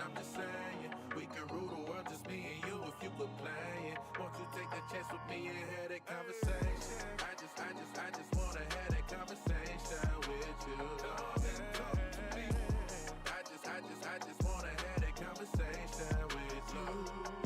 I'm just saying. We can rule the world, just me and you if you could play it. Won't you take that chance with me and have that conversation? I just wanna have that conversation with you. Come and talk to me. I just wanna have that conversation with you.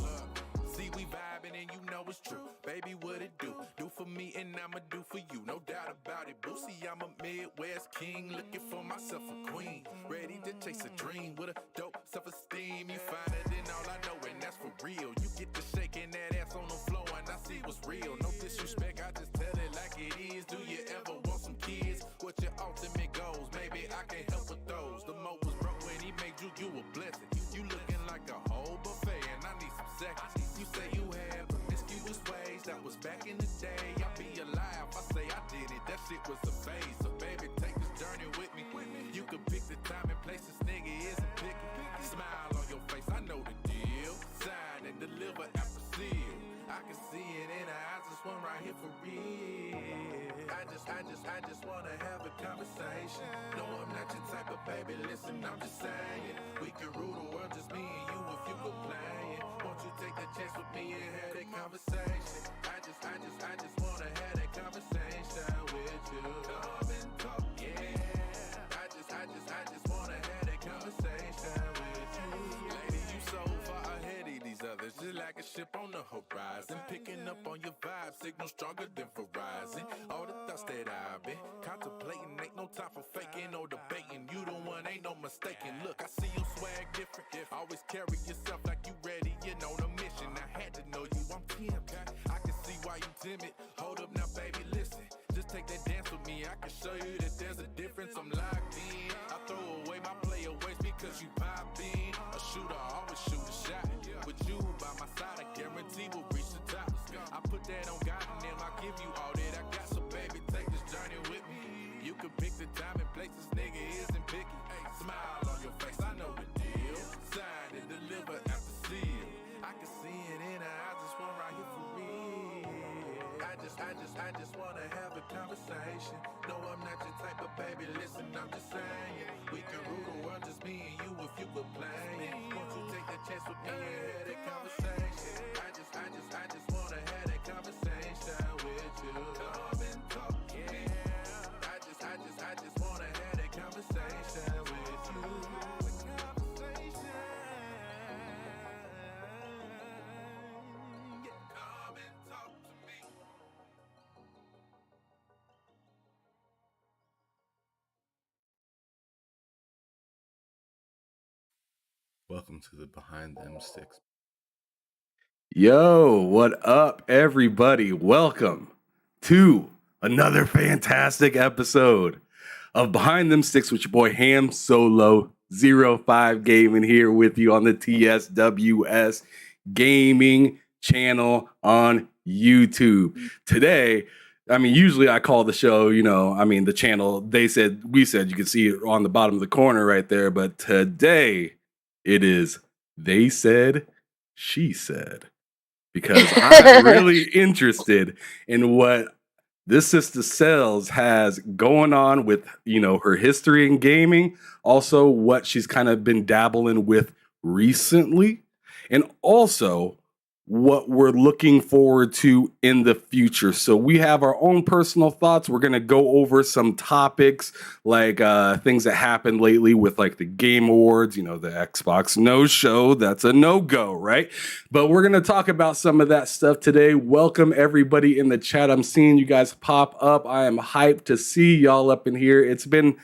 Look, see we vibing and you know it's true. Baby, what it do? Do for me and I'ma do for you. No doubt about it, Boosie. I'm a Midwest king, looking for myself a queen. Ready to chase a dream with a dope self-esteem. You find it in all I know, and that's for real. You get to shaking that ass on the floor, and I see what's real. No disrespect, I just tell it like it is. Do you ever want some kids? What your ultimate goals? Maybe I can help with those. The mo was broke when he made you a blessing. You looking like a whole buffet, and I need some seconds. You say you had promiscuous ways, that was back in the day. I'll be alive, I say I did it. That shit was a phase. So baby, take this journey with me. You can pick the time and place, this nigga isn't picky. Smile on your face, I know the deal. Sign and deliver after seal. I can see it in her eyes, this one right here for real. I just wanna have a conversation. No, I'm not your type of baby, listen, I'm just saying. We can rule the world, just me and you if you could play it. Won't you take that chance with me and have that conversation? I just wanna have that conversation with you. Come and talk, yeah. I just wanna have that conversation with you. Lady, you so far ahead of these others, just like a ship on the horizon. Picking up on your vibe, signal stronger than Verizon. All the thoughts that I've been contemplating, ain't no time for faking or debating. You the one, ain't no mistaking. Look, I see you swag different. Always carry yourself like you ready, you know the mission. I had to know you, I'm Tim. I can see why you timid. Hold up now, baby, listen. Just take that dance with me, I can show you that there's a difference. I'm locked in. I throw away my playaways because you pop in. A shooter always shoot a shot. With you by my side, I guarantee we'll reach the top. I put that on God and then I give you all that I got. So baby, take this journey with me. You can pick the time and place, this nigga isn't picky. Smile on your face, I know the deal. Sign and deliver after seal. I can see it in her eyes, this one right here for real. I just wanna have a conversation. No, I'm not your type of baby, listen, I'm just saying. We can rule the world, just me and you if you could play it. Won't you take that chance with me and have that conversation? I just wanna have that conversation with you. Come and talk, yeah. I just wanna have that conversation with you. Come and talk to me. Welcome to the Behind Them Sticks. Yo, what up, everybody? Welcome to another fantastic episode of Behind Them Sticks with your boy Ham Solo 05 Gaming here with you on the TSWS Gaming channel on YouTube. Today, usually I call the show, the channel, we said, you can see it on the bottom of the corner right there, but today it is They Said, She Said. Because I'm really interested in what this sister Sells has going on with, her history in gaming, also what she's kind of been dabbling with recently, and also what we're looking forward to in the future. So we have our own personal thoughts. We're going to go over some topics like things that happened lately with like the Game Awards, the Xbox no-show. That's a no-go, right? But we're going to talk about some of that stuff today. Welcome everybody in the chat. I'm seeing you guys pop up. I am hyped to see y'all up in here. It's been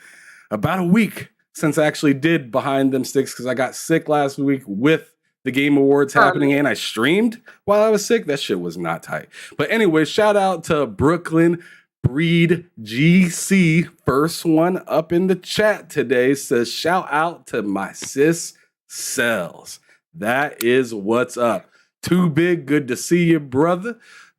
about a week since I actually did Behind Them Sticks because I got sick last week with the Game Awards happening, and I streamed while I was sick. That shit was not tight. But anyway, shout out to Brooklyn Breed GC. First one up in the chat today says, shout out to my sis Sells. That is what's up. Too Big, good to see you, brother.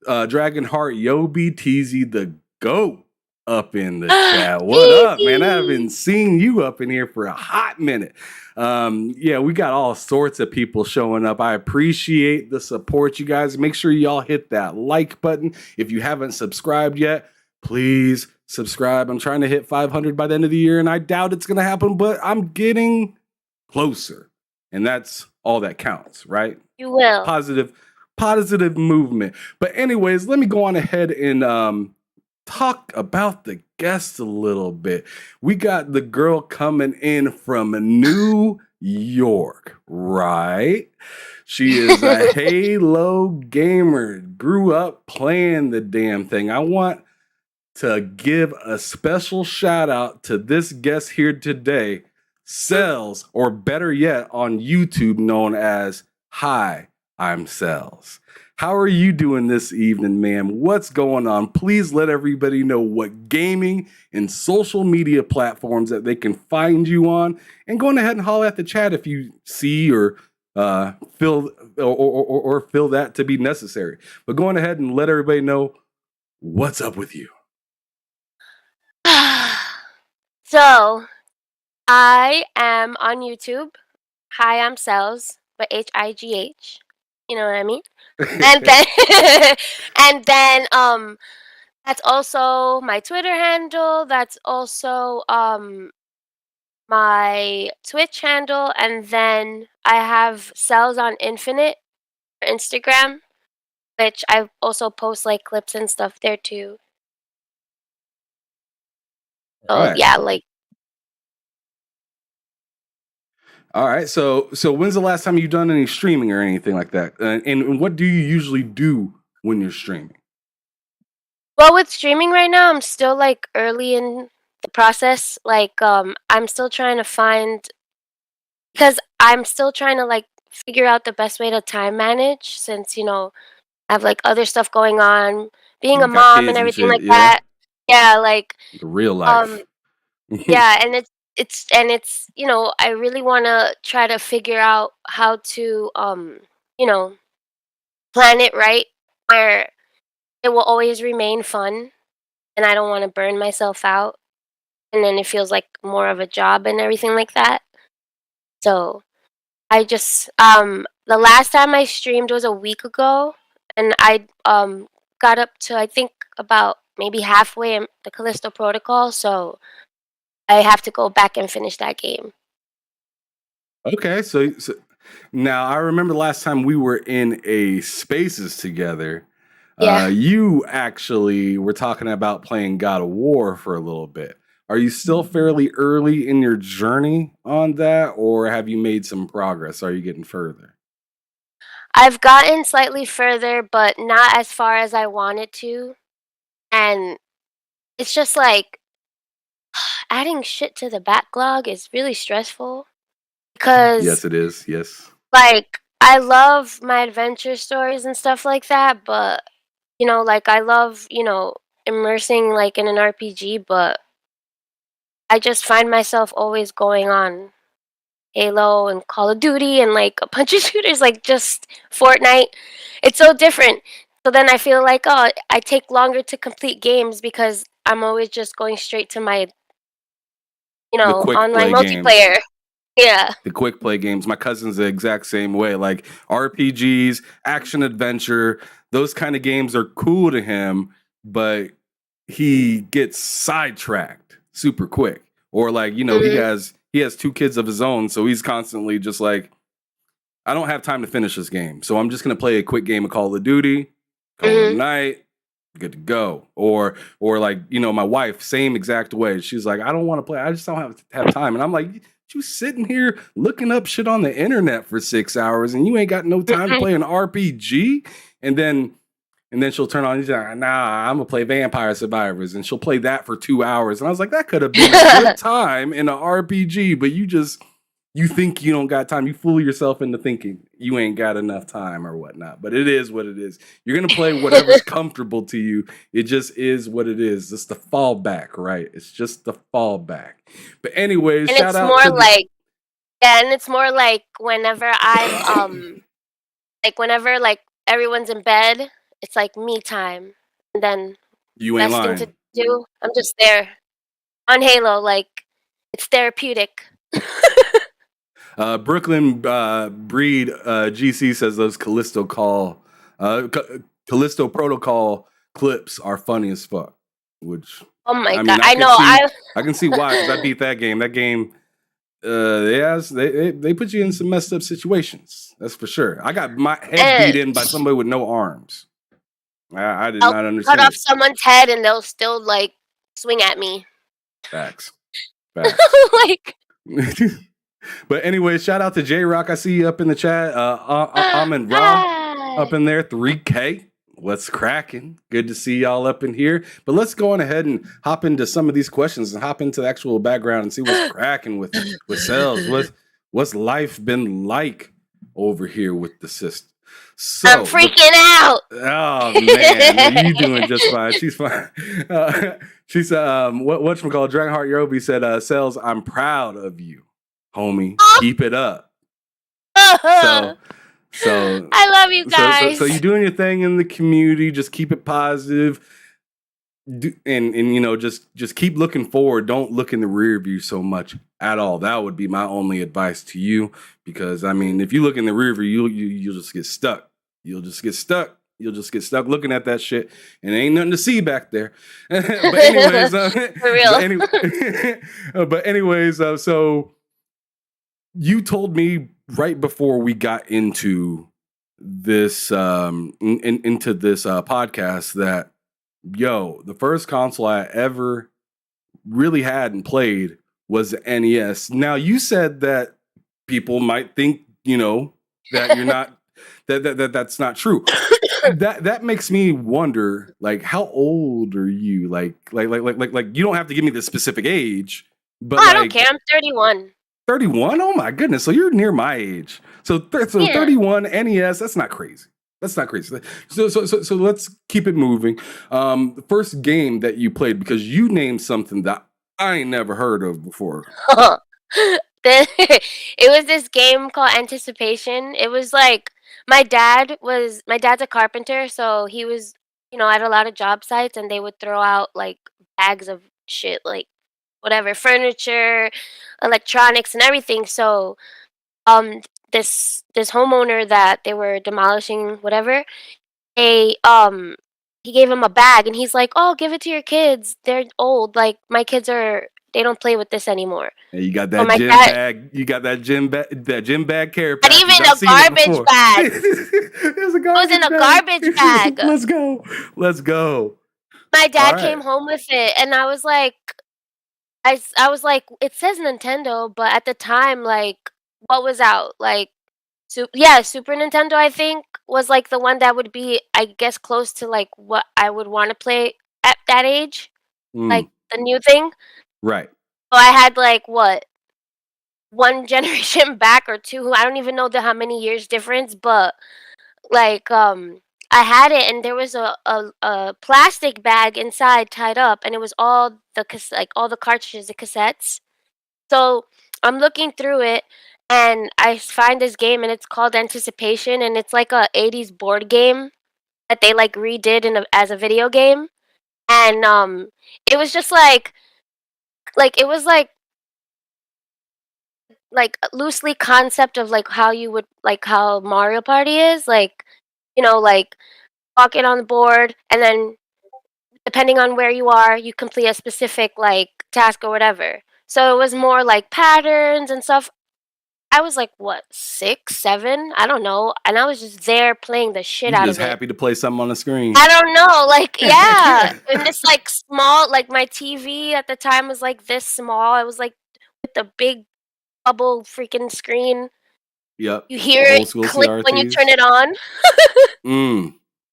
Dragonheart Yobi, Teasy the GOAT up in the chat. What up, man? I haven't seen you up in here for a hot minute. We got all sorts of people showing up. I appreciate the support, you guys. Make sure y'all hit that like button. If you haven't subscribed yet, please subscribe. I'm trying to hit 500 by the end of the year, and I doubt it's going to happen, but I'm getting closer. and that's all that counts, right? You will. Positive movement. But anyways, let me go on ahead and talk about the guest a little bit. We got the girl coming in from New York, right? She is a Halo gamer, grew up playing the damn thing. I want to give a special shout out to this guest here today, Cells, or better yet, on YouTube known as Hi, I'm Cells. How are you doing this evening, ma'am? What's going on? Please let everybody know what gaming and social media platforms that they can find you on, and go ahead and holler at the chat if you see or feel or feel that to be necessary. But go on ahead and let everybody know what's up with you. So, I am on YouTube. Hi, I'm Cells, but HIGH. You know what I mean? And then, and then, that's also my Twitter handle. That's also my Twitch handle, and then I have Cells on Infinite for Instagram, which I also post like clips and stuff there too. So Right. yeah, like. All right. So when's the last time you've done any streaming or anything like that? And what do you usually do when you're streaming? Well, with streaming right now, I'm still like early in the process. Like, I'm still trying to find, because I'm still trying to like figure out the best way to time manage, since I have like other stuff going on, being a You got mom kids and and everything shit, like yeah. that. Yeah, like The real life. yeah, and it's I really want to try to figure out how to you know plan it right where it will always remain fun, and I don't want to burn myself out, and then it feels like more of a job and everything like that. So I just the last time I streamed was a week ago, and I got up to, I think, about maybe halfway in the Callisto Protocol, so I have to go back and finish that game. Okay, so now I remember the last time we were in a spaces together. Yeah. You actually were talking about playing God of War for a little bit. Are you still fairly early in your journey on that, or have you made some progress? Are you getting further? I've gotten slightly further, but not as far as I wanted to. And it's just like adding shit to the backlog is really stressful because, Yes, it is. Yes. like, I love my adventure stories and stuff like that, but, like, I love, immersing, like, in an RPG, but I just find myself always going on Halo and Call of Duty and like a bunch of shooters, like just Fortnite. It's so different. So then I feel like, oh, I take longer to complete games because I'm always just going straight to my, The quick online play games. multiplayer. Yeah. The quick play games. My cousin's the exact same way. Like RPGs, action adventure, those kind of games are cool to him, but he gets sidetracked super quick. Or like, Hmm. he has two kids of his own, so he's constantly just like, I don't have time to finish this game. So I'm just gonna play a quick game of Call of Duty, call it a Hmm. night, good to go. Or like, my wife, same exact way. She's like, I don't want to play, I just don't have time. And I'm like, you sitting here looking up shit on the internet for 6 hours and you ain't got no time to play an RPG? And then she'll turn on, she's like, nah, I'm gonna play Vampire Survivors, and she'll play that for 2 hours. And I was like, that could have been a good time in an RPG, but you think you don't got time. You fool yourself into thinking you ain't got enough time or whatnot. But it is what it is. You're going to play whatever's comfortable to you. It just is what it is. It's the fallback, right? It's just the fallback. But anyways, And shout it's out more to the... like, yeah, and it's more like whenever whenever like everyone's in bed, it's like me time. And then You ain't best thing to lying. do, I'm just there on Halo, like it's therapeutic. Brooklyn Breed GC says those Callisto Protocol clips are funny as fuck. Which, Oh my I god, mean, I know. I can see why, because I beat that game. That game, they put you in some messed up situations. That's for sure. I got my head beat in by somebody with no arms. I did I'll not cut understand off it. someone's head and they'll still like swing at me. Facts. Facts. Like, But anyway, shout out to J Rock. I see you up in the chat. Amin Ra up hi. in there. 3K. What's cracking? Good to see y'all up in here. But let's go on ahead and hop into some of these questions and hop into the actual background and see what's cracking with sales. What's life been like over here with the sister? So I'm freaking out. Oh man, you doing just fine. She's fine. She's whatchamacallit, Dragonheart Yobi said, Sales, I'm proud of you, homie. Keep it up. So I love you guys. So you're doing your thing in the community. Just keep it positive. And you know, just keep looking forward. Don't look in the rear view so much at all. That would be my only advice to you, because I mean, if you look in the rear view, you'll just get stuck. You'll just get stuck looking at that shit, and there ain't nothing to see back there. But anyways, For real. but anyways, so you told me right before we got into this into this podcast that, yo, the first console I ever really had and played was the NES. Now, you said that people might think, you know, that you're not that's not true. That makes me wonder, like, how old are you? Like you don't have to give me the specific age, but I don't care. I'm 31. 31? Oh my goodness. So you're near my age. So 31 NES, that's not crazy. That's not crazy. So let's keep it moving. The first game that you played, because you named something that I ain't never heard of before. It was this game called Anticipation. It was like my dad's a carpenter, so he was, you know, at a lot of job sites, and they would throw out like bags of shit, like whatever, furniture, electronics, and everything. So um this homeowner that they were demolishing, whatever, they he gave him a bag, and he's like, "Oh, give it to your kids. They're old. Like my kids they don't play with this anymore." Hey, you got So that my gym dad, bag. You got that gym bag care not package. even I've a seen it garbage before. bag. It was a It was in a garbage bag. Let's go. Let's go. My All dad right. came home with it, and I was like, I was like, it says Nintendo, but at the time, like, what was out? Like, Super Nintendo, I think, was like the one that would be, I guess, close to like what I would want to play at that age, like the new thing. Right. So I had like what, one generation back or two. I don't even know how many years difference, but like I had it, and there was a plastic bag inside tied up, and it was all like all the cartridges, the cassettes. So I'm looking through it, and I find this game, and it's called Anticipation, and it's like a 80s board game that they like redid as a video game. And it was just like it was like loosely concept of like how you would, like how Mario Party is, like, you know, like walking on the board, and then depending on where you are, you complete a specific like task or whatever. So it was more like patterns and stuff. I was like, what, 6, 7? I don't know. And I was just there playing the shit You out just of it. happy to play something on the screen. I don't know. Like, yeah. And it's like small, like my TV at the time was like this small. It was like with the big bubble freaking screen. Yep. You hear Old it school click when you turn it on.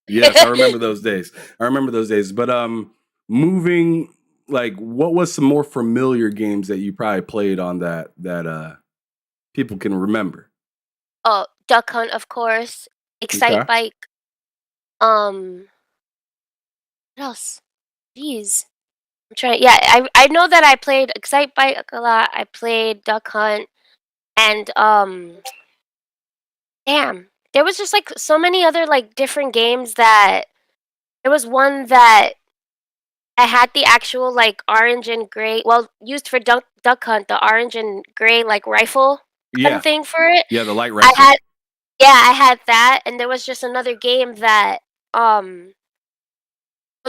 Yes, I remember those days. But moving, like, what was some more familiar games that you probably played on that people can remember? Oh, Duck Hunt, of course. Excite Okay. Bike. What else? Jeez. I'm trying. Yeah, I know that I played Excite Bike a lot. I played Duck Hunt, and damn, there was just like so many other like different games that there was one that I had the actual like orange and gray, well, used for Duck Hunt, the orange and gray like rifle kind Yeah. of thing for it. Yeah, the light I rifle. I had that, and there was just another game that was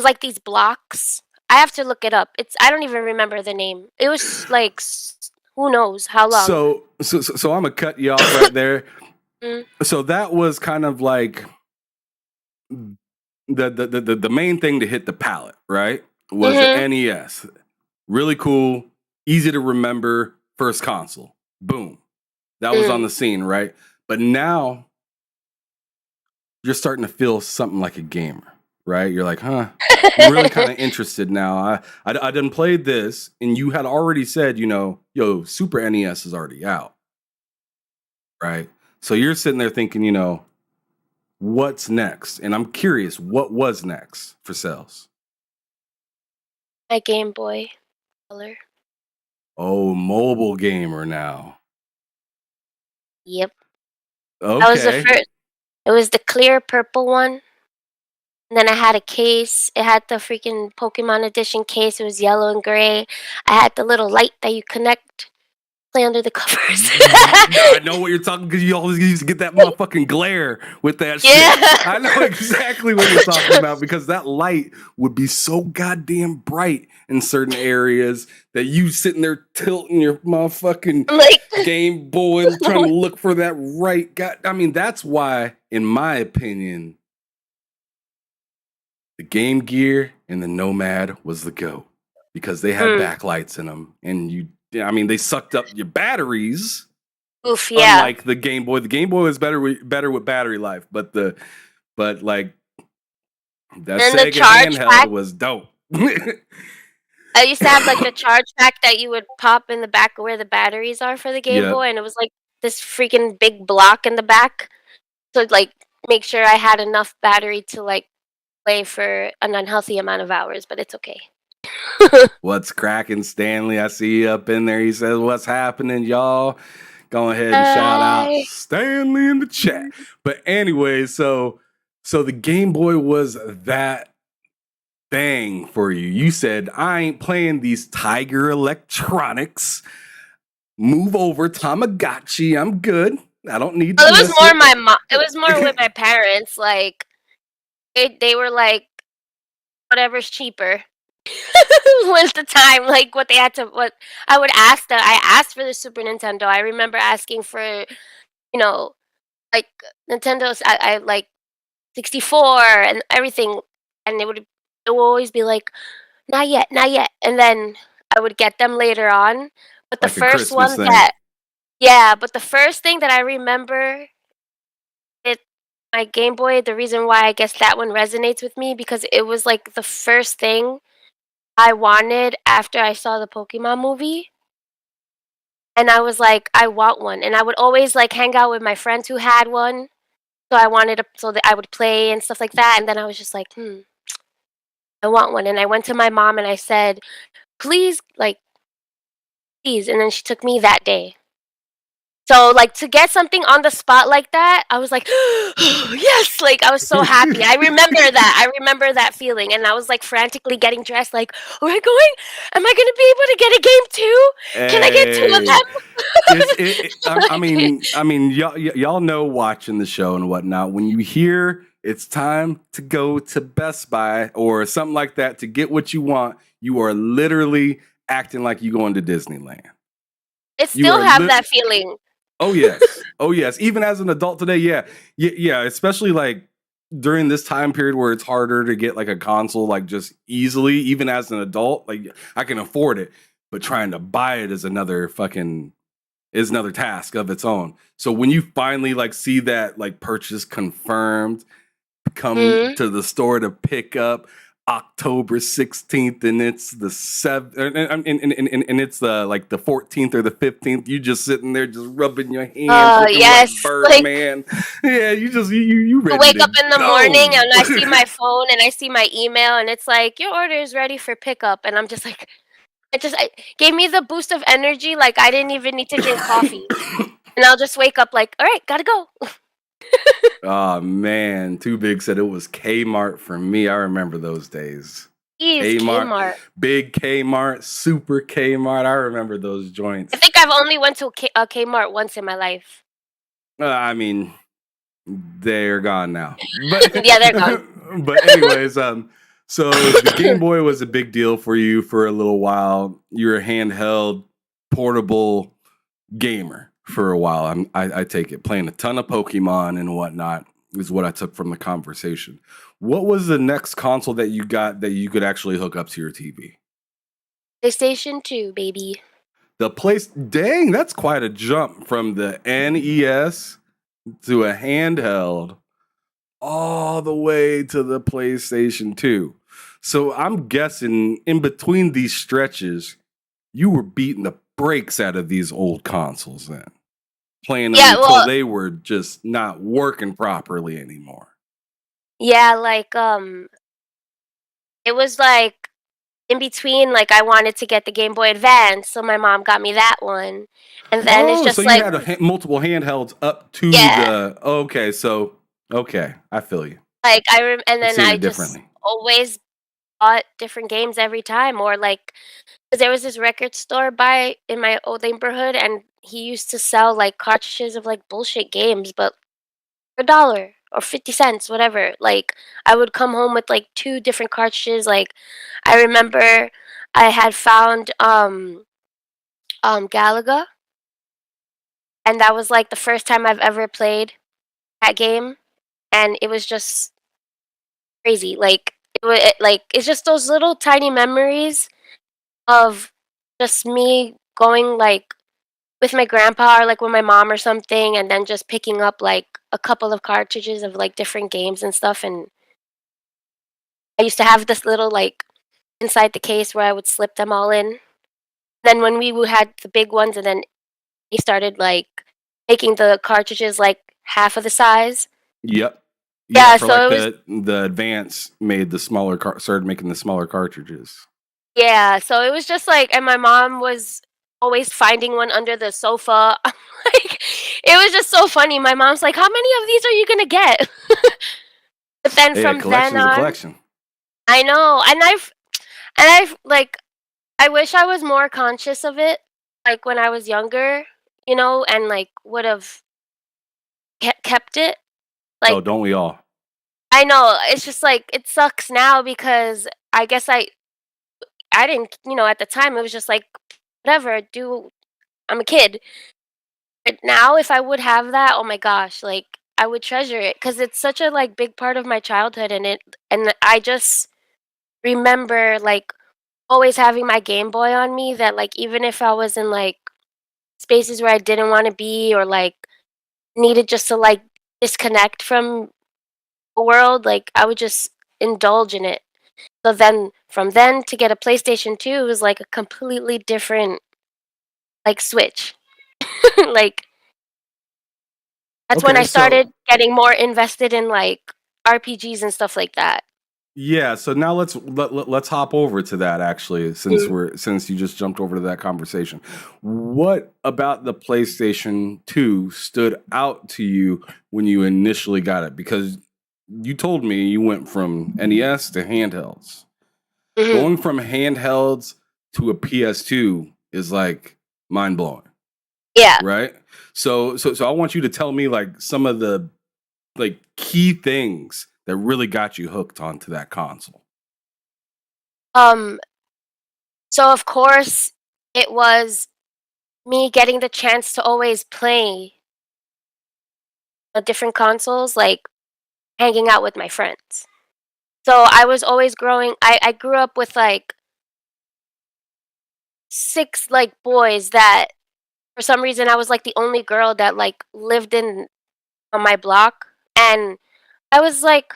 like these blocks. I have to look it up. I don't even remember the name. It was like who knows how long. So I'm gonna cut you off right there. Mm. So that was kind of like the main thing to hit the palate, right? Was the NES. Really cool, easy to remember, first console. Boom. That was on the scene, right? But now you're starting to feel something like a gamer, right? You're like, huh, I'm really kind of interested now. I done played this, and you had already said, yo, Super NES is already out, right? So you're sitting there thinking, what's next? And I'm curious, what was next for Cells? My Game Boy Color. Oh, mobile gamer now. Yep. Okay. That was the first. It was the clear purple one. And then I had a case. It had the freaking Pokemon edition case. It was yellow and gray. I had the little light that you connect, play under the covers. I know what you're talking, because you always used to get that motherfucking glare with that shit. I know exactly what you're talking about, because that light would be so goddamn bright in certain areas that you sitting there tilting your motherfucking Game Boy trying to look for that right guy. I mean, that's why, in my opinion, the Game Gear and the Nomad was the GOAT, because they had backlights in them, and they sucked up your batteries. Oof, yeah. Unlike the Game Boy was better with battery life, but that Sega handheld was dope. I used to have like the charge pack that you would pop in the back where the batteries are for the Game Boy, and it was like this freaking big block in the back to like make sure I had enough battery to like play for an unhealthy amount of hours, but it's okay. What's cracking, Stanley? I see you up in there. He says, "What's happening, y'all?" Go ahead and shout out Stanley in the chat. But anyway, so the Game Boy was that thing for you. You said, I ain't playing these Tiger Electronics. Move over, Tamagotchi. I'm good. I don't need to. It was more my mom. It was more with my parents. Like they were like, whatever's cheaper. Was the time like what I would ask that I asked for the Super Nintendo. I remember asking for, like Nintendo's. I like 64 and everything, and it would always be like, not yet, and then I would get them later on. But the like first one thing. but the first thing that I remember, my Game Boy, the reason why I guess that one resonates with me, because it was like the first thing I wanted after I saw the Pokemon movie. And I was like, I want one. And I would always like hang out with my friends who had one. So so that I would play and stuff like that. And then I was just like, I want one. And I went to my mom and I said, please. And then she took me that day. So, like, to get something on the spot like that, I was like, yes! Like, I was so happy. I remember that feeling. And I was, like, frantically getting dressed, like, are we going? Am I going to be able to get a game too? Can I get 2 of them? I mean, y'all know, watching the show and whatnot, when you hear it's time to go to Best Buy or something like that to get what you want, you are literally acting like you're going to Disneyland. I still have that feeling. Oh yes. Even as an adult today, yeah. Especially like during this time period where it's harder to get like a console like just easily. Even as an adult, like I can afford it, but trying to buy it is another task of its own. So when you finally like see that like purchase confirmed, come to the store to pick up October 16th, and it's the 7th, and it's the like the 14th or the 15th. You just sitting there, just rubbing your hands. Oh yes, Birdman. Yeah, you ready wake up in the morning, and I see my phone, and I see my email, and it's like your order is ready for pickup, and I'm just like, it gave me the boost of energy. Like I didn't even need to drink coffee, and I'll just wake up like, all right, gotta go. Oh man, Too Big said it was Kmart for me. I remember those days. Kmart. Big Kmart, Super Kmart. I remember those joints. I think I've only went to a Kmart once in my life. I mean, they're gone now. But yeah, they're gone. But anyways, so the Game Boy was a big deal for you for a little while. You were handheld portable gamer for a while. I take it playing a ton of Pokemon and whatnot is what I took from the conversation. What was the next console that you got that you could actually hook up to your TV? PlayStation 2, baby. Dang, that's quite a jump from the NES to a handheld all the way to the PlayStation 2. So I'm guessing in between these stretches, you were beating the brakes out of these old consoles then, playing them Yeah, until well, they were just not working properly anymore. yeah, like it was like in between, like I wanted to get the Game Boy Advance, so my mom got me that one. And then it's Oh, so just you like, had multiple handhelds up to yeah, okay, I feel you. like and I've then seen I it just differently. always bought different games every time, or like 'cause there was this record store by in my old neighborhood, and he used to sell like cartridges of like bullshit games, but for $1 or 50 cents, whatever. Like I would come home with like two different cartridges. Like I remember I had found Galaga, and that was like the first time I've ever played that game, and it was just crazy. Like it's just those little tiny memories of just me going like with my grandpa or like with my mom or something, and then just picking up like a couple of cartridges of like different games and stuff. And I used to have this little like inside the case where I would slip them all in. Then when had the big ones, and then they started like making the cartridges like half of the size. Yep. Yeah, Yeah, for so like it was the Advance made the started making the smaller cartridges. yeah, so it was just like, and my mom was always finding one under the sofa. Like, it was just so funny. My mom's like, "How many of these are you gonna get?" But then Hey, a from then collection's a on, collection. I know, and I've like, I wish I was more conscious of it, like when I was younger, and like would have kept it. Oh, Like, don't we all? I know it's just like it sucks now because I guess I didn't, at the time it was just like whatever, do I'm a kid. But now if I would have that, oh my gosh, like I would treasure it because it's such a like big part of my childhood, and I just remember like always having my Game Boy on me, that like even if I was in like spaces where I didn't want to be, or like needed just to like disconnect from the world, like I would just indulge in it. So then from then to get a PlayStation 2 was like a completely different like switch. Like that's when Okay, I so started getting more invested in like RPGs and stuff like that. yeah, so now let's hop over to that actually, Mm. since you just jumped over to that conversation. What about the PlayStation 2 stood out to you when you initially got it? Because you told me you went from NES to handhelds. Mhm. Going from handhelds to a PS2 is like mind blowing, Yeah. right? So I want you to tell me like some of the like key things that really got you hooked onto that console. Um so of course it was me getting the chance to always play different consoles, like hanging out with my friends. So I was always I grew up with like six like boys that for some reason I was like the only girl that like lived in on my block, and I was like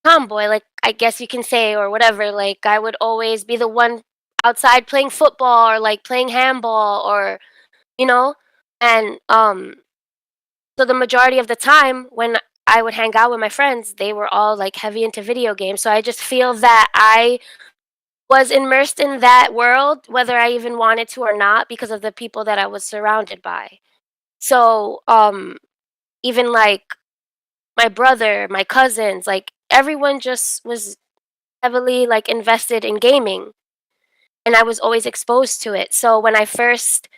tomboy, like I guess you can say, or whatever. Like I would always be the one outside playing football or like playing handball, or you know, and so the majority of the time when I would hang out with my friends, they were all like heavy into video games. So I just feel that I was immersed in that world, whether I even wanted to or not, because of the people that I was surrounded by. So even like my brother, my cousins, like everyone just was heavily like invested in gaming, and I was always exposed to it. So when I first,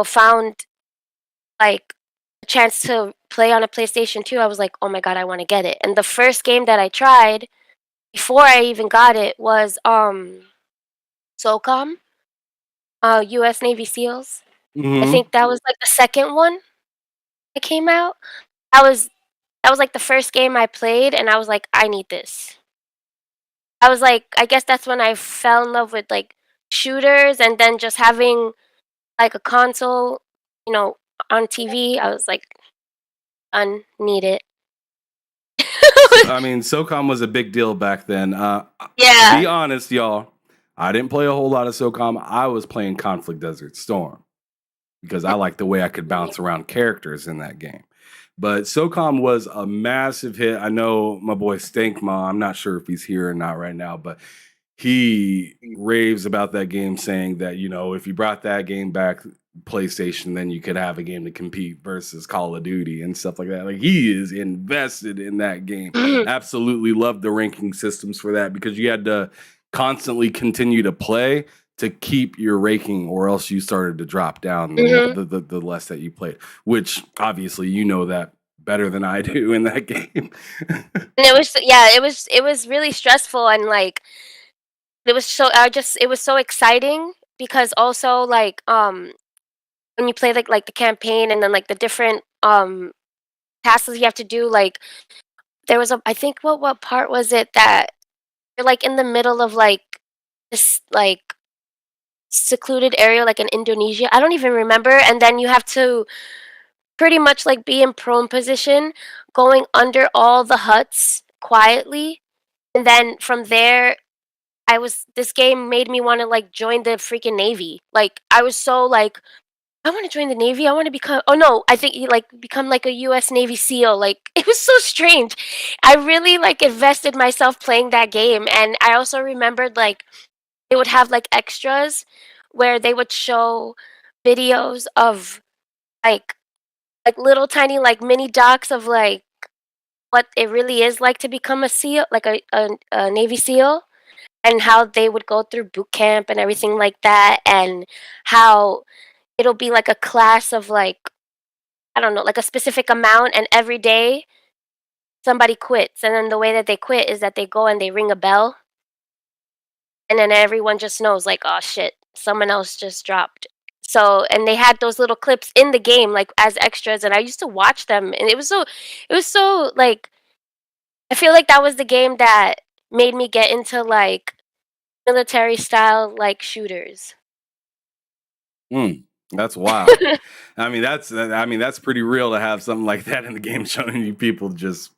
found like a chance to play on a PlayStation 2, I was like, "Oh my god, I want to get it." And the first game that I tried before I even got it was SOCOM. U.S. Navy SEALs. I Hmm. think that was like the second one that came out. That was that was like the first game I played, and I was like, I need this. I was like, I guess that's when I fell in love with like shooters, and then just having like a console, you know, on TV. I was like, need it. I mean, SOCOM was a big deal back then. Be Yeah. honest, y'all. I didn't play a whole lot of SOCOM. I was playing Conflict Desert Storm because I liked the way I could bounce around characters in that game. But SOCOM was a massive hit. I know my boy Stankma, I'm not sure if he's here or not right now, but he raves about that game, saying that, if you brought that game back PlayStation, then you could have a game to compete versus Call of Duty and stuff like that. Like, he is invested in that game. Absolutely loved the ranking systems for that because you had to constantly continue to play to keep your ranking, or else you started to drop down Mhm. the less that you played, which obviously you know that better than I do in that game. And it was really stressful, and like it was so exciting because also like when you play like the campaign and then like the different tasks you have to do, like there was a I think what part was it that you're like in the middle of like this like secluded area like in Indonesia. I don't even remember, and then you have to pretty much like be in prone position going under all the huts quietly, and then from there this game made me want to like join the freaking navy. Like I was so like I want to join the navy. I want to become oh no, I think you like become like a US Navy SEAL. Like it was so strange. I really like invested myself playing that game, and I also remembered like they would have like extras where they would show videos of like little tiny like mini docs of like what it really is like to become a SEAL, like a Navy SEAL, and how they would go through boot camp and everything like that, and how it'll be like a class of like I don't know, like a specific amount, and every day somebody quits, and then the way that they quit is that they go and they ring a bell, and then everyone just knows like, oh shit, someone else just dropped. So, and they had those little clips in the game like as extras, and I used to watch them, and it was so like I feel like that was the game that made me get into like military style like shooters. Mm, that's wild. I mean that's pretty real to have something like that in the game, showing you people just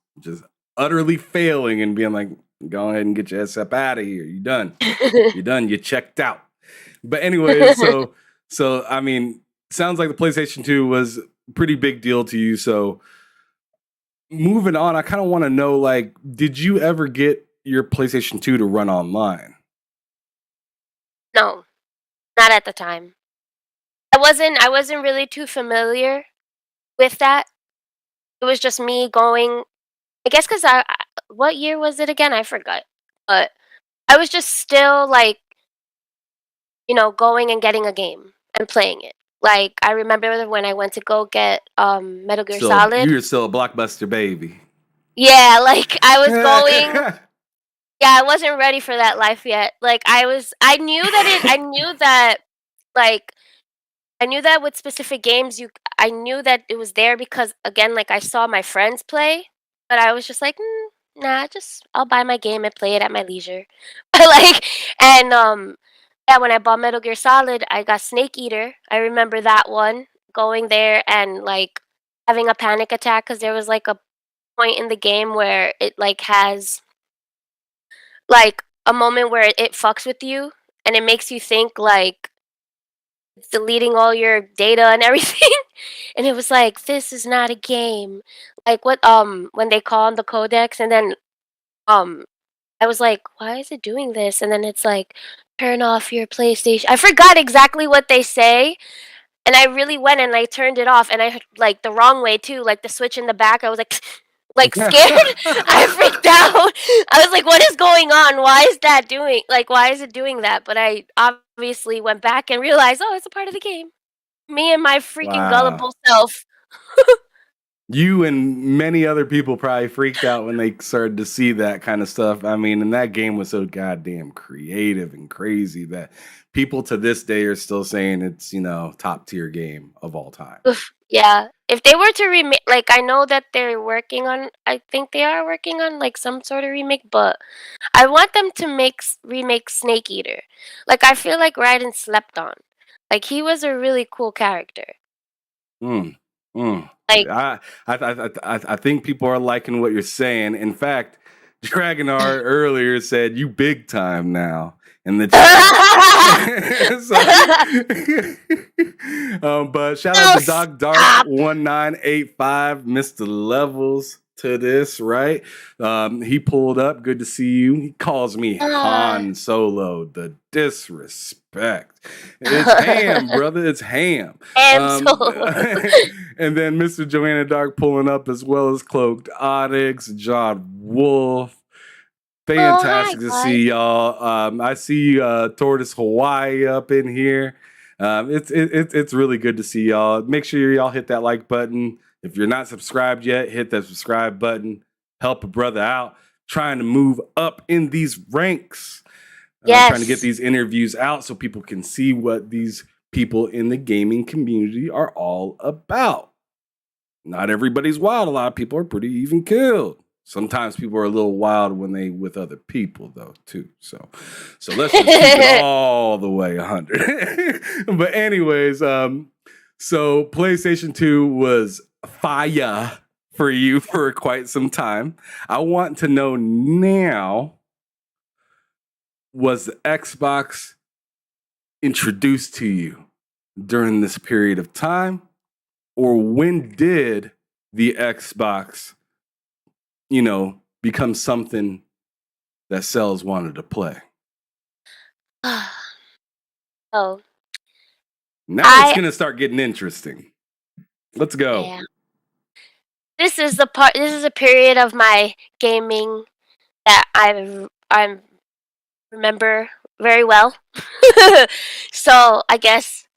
utterly failing and being like, go ahead and get your ass up out of here. You done. You're done. You checked out. But anyways, so I mean, sounds like the PlayStation 2 was a pretty big deal to you. So moving on, I kind of want to know, like, did you ever get your PlayStation 2 to run online? No, not at the time. I wasn't really too familiar with that. It was just me going I guess because what year was it again? I forgot. But I was just still like, going and getting a game and playing it. Like I remember when I went to go get Metal Gear Still, Solid. you're still a blockbuster baby. Yeah, like I was going yeah, I wasn't ready for that life yet. Like I knew that like I knew that with specific games I knew that it was there because again like I saw my friends play, but I was just like, nah, just I'll buy my game and play it at my leisure." Like and yeah, when I bought Metal Gear Solid, I got Snake Eater. I remember that one going there and like having a panic attack because there was like a point in the game where it like has like a moment where it fucks with you and it makes you think like it's deleting all your data and everything. And it was like, this is not a game. Like what when they call on the codex and then um I was like, why is it doing this? And then it's like, turn off your PlayStation. I forgot exactly what they say. And I really went and I turned it off and like the wrong way too, like the switch in the back. I was like like scared. I freaked out. I was like, what is going on? Why is it doing that? But I obviously went back and realized, oh, it's a part of the game. Me and my freaking Wow. gullible self. You and many other people probably freaked out when they started to see that kind of stuff. I mean, and that game was so goddamn creative and crazy that people to this day are still saying it's, top tier game of all time. Oof, yeah. If they were to remake, like I know that they're working on, I think they are working on like some sort of remake, but I want them to remake Snake Eater. Like I feel like Raiden slept on. Like he was a really cool character. Mm, mm. Like I think people are liking what you're saying. In fact, Dragonar earlier said you big time now in the chat. But shout out to Doc Dark 1985, Mr. Levels to this, right? He pulled up. Good to see you. He calls me Han Solo. The disrespect. It's ham, brother. It's ham. Solo. And then Mr. Joanna Dark pulling up as well as Cloaked Onyx, John Wolf. Fantastic to see y'all. I see Tortoise Hawaii up in here. It's really good to see y'all. Make sure y'all hit that like button. If you're not subscribed yet, hit that subscribe button. Help a brother out. Trying to move up in these ranks. Yes. Trying to get these interviews out so people can see what these people in the gaming community are all about. Not everybody's wild. A lot of people are pretty even killed. Sometimes people are a little wild when they with other people, though, too. So let's just keep it all the way 100. But anyways, so PlayStation 2 was fire for you for quite some time. I want to know now, was the Xbox introduced to you during this period of time? Or when did the Xbox become something that cells wanted to play? Oh. Now it's going to start getting interesting. Let's go. Yeah. This is a period of my gaming that I remember very well. So, I guess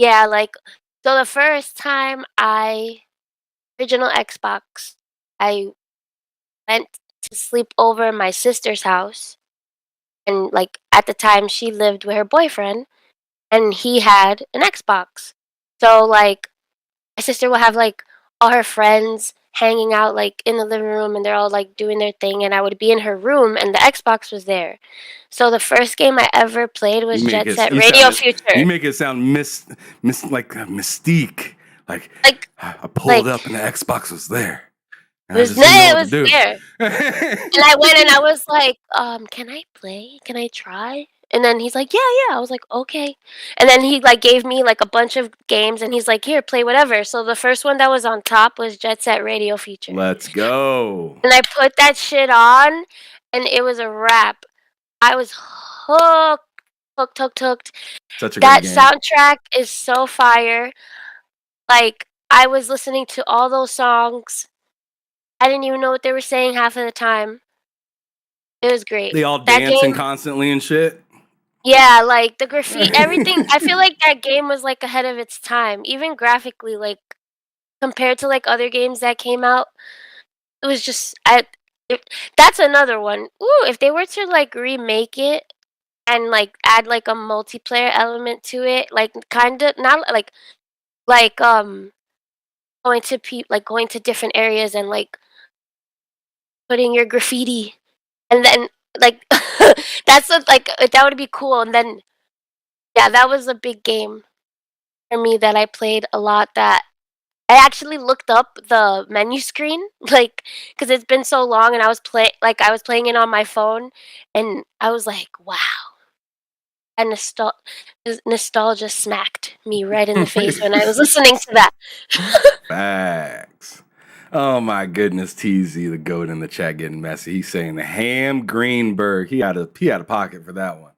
so the first time original Xbox, I went to sleep over at my sister's house, and at the time she lived with her boyfriend, and he had an Xbox. So my sister will have all her friends hanging out in the living room, and they're all doing their thing, and I would be in her room and the Xbox was there. So the first game I ever played was Jet Set Radio Future. You make it sound like mystique. I pulled up and the Xbox was there. It was there. And I went and I was like, can I play? Can I try? And then he's like, yeah. I was like, okay. And then he gave me a bunch of games, and he's like, here, play whatever. So the first one that was on top was Jet Set Radio Future. Let's go. And I put that shit on, and it was a wrap. I was hooked. Such a that great game. Soundtrack is so fire. I was listening to all those songs. I didn't even know what they were saying half of the time. It was great. They all dancing constantly and shit. Yeah, the graffiti, everything. I feel like that game was ahead of its time, even graphically. Compared to other games that came out, it was just. That's another one. Ooh, if they were to remake it and add a multiplayer element to it, kind of not going to going to different areas and putting your graffiti, and then that's that would be cool. And then that was a big game for me that I played a lot. That I actually looked up the menu screen, because it's been so long, and I was playing it on my phone, and I was like, wow. And nostalgia smacked me right in the face when I was listening to that. Facts. Oh my goodness, TZ, the goat in the chat getting messy. He's saying the Ham Greenberg. He had a pocket for that one.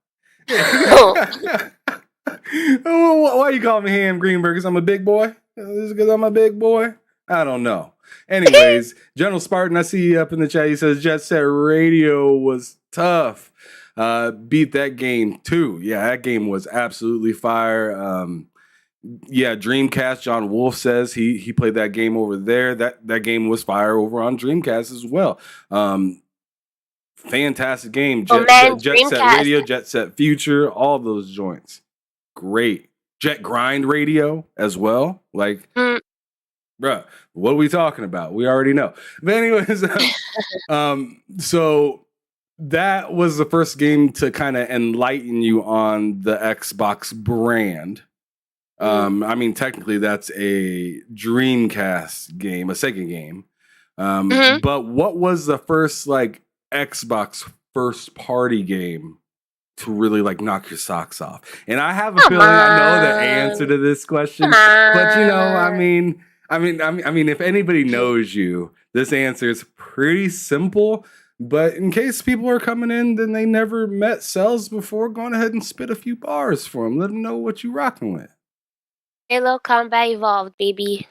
Why you call me Ham Greenberg? Because I'm a big boy? Because I'm a big boy? I don't know. Anyways, General Spartan, I see you up in the chat. He says Jet Set Radio was tough. Beat that game too. Yeah, that game was absolutely fire. Yeah, Dreamcast. John Wolf says he played that game over there. That game was fire over on Dreamcast as well. Fantastic game. Oh man, Jet Set Dreamcast. Radio, Jet Set Future, all those joints. Great. Jet Grind Radio as well. Like, Mm. bruh, what are we talking about? We already know. But anyways, so that was the first game to kind of enlighten you on the Xbox brand. I mean, technically, that's a Dreamcast game, a Sega game. But what was the first like Xbox first party game to really like knock your socks off? And I have a feeling I know the answer to this question, but you know, I mean, if anybody knows you, this answer is pretty simple. But in case people are coming in, then they never met Cells before, go on ahead and spit a few bars for them. Let them know what you rocking with. Halo Combat Evolved, baby.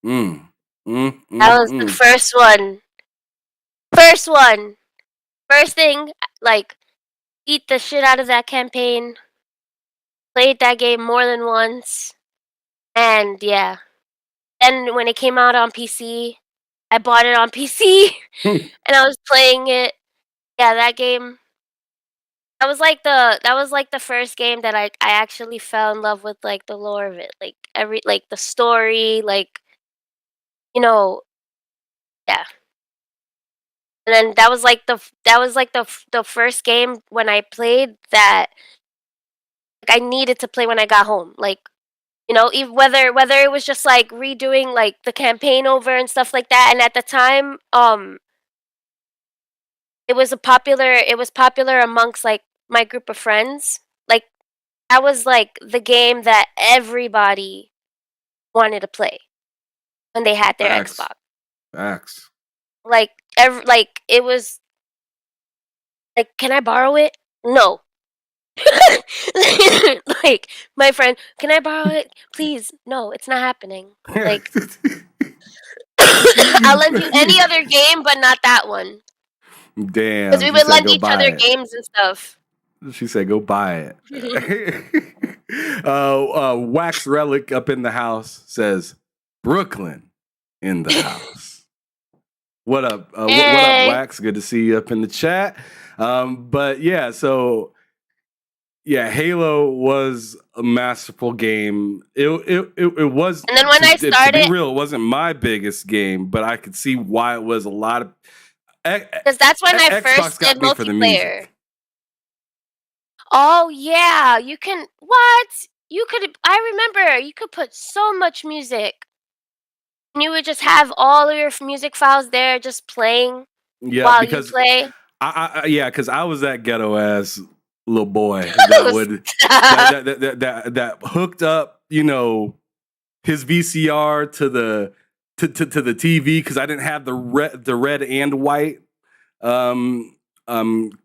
That That was the first one. First thing, like, eat the shit out of that campaign. Played that game more than once. And yeah. Then when it came out on PC, I bought it on PC and I was playing it. Yeah, that game. That was like the first game that I actually fell in love with, like, the lore of it. Like the story, like, you know, yeah. And then that was like the first game when I played that like, I needed to play when I got home. Like, you know, whether it was just like redoing like the campaign over and stuff like that. And at the time, it was popular amongst like my group of friends. Like, that was like the game that everybody wanted to play when they had their Xbox. Facts. Like it was like, can I borrow it? No. Like, my friend, can I borrow it? Please. No, it's not happening. Like, I'll lend you any other game, but not that one. Damn. Because we would lend each other games and stuff. She said, go buy it. Wax Relic up in the house says, Brooklyn in the house. What up? What up, Wax? Good to see you up in the chat. But yeah, so yeah, Halo was a masterful game. It was. And then when I started, to be real, it wasn't my biggest game, but I could see why it was a lot of. Because that's when I first did multiplayer. Oh yeah, you can. What? You could. I remember you could put so much music. And you would just have all of your music files there, just playing while you play. Because I was that ghetto ass little boy that would that hooked up, you know, his VCR to the TV because I didn't have the red and white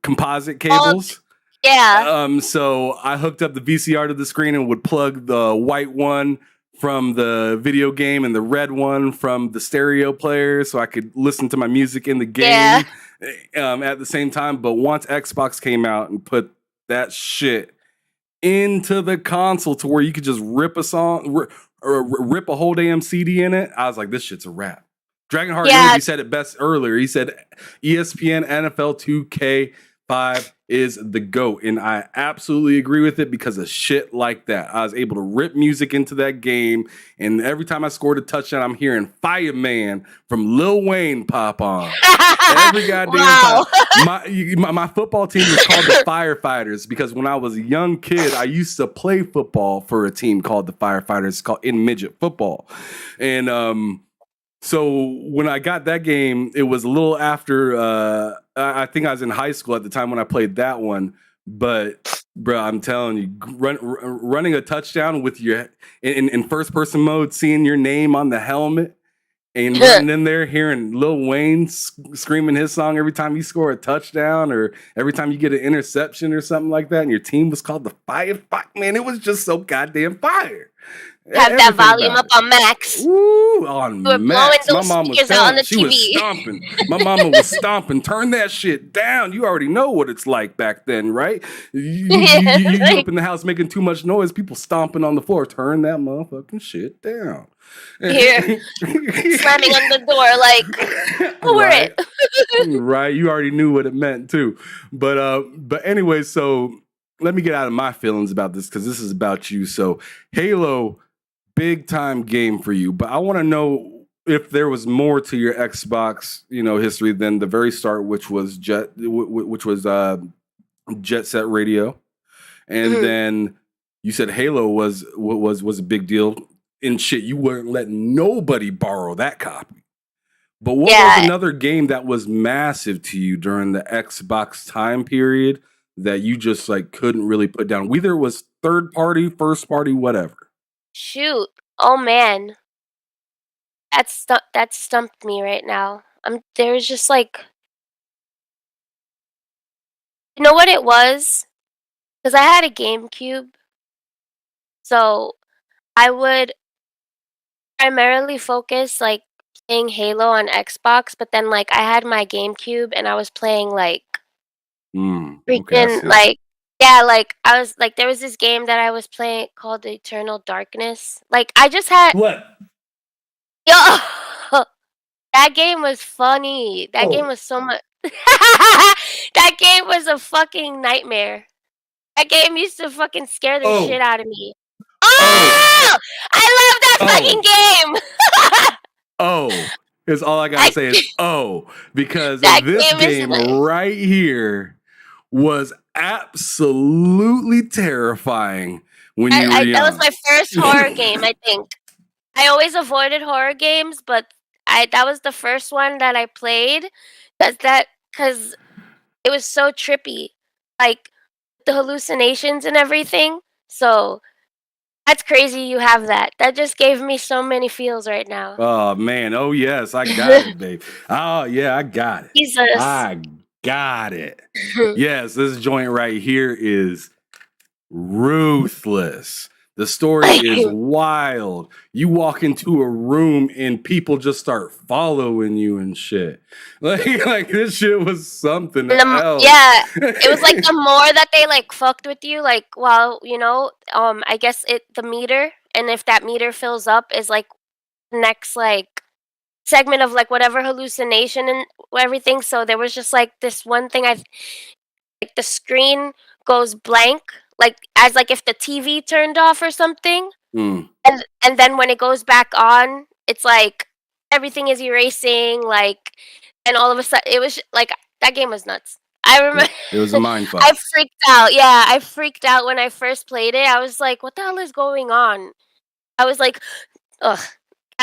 composite cables. Yeah. So I hooked up the VCR to the screen and would plug the white one from the video game and the red one from the stereo player so I could listen to my music in the game at the same time. But once Xbox came out and put that shit into the console to where you could just rip a song, rip a whole damn CD in it, I was like, this shit's a wrap. Dragonheart Energy said it best earlier. He said ESPN NFL 2K5 is the GOAT. And I absolutely agree with it because of shit like that. I was able to rip music into that game. And every time I scored a touchdown, I'm hearing Fireman from Lil Wayne pop on. Every goddamn time. My football team was called the Firefighters because when I was a young kid, I used to play football for a team called the Firefighters in midget football. And so when I got that game, it was a little after, I think I was in high school at the time when I played that one. But, bro, I'm telling you, running a touchdown with your in first person mode, seeing your name on the helmet and running in there, hearing Lil Wayne screaming his song every time you score a touchdown or every time you get an interception or something like that, and your team was called the Fire. Man, it was just so goddamn fire. Have that Everything volume about up it. on max. Ooh, You on were blowing max. My those mom was speakers out on telling, the she was TV. stomping. My mama was stomping. Turn that shit down. You already know what it's like back then, right? You up in the house making too much noise, people stomping on the floor. Turn that motherfucking shit down. Here, slamming on the door like, lower Right. it. Right. You already knew what it meant too. But anyway, so let me get out of my feelings about this because this is about you. So Halo, big time game for you. But I want to know if there was more to your Xbox, history than the very start, which was Jet Set Radio. And then you said Halo was a big deal. And shit, you weren't letting nobody borrow that copy. But what was another game that was massive to you during the Xbox time period that you just like couldn't really put down? Whether it was third party, first party, whatever. Shoot. Oh man. That stumped me right now. There's just like, you know what it was? Because I had a GameCube, so I would primarily focus like playing Halo on Xbox, but then like I had my GameCube and I was playing like Okay, I freaking see. like yeah, like I was like there was this game that I was playing called Eternal Darkness. Like I just had What? yo that game was funny. That game was so much that game was a fucking nightmare. That game used to fucking scare the shit out of me. Oh! I love that fucking game! Is all I gotta say is because That this game is game like right here was absolutely terrifying when you were that was young. my first horror game, I think. I always avoided horror games, but that was the first one that I played because it was so trippy. Like, the hallucinations and everything. So, that's crazy you have that. That just gave me so many feels right now. Oh man, oh yes, I got it, babe. Oh yeah, I got it. Jesus. I got it. Yes, this joint right here is ruthless. The story is wild. You walk into a room and people just start following you and shit. Like this shit was something else. Yeah, it was like the more that they like fucked with you, like while I guess the meter, and if that meter fills up, is like next like segment of like whatever hallucination and everything. So there was just like this one thing like the screen goes blank, like as like if the TV turned off or something. And then when it goes back on, it's like everything is erasing, like, and all of a sudden it was like that game was nuts. I remember it was a mind fuck. I freaked out. Yeah, I freaked out when I first played it. I was like, "What the hell is going on?" I was like, "Ugh,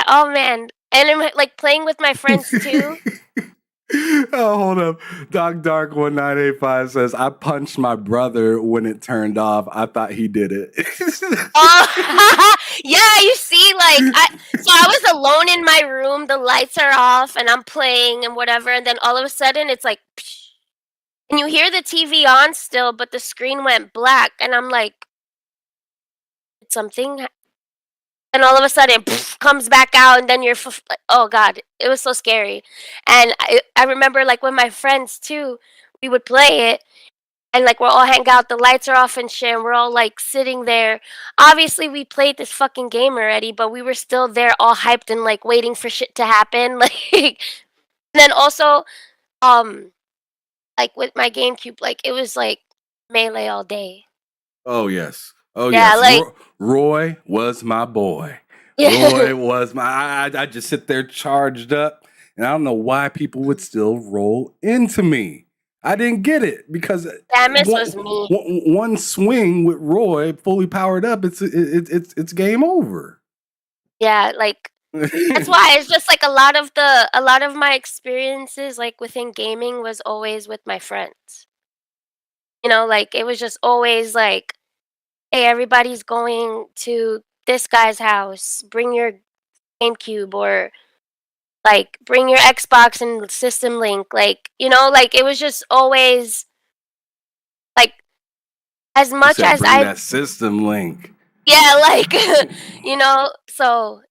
oh man!" And I'm like playing with my friends too. Oh, hold up. Doc Dark 1985 says, I punched my brother when it turned off. I thought he did it. Yeah, you see, like, I was alone in my room, the lights are off, and I'm playing and whatever, and then all of a sudden it's like, psh, and you hear the TV on still, but the screen went black, and I'm like, did something? And all of a sudden, comes back out, and then you're, like, oh god, it was so scary. And I remember, like, with my friends too, we would play it, and like we're all hang out, the lights are off and shit, and we're all like sitting there. Obviously, we played this fucking game already, but we were still there, all hyped and like waiting for shit to happen. Like, and then also, like with my GameCube, like it was like Melee all day. Oh yes. Oh Yeah, yes. like Roy was my boy. yeah. Roy was my. I just sit there charged up, and I don't know why people would still roll into me. I didn't get it because Samus was me. one swing with Roy fully powered up, it's game over. Yeah, like that's why it's just like a lot of my experiences like within gaming was always with my friends. You know, like it was just always like, hey, everybody's going to this guy's house. Bring your GameCube or like bring your Xbox and System Link. Like, like it was just always like as You much said as bring that System Link. Yeah, like so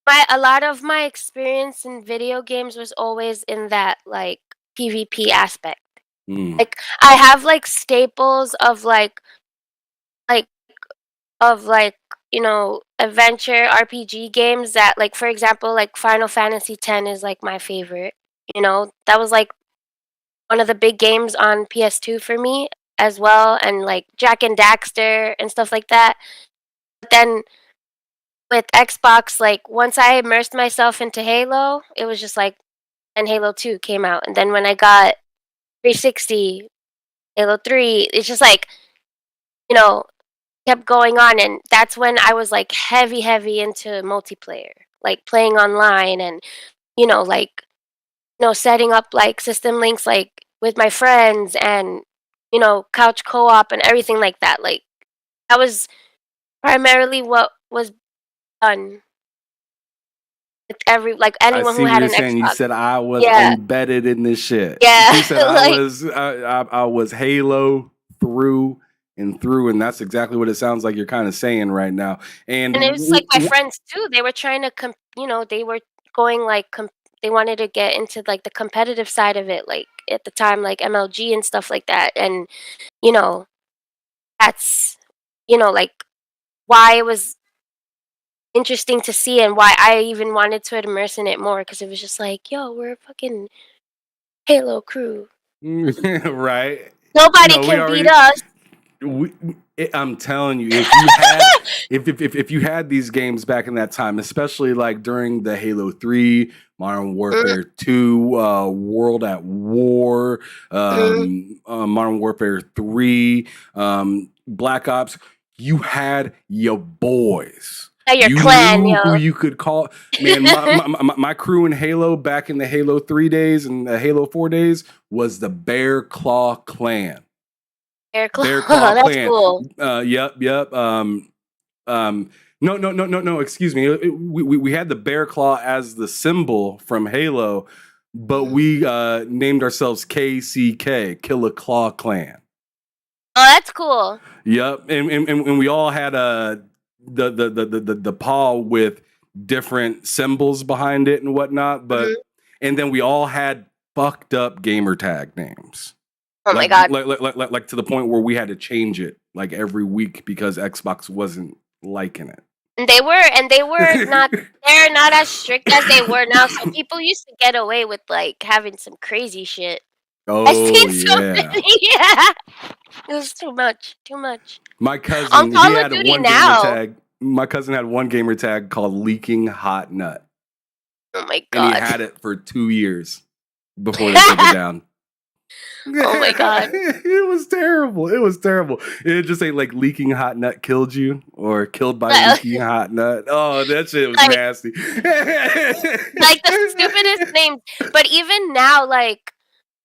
my a lot of my experience in video games was always in that like PvP aspect. Mm. Like I have like staples like of like, adventure RPG games that like for example, like Final Fantasy X is like my favorite. That was like one of the big games on PS2 for me as well, and like Jack and Daxter and stuff like that. But then with Xbox, like once I immersed myself into Halo, it was just like and Halo 2 came out. And then when I got 360, Halo 3, it's just like, you know, kept going on, and that's when I was like heavy into multiplayer, like playing online and like setting up like system links like with my friends and couch co-op and everything like that. Like that was primarily what was done with every like I anyone who see what had you're an saying. You Xbox. said I was Yeah, embedded in this shit. yeah, You said like I was Halo through and through, and that's exactly what it sounds like you're kind of saying right now. And and it was like my friends too. They were trying to they were going like they wanted to get into like the competitive side of it, like at the time, like MLG and stuff like that. And you know, that's like why it was interesting to see and why I even wanted to immerse in it more because it was just like, yo, we're a fucking Halo crew. right? Nobody No, we can beat already. us. We, I'm telling you, if you had if you had these games back in that time, especially like during the Halo 3, Modern Mhm, Warfare 2, World at War, mhm. Modern Warfare 3, Black Ops, you had your boys. Yeah, your You clan, knew who yo. you could call. Man, my crew in Halo back in the Halo 3 days and the Halo 4 days was the Bear Claw Clan. Air Bear claw. Claw That's Clan. cool. Yep. No. Excuse me. We had the Bear Claw as the symbol from Halo, but Mhm. we named ourselves KCK, Killer Claw Clan. Oh, that's cool. Yep, and we all had the paw with different symbols behind it and whatnot, Mhm. and then we all had fucked up gamer tag names. Oh my Like, god. like to the point where we had to change it like every week because Xbox wasn't liking it. And they were not they're not as strict as they were now. So people used to get away with like having some crazy shit. I Oh seen so yeah, many. Yeah. It was too much. Too much. my On cousin he Call of had Duty one gamer now. tag. My cousin had one gamer tag called Leaking Hot Nut, Oh my and he god. had it for 2 years before they took it down. Oh my god. It was terrible. It was terrible. It just say like leaking hot nut killed you or killed by Like leaking hot nut. Oh, that shit was like nasty. like the stupidest names. But even now, like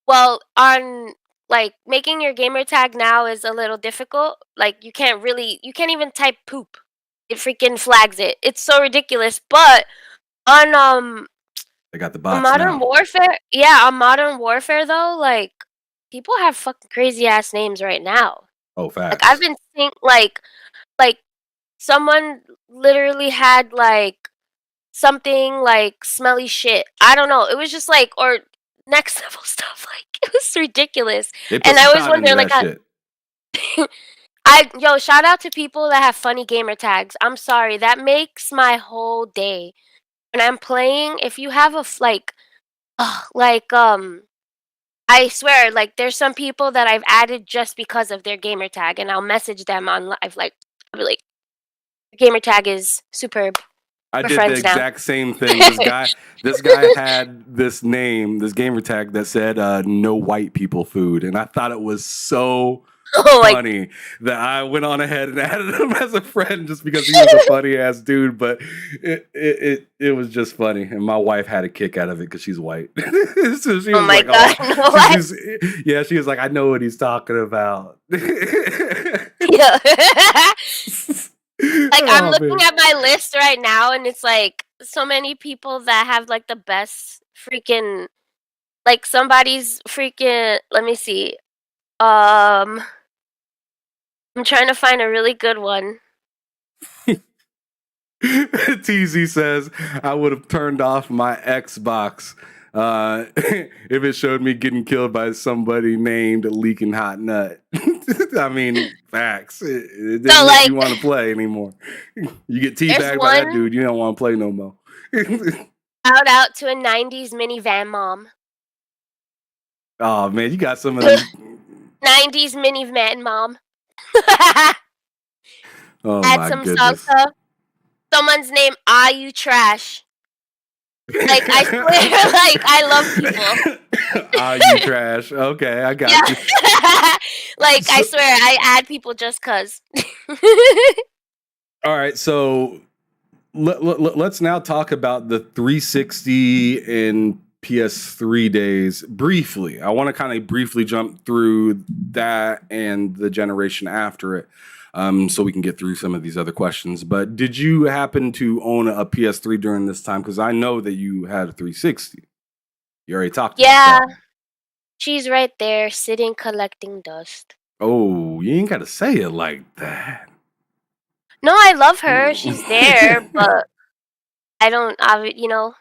well, on like making your gamer tag now is a little difficult. Like you can't even type poop. It freaking flags it. It's so ridiculous. But on They got the on bots Modern now. Warfare, yeah, on Modern Warfare though, like people have fucking crazy ass names right now. Oh, Like I've facts. been seeing like someone literally had like something like smelly shit. I don't know. It was just like or next level stuff. Like it was ridiculous. They put And some I was thought into wondering like that shit. shout out to people that have funny gamer tags. I'm sorry. That makes my whole day. When I'm playing, if you have a like I swear, like there's some people that I've added just because of their gamer tag, and I'll message them on live. Like I'll be like, "Your gamer tag is superb. I We're did the friends now." exact same thing. This guy had this name, this gamer tag that said no white people food. And I thought it was so Oh my! funny that I went on ahead and added him as a friend just because he was a funny ass dude. But it was just funny. And my wife had a kick out of it because she's white. So she Oh was my like, god! oh, No what? she was like, I know what he's talking about. Yeah. Like I'm Oh looking man. at my list right now, and it's like so many people that have like the best freaking like somebody's freaking. Let me see. Um, I'm trying to find a really good one. TZ says I would have turned off my Xbox if it showed me getting killed by somebody named Leaking Hot Nut. I mean, facts. It So didn't make like, you want to play anymore. You get there's teabagged by that one dude, you don't want to play no more. shout out to a '90s minivan mom. Oh man, you got some of them. '90s minivan mom. Oh Add my some goodness. salsa. Someone's name, Are You Trash? Like, I swear, like, I love people. Ah, you trash. Okay, I got you. Yeah. Like, I swear, I add people just cuz. All right, so let's now talk about the 360 and PS3 days briefly. I want to kind of briefly jump through that and the generation after it, so we can get through some of these other questions. But did you happen to own a PS3 during this time? Because I know that you had a 360. You already talked about Yeah, that. she's right there, sitting collecting dust. Oh, you ain't got to say it like that. No, I love her. She's there, but I don't, you know.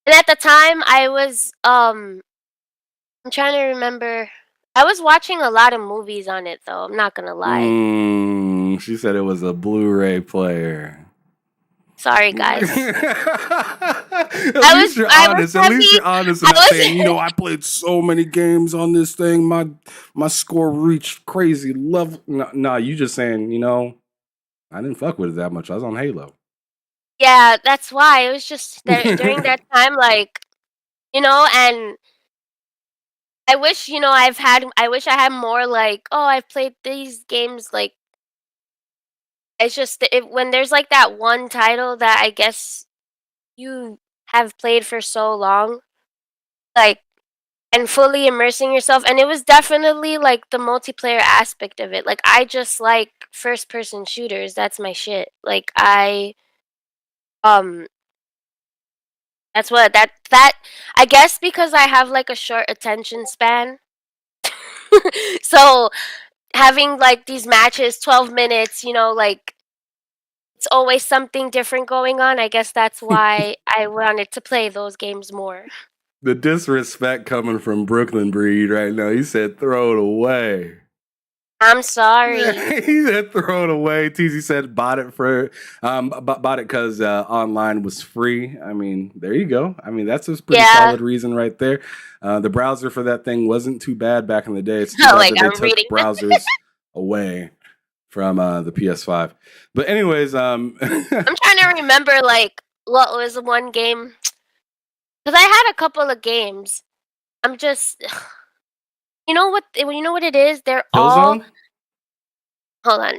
And at the time, I'm trying to remember. I was watching a lot of movies on it, though. I'm not gonna lie. She said it was a Blu-ray player. Sorry, guys. At least you're honest. At least you're honest about saying, you know, I played so many games on this thing. My score reached crazy level. No, you just saying, you know, I didn't fuck with it that much. I was on Halo. Yeah, that's why. It was just during that time, like, you know, and I wish, you know, I wish I had more, like, oh, I've played these games, like, it's just when there's like that one title that I guess you have played for so long, like, and fully immersing yourself, and it was definitely like the multiplayer aspect of it. Like, I just like first person shooters. That's my shit. Like, um that's what that I guess because I have like a short attention span. So having like these matches 12 minutes, you know, like it's always something different going on. I guess that's why I wanted to play those games more. The disrespect coming from Brooklyn Breed right now. He said, throw it away. I'm sorry. He said, throw it away. TZ said, bought it because online was free. I mean, there you go. I mean, that's a pretty solid reason right there. The browser for that thing wasn't too bad back in the day. It's too bad that they took browsers away from the PS5. But anyways, I'm trying to remember like what was the one game, because I had a couple of games. I'm just, you know what it is? They're all. Killzone? Hold on.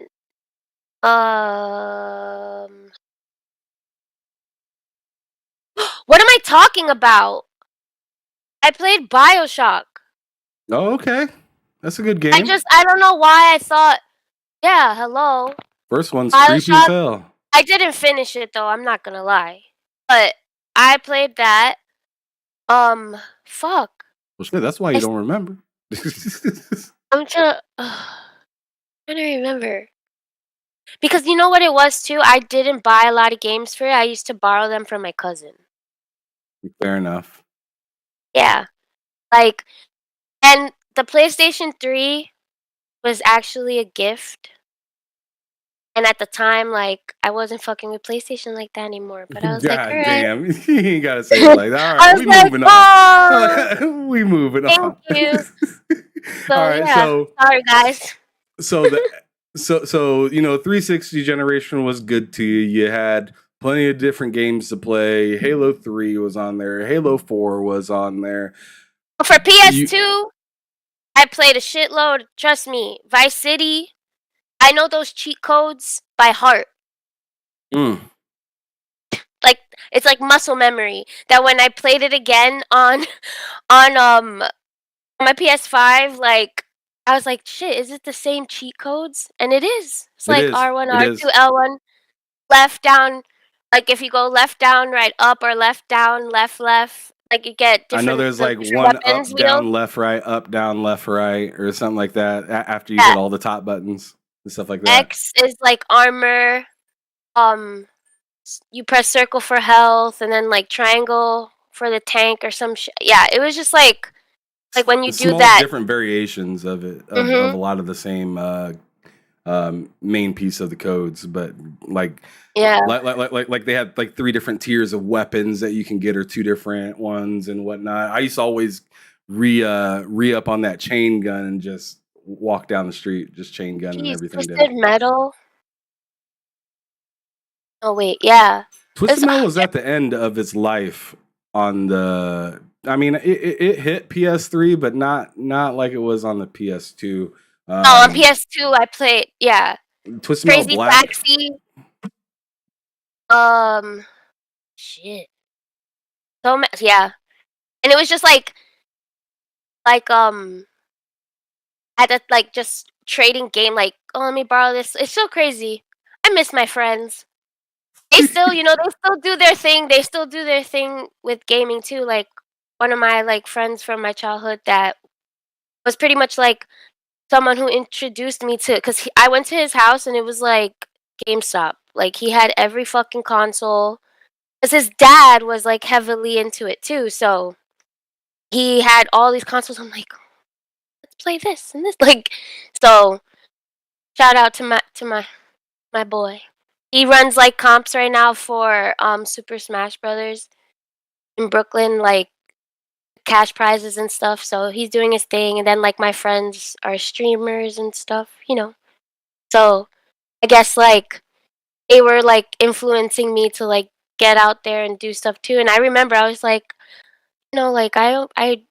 What am I talking about? I played BioShock. Oh, okay. That's a good game. I don't know why I thought, yeah, hello. First one's creepy as hell. I didn't finish it though, I'm not gonna lie. But I played that. Fuck. Well, shit, that's why you don't remember. I'm trying to remember. Because you know what it was too? I didn't buy a lot of games for it. I used to borrow them from my cousin. Fair enough. Yeah. Like, and the PlayStation 3 was actually a gift. And at the time, like, I wasn't fucking with PlayStation like that anymore. But I was like, all right. Damn, you ain't gotta say it like that. All right, we moving on. We moving on. Thank you. So, all right, yeah. so sorry guys. So you know, 360 generation was good to you. You had plenty of different games to play. Halo 3 was on there. Halo 4 was on there. For PS2, I played a shitload. Trust me, Vice City. I know those cheat codes by heart. Like, it's like muscle memory. That when I played it again on my PS5, like, I was like, shit, is it the same cheat codes? And it is. It's like R1, R2, L1, left, down. Like, if you go left, down, right, up, or left, down, left, left. Like, you get different. I know there's like one up, down, left, right, up, down, left, right, or something like that after you hit all the top buttons. and stuff like that. X is like armor. You press circle for health, and then like triangle for the tank or some shit. Yeah, it was just like when you do Small that. different variations of it of a Mhm. lot of the same main piece of the codes, but like Yeah. like they had like 3 different tiers of weapons that you can get, or 2 different ones and whatnot. I used to always re up on that chain gun and just walk down the street, just chain gun and Jeez, everything Twisted down. Metal. Oh wait, yeah. Twisted It's Metal was at the end of its life on the. I mean, it hit PS3, but not like it was on the PS2. oh, on PS2 I played, yeah. Twisted Metal Crazy Black. Taxi. Um shit. So yeah. And it was just like at a like just trading game, like, oh, let me borrow this. It's so crazy. I miss my friends. They still, they still do their thing. They still do their thing with gaming too. Like one of my like friends from my childhood that was pretty much like someone who introduced me to, because I went to his house and it was like GameStop. Like he had every fucking console. Because his dad was like heavily into it too. So he had all these consoles. I'm like, let's play this and this. Like, so shout out to my boy. He runs like comps right now for Super Smash Brothers in Brooklyn, like cash prizes and stuff. So he's doing his thing, and then like my friends are streamers and stuff. So I guess like they were like influencing me to like get out there and do stuff too. And I remember I was like, like I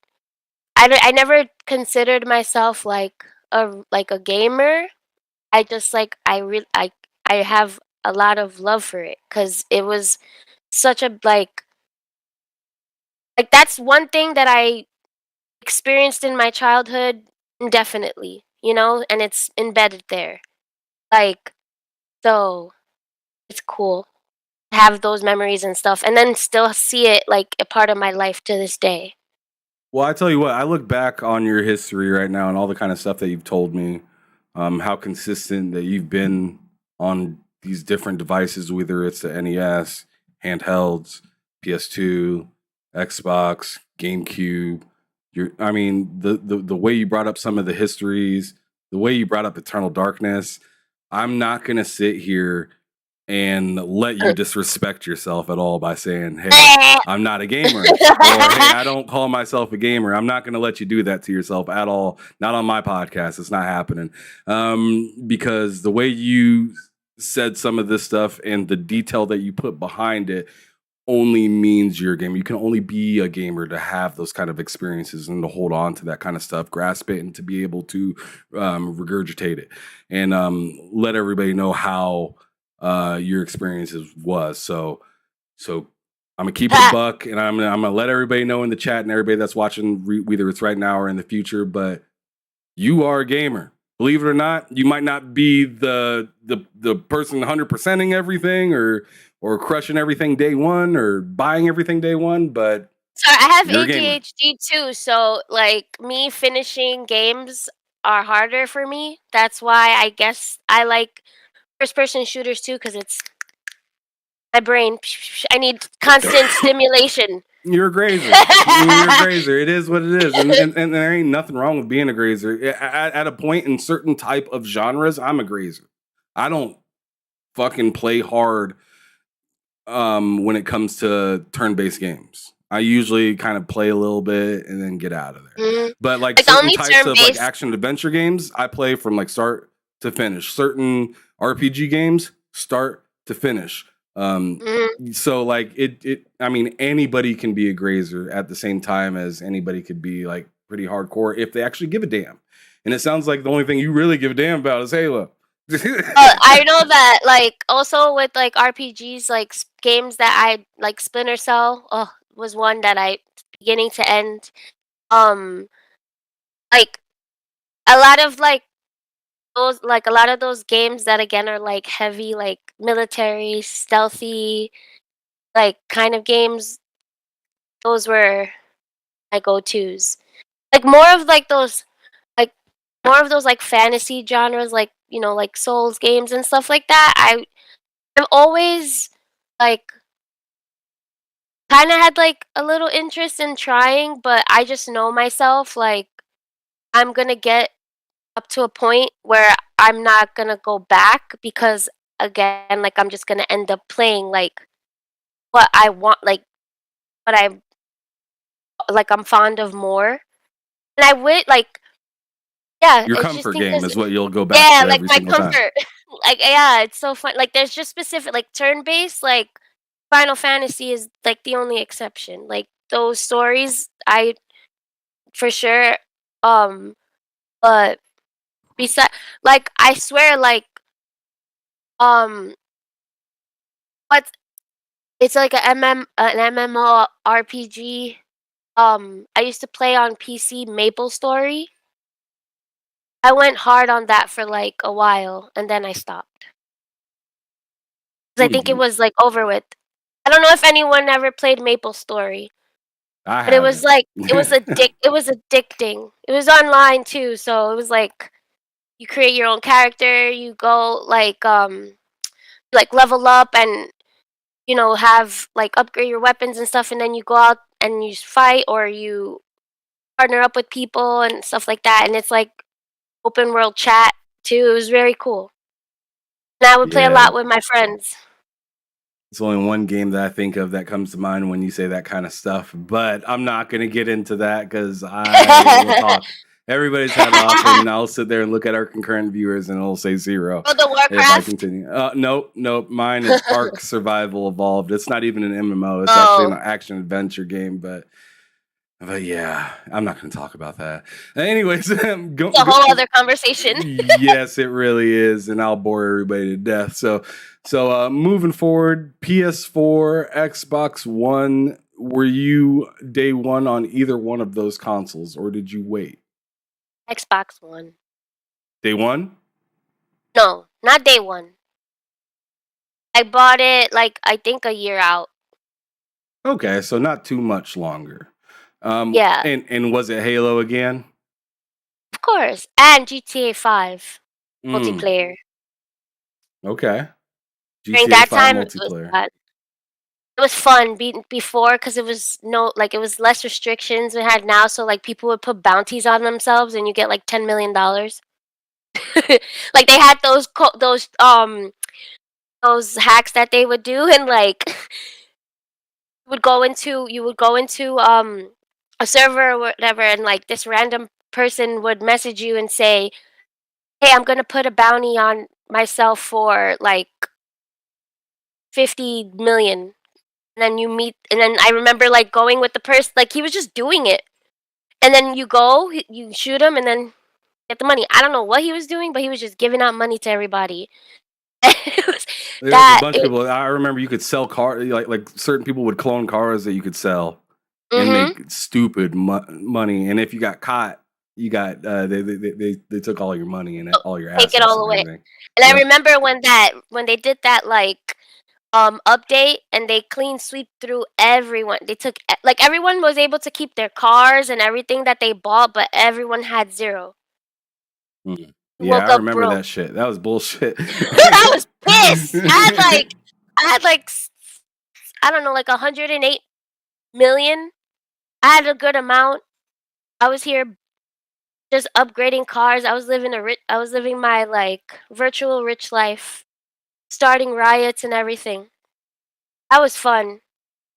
never considered myself like a gamer. I just like I have a lot of love for it because it was such a like that's one thing that I experienced in my childhood indefinitely, and it's embedded there. Like, so it's cool to have those memories and stuff, and then still see it like a part of my life to this day. Well, I tell you what, I look back on your history right now and all the kind of stuff that you've told me, how consistent that you've been on these different devices, whether it's the NES, handhelds, PS2, Xbox, GameCube. I mean, the way you brought up some of the histories, the way you brought up Eternal Darkness. I'm not gonna sit here and let you disrespect yourself at all by saying, "Hey, I'm not a gamer," or "Hey, I don't call myself a gamer." I'm not going to let you do that to yourself at all. Not on my podcast. It's not happening. Because the way you said some of this stuff and the detail that you put behind it only means you're a gamer. You can only be a gamer to have those kind of experiences and to hold on to that kind of stuff, grasp it, and to be able to regurgitate it and let everybody know how your experiences was. So I'm gonna keep it a buck, and I'm gonna let everybody know in the chat and everybody that's watching, whether it's right now or in the future. But you are a gamer. Believe it or not, you might not be the person 100%ing everything or crushing everything day one or buying everything day one, but So I have you're a gamer. ADHD too, so like me finishing games are harder for me. That's why I guess I like first person shooters too, because it's my brain. I need constant stimulation. You're a grazer. You're a grazer. It is what it is, and there ain't nothing wrong with being a grazer. At a point in certain type of genres, I'm a grazer. I don't fucking play hard when it comes to turn-based games. I usually kind of play a little bit and then get out of there. Mhm. But like Like the certain only types of like turn-based. action adventure games, I play from like start to finish. Certain RPG games, start to finish. Mhm. So like it I mean anybody can be a grazer at the same time as anybody could be like pretty hardcore if they actually give a damn. And it sounds like the only thing you really give a damn about is Halo. I know that, like, also with like RPGs, like games that I like, Splinter Cell. Oh, was one that I beginning to end. Um, like a lot of a lot of those games that again are like heavy, like military, stealthy, like kind of games. Those were my go-tos. Like more of like those like fantasy genres, like like Souls games and stuff like that. I've always like kind of had like a little interest in trying, but I just know myself like I'm going to get up to a point where I'm not going to go back because again, like I'm just going to end up playing like what I want what I'm fond of more. And I would like yeah, Your I just comfort think game there's is what you'll go back yeah, to like every my single time. comfort. Like yeah, it's so fun. Like there's just specific like turn-based like Final Fantasy is like the only exception. Like those stories I for sure but beside like I swear like um what it's like an MMORPG. I used to play on PC Maple Story. I went hard on that for like a while and then I stopped. 'Cause I Oh, think it was like over with. I don't know if anyone ever played Maple Story, I but it was haven't. like it was addicting. It was online too, so it was like you create your own character, you go like level up and have like upgrade your weapons and stuff and then you go out and you fight or you partner up with people and stuff like that and it's like open world chat too. It was very cool. And I would play a Yeah, lot with my friends. it's only one game that I think of that comes to mind when you say that kind of stuff, but I'm not going to get into that because I will talk everybody's head off, and I'll sit there and look at our concurrent viewers, and it'll say 0 World of if I Warcraft. continue. Nope. Mine is Ark Survival Evolved. It's not even an MMO. It's actually an Oh, action adventure game, but yeah, I'm not going to talk about that. Anyways, it's a whole other conversation. yes, it really is, and I'll bore everybody to death. So moving forward, PS4, Xbox One. Were you day one on either one of those consoles, or did you wait? Xbox One. Day one. No, not day one. I bought it like I think a year out. Okay, so not too much longer. Yeah, And was it Halo again? of course. And GTA 5 Mm, multiplayer. okay. During GTA that 5 time, it was multiplayer. fun. It was fun before because it was it was less restrictions we had now. So like people would put bounties on themselves and you get like $10 million. Like they had those hacks that they would do and like you would go into a server or whatever and like this random person would message you and say, "Hey, I'm going to put a bounty on myself for like 50 million." And then and then I remember like going with the person like he was just doing it. And then you shoot him and then get the money. I don't know what he was doing, but he was just giving out money to everybody. It was There was a that bunch of it, people. I remember you could sell cars, like certain people would clone cars that you could sell and mhm. make stupid money. And if you got caught, you got they took all your money and all your Take it assets all and away. everything. And I Yep. remember when they did that like update and they clean sweep through everyone. They took like everyone was able to keep their cars and everything that they bought, but everyone had zero. Mm. Yeah, Woke I up remember broke. that shit. That was bullshit. I was pissed. I had like I don't know, like 108 million. I had a good amount. I was here just upgrading cars. I was living my like virtual rich life, starting riots and everything. That was fun.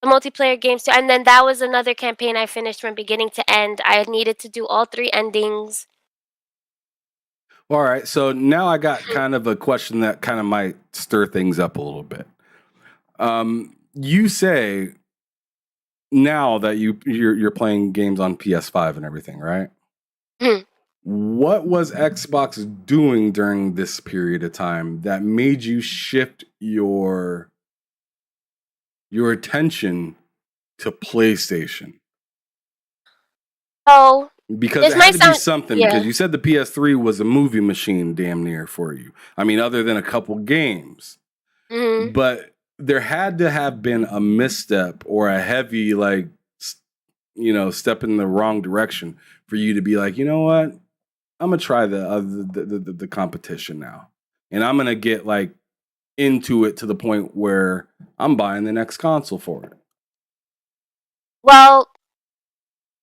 The multiplayer games too, and then that was another campaign I finished from beginning to end. I needed to do all 3 endings. All right, so now I got kind of a question that kind of might stir things up a little bit. You say now that you're playing games on PS5 and everything, right? Mhm. What was Xbox doing during this period of time that made you shift your attention to PlayStation? So, Because this it had might to be sound something, yeah. because you said the PS3 was a movie machine damn near for you. I mean, other than a couple games. Mhm. But there had to have been a misstep or a heavy step in the wrong direction for you to be like, you know what? I'm gonna try the competition now, and I'm gonna get like into it to the point where I'm buying the next console for it. Well,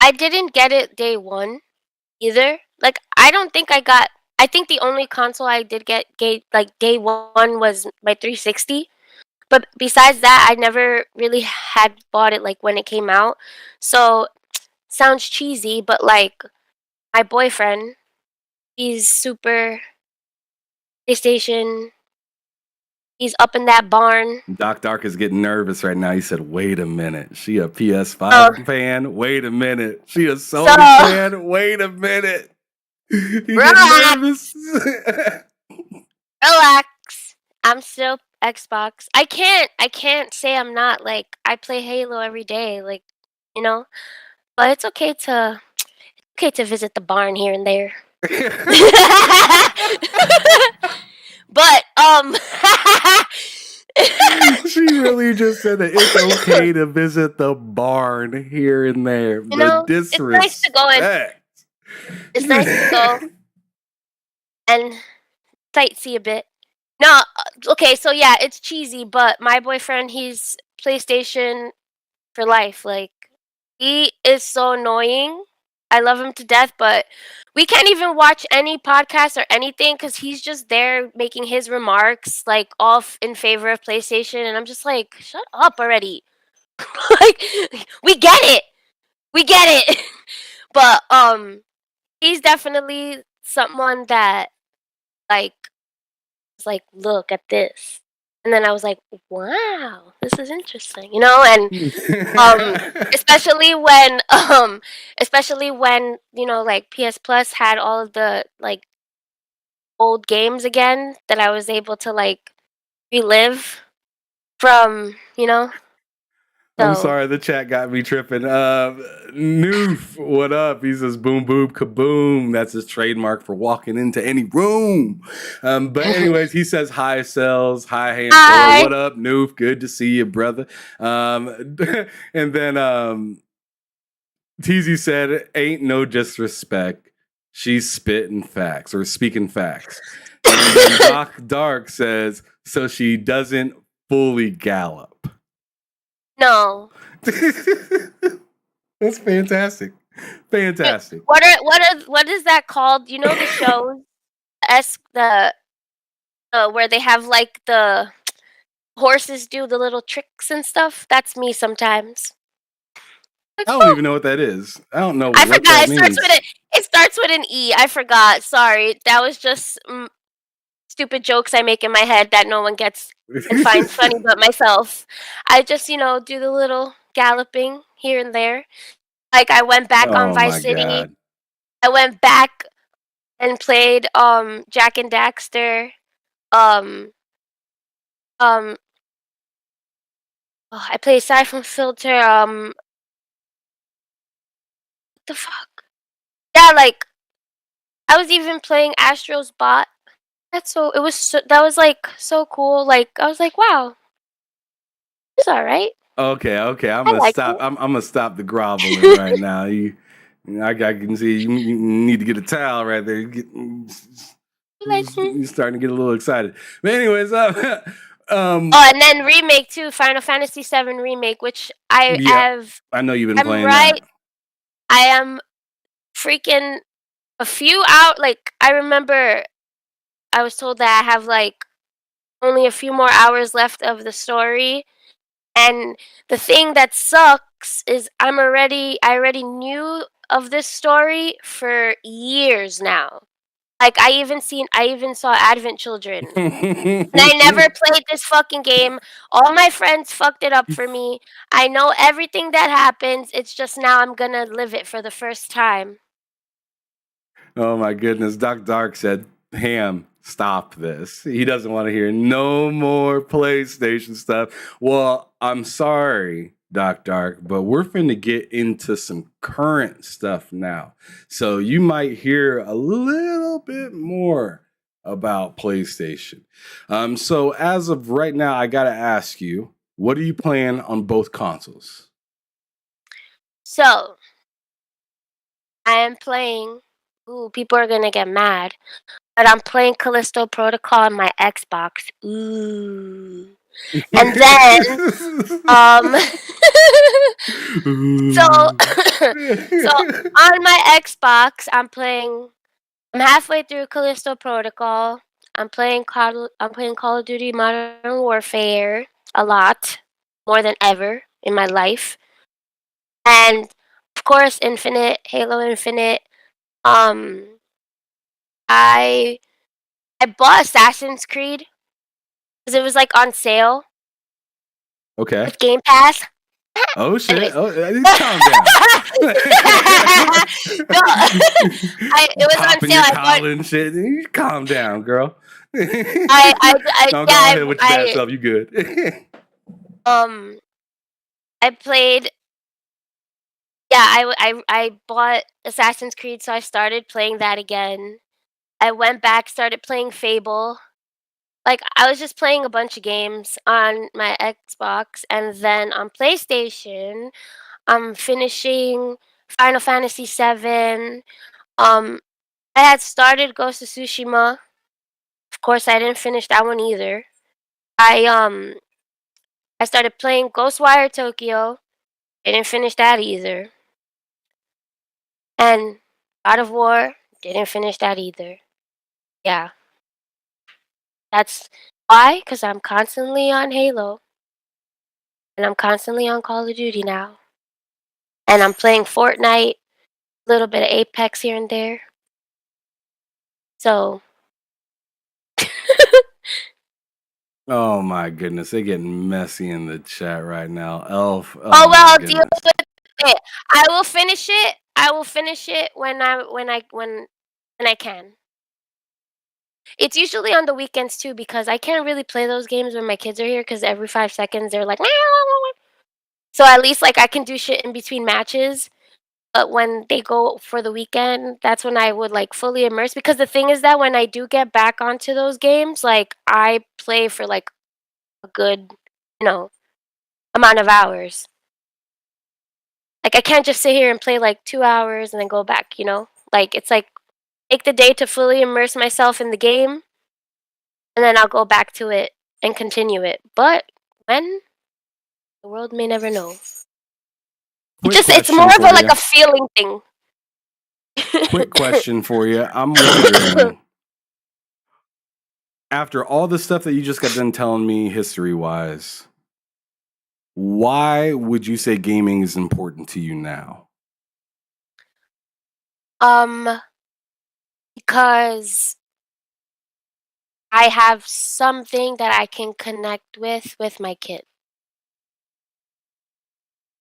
I didn't get it day one either. Like, I don't think I got. I think the only console I did get like day one was my 360. But besides that, I never really had bought it like when it came out. So sounds cheesy, but like my boyfriend, he's super PlayStation. He's up in that barn. Doc Dark is getting nervous right now. He said, "Wait a minute, she a PS5 So, fan. Wait a minute, she a so Sony fan. Wait a minute." He getting relax, nervous. relax. I'm still Xbox. I can't say I'm not. Like, I play Halo every day. Like, you know. But it's okay to visit the barn here and there. But She really just said that it's okay to visit the barn here and there. you The know, it's nice to go and disrespect. it's nice to go and sightsee a bit. No, okay, so yeah, it's cheesy, but my boyfriend, he's PlayStation for life. Like, he is so annoying. I love him to death, but we can't even watch any podcast or anything because he's just there making his remarks, like all in favor of PlayStation, and I'm just like, shut up already. Like, we get it, we get it. But he's definitely someone that like was like, look at this, and then I was like, wow, this is interesting, and especially when like PS Plus had all of the like old games again that I was able to like relive from, I'm so sorry, the chat got me tripping. Noof, what up? He says boom boom kaboom. That's his trademark for walking into any room. But anyways, he says hi cells, hi Ham Solo. hi. What up, Noof? Good to see you, brother. And then TZ said, ain't no disrespect. She's spitting facts or speaking facts. And then Doc Dark says, so she doesn't fully gallop. No. That's fantastic. Fantastic. What is that called? You know the shows the where they have like the horses do the little tricks and stuff? That's me sometimes. Like, I don't even know what that is. I don't know I what forgot. that means. It starts with an E. I forgot. Sorry. That was just stupid jokes I make in my head that no one gets and finds funny but myself. I just, do the little galloping here and there. Like, I went back on Oh my Vice City. God. I went back and played Jack and Daxter. Um um I played Siphon Filter. What the fuck? Yeah, like I was even playing Astro's Bot. That was like so cool. Like, I was like, wow, it's all right. Okay. I'm I gonna like stop. it. I'm gonna stop the groveling right now. I can see you need to get a towel right there. I like it. You're starting to get a little excited. But anyways, Oh, and then remake too, Final Fantasy VII remake, which I yeah, have. I know you've been I'm playing right. that. I am freaking a few out. Like, I remember I was told that I have like only a few more hours left of the story. And the thing that sucks is I already knew of this story for years now. Like, I even saw Advent Children. And I never played this fucking game. All my friends fucked it up for me. I know everything that happens. It's just now I'm gonna live it for the first time. Oh my goodness. Doc Dark said, Ham, stop this. He doesn't want to hear no more PlayStation stuff. Well, I'm sorry, Doc Dark, but we're finna get into some current stuff now. So you might hear a little bit more about PlayStation. So as of right now, I gotta ask you, what are you playing on both consoles? So I am playing Ooh, people are gonna get mad. But I'm playing Callisto Protocol on my Xbox. Ooh. And then, um, so, so on my Xbox, I'm halfway through Callisto Protocol. I'm playing Call of Duty Modern Warfare a lot, more than ever in my life. And of course, Halo Infinite. Um, I I bought Assassin's Creed because it was like on sale Okay. with Game Pass. Oh shit. Anyways. Oh, calm down. No, it was on Popping sale. your I bought. collar and shit. You calm down, girl. No, go Yeah, ahead with your bad self. You good? um, I played. Yeah, I bought Assassin's Creed, so I started playing that again. I went back, started playing Fable. Like I was just playing a bunch of games on my Xbox, and then on PlayStation, I'm finishing Final Fantasy VII. Um, I had started Ghost of Tsushima. Of course, I didn't finish that one either. I um I started playing Ghostwire Tokyo. I didn't finish that either. And God of War didn't finish that either. Yeah, that's why. Cause I'm constantly on Halo, and I'm constantly on Call of Duty now, and I'm playing Fortnite, a little bit of Apex here and there. So, Oh my goodness, they're getting messy in the chat right now. Elf. oh Oh my well, deal goodness. with it. I will finish it. I will finish it when I can. It's usually on the weekends too because I can't really play those games when my kids are here because every 5 seconds they're like, "Meow." So at least like I can do shit in between matches. But when they go for the weekend, that's when I would like fully immerse because the thing is that when I do get back onto those games, like I play for like a good, you know, amount of hours. Like I can't just sit here and play like 2 hours and then go back, you know? Like it's like take the day to fully immerse myself in the game and then I'll go back to it and continue it. But when the world may never know. Quick It's more question of for a like you. a feeling thing. Quick question for you. I'm wondering, after all the stuff that you just got done telling me history wise, why would you say gaming is important to you now? um because I have something that I can connect with my kid.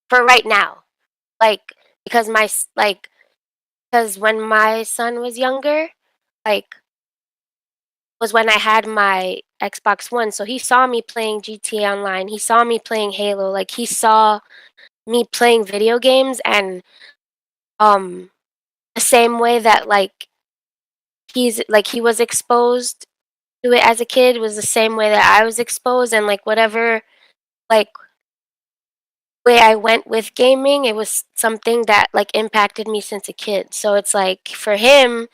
For right now. Like because because when my son was younger, like was when I had my Xbox One. So he saw me playing GTA Online. He saw me playing Halo. Like he saw me playing video games and um the same way that he was exposed to it as a kid was the same way that I was exposed and like whatever like way I went with gaming, it was something that like impacted me since a kid. So it's like for him,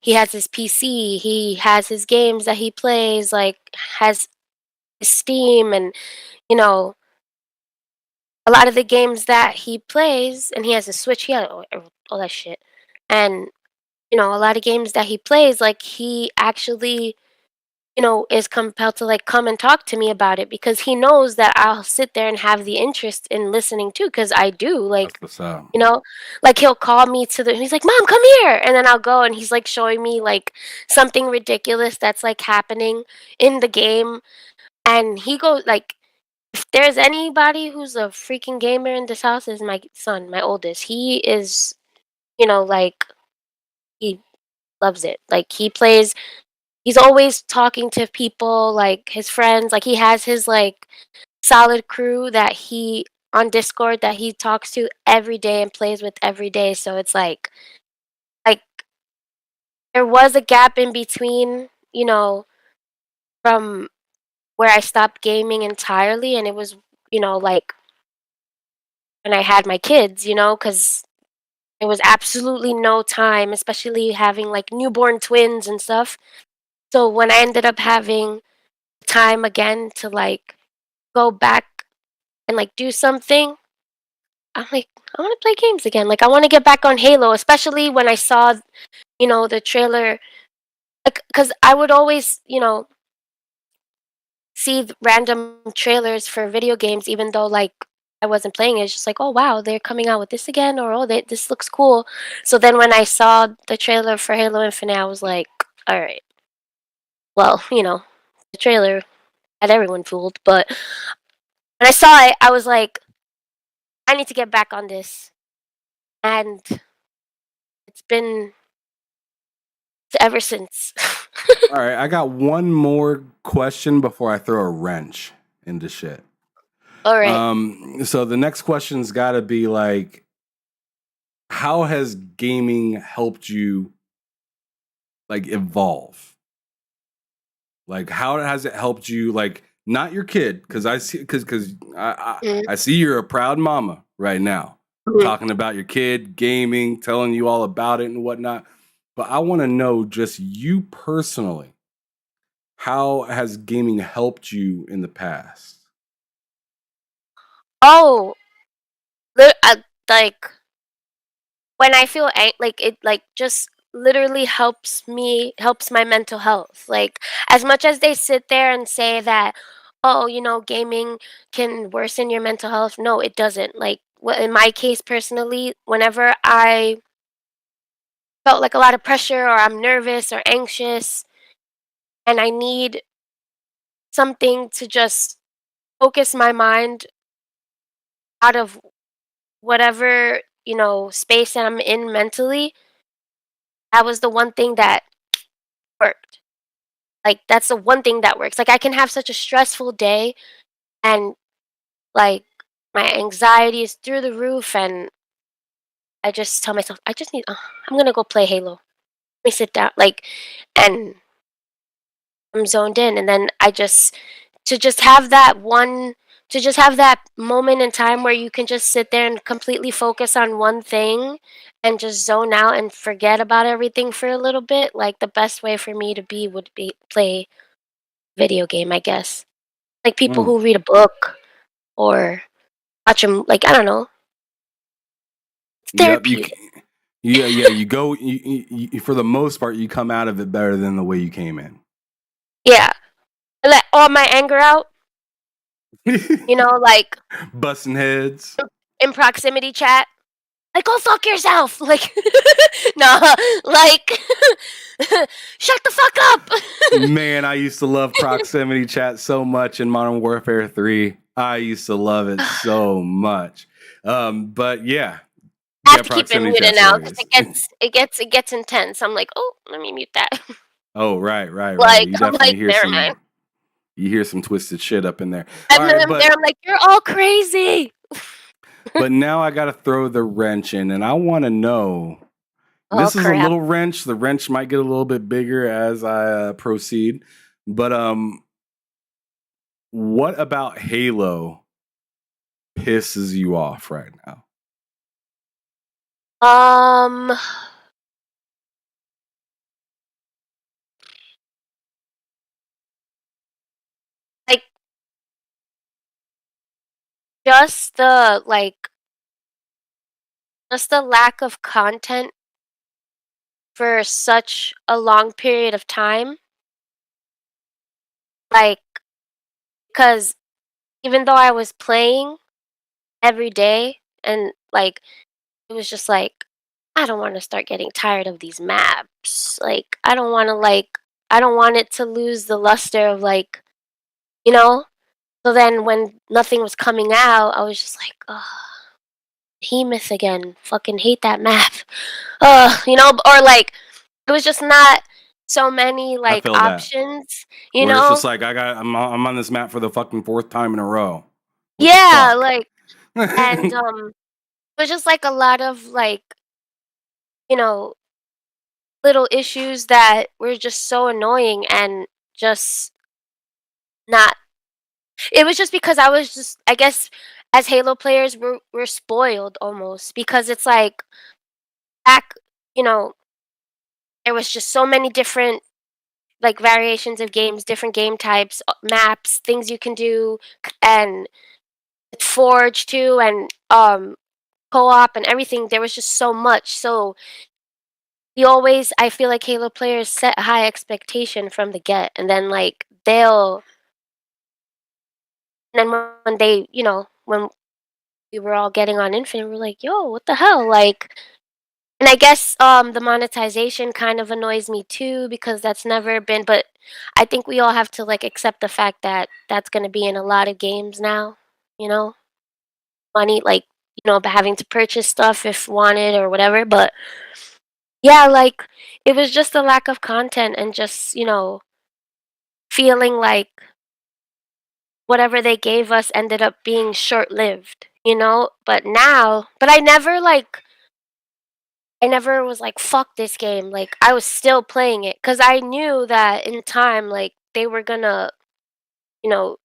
he has his PC, he has his games that he plays, like has Steam and you know a lot of the games that he plays, and he has a Switch. He has all that shit, and a lot of games that he plays, like he actually is compelled to like come and talk to me about it because he knows that I'll sit there and have the interest in listening too because I do That's like what's up. like he'll call me he's like, "Mom, come here," and then I'll go and he's like showing me like something ridiculous that's like happening in the game, and he goes like, if there's anybody who's a freaking gamer in this house is my son, my oldest. He is, like he loves it. Like he plays he's always talking to people, like his friends. Like he has his like solid crew that he on Discord that he talks to every day and plays with every day. So it's like there was a gap in between, from where I stopped gaming entirely and it was, like when I had my kids, because There was absolutely no time, especially having like newborn twins and stuff. So when I ended up having time again to like go back and like do something, I'm like, I want to play games again. Like I want to get back on Halo, especially when I saw, the trailer. Like, because I would always, see random trailers for video games, even though like I wasn't playing it. It's just like, oh wow, they're coming out with this again, or oh, this looks cool. So then when I saw the trailer for Halo Infinite, I was like, all right, well, the trailer had everyone fooled, but when I saw it, I was like, I need to get back on this, and it's been ever since. All right, I got one more question before I throw a wrench into shit. All right. So the next question's got to be like, how has gaming helped you like evolve? Like, how has it helped you? Like, not your kid, because I see, because Mhm, I see you're a proud mama right now, mhm. talking about your kid, gaming, telling you all about it and whatnot. But I want to know just you personally, how has gaming helped you in the past? Oh, like when I feel like it, like just literally helps my mental health. Like as much as they sit there and say that, oh, gaming can worsen your mental health. No, it doesn't. Like in my case personally, whenever I felt like a lot of pressure or I'm nervous or anxious and I need something to just focus my mind out of whatever, space that I'm in mentally, that was the one thing that worked. Like that's the one thing that works. Like I can have such a stressful day and like my anxiety is through the roof and I just tell myself I just need I'm going to go play Halo. Let me sit down like and I'm zoned in and then I just to just have that one to just have that moment in time where you can just sit there and completely focus on one thing and just zone out and forget about everything for a little bit. Like the best way for me to be would be play video game, I guess. Like people Mm. who read a book or watch them, like, I don't know. It's Yep, therapeutic. yeah. You go for the most part, you come out of it better than the way you came in. Yeah. I let all my anger out, like Busting heads. in proximity chat. Like, go fuck yourself. Like, no, like, shut the fuck up. Man, I used to love proximity chat so much in Modern Warfare 3. I used to love it so much. But yeah, I have yeah, to keep it proximity muted chat's now because hilarious. it gets intense. I'm like, oh, let me mute that. Oh, right. Like, You I'm definitely like, hear never mind. some twisted shit up in there. All And then right, I'm there. I'm like, you're all crazy. but now I got to throw the wrench in, and I want to know. Oh This is a crap. little wrench. The wrench might get a little bit bigger as I proceed. But what about Halo pisses you off right now? Um, like just the like just the lack of content for such a long period of time. Like, because even though I was playing every day and like it was just like I don't want to start getting tired of these maps. Like I don't want it to lose the luster of like, you know? So then when nothing was coming out, I was just like, oh, Hemoth again. Fucking hate that map. Or like it was just not so many I like feel that. options, you Where it's just know? like I'm on this map for the fucking fourth time in a row. What the Yeah, fuck? like and it was just like a lot of like, you know, little issues that were just so annoying and just not it was just because I was just I guess as Halo players we're spoiled almost because it's like back, you know, there was just so many different like variations of games, different game types, maps, things you can do, and Forge too, and co-op and everything. There was just so much. So I feel like Halo players set a high expectation from the get, and then like and then when they, when we were all getting on Infinite, we're like, yo, what the hell? Like, and I guess the monetization kind of annoys me too because that's never been. But I think we all have to like accept the fact that that's going to be in a lot of games now. You know, money like having to purchase stuff if wanted or whatever. But yeah, like it was just a lack of content and just feeling like whatever they gave us ended up being short lived. But I never was like, fuck this game. Like, I was still playing it because I knew that in time, like, they were gonna, you know,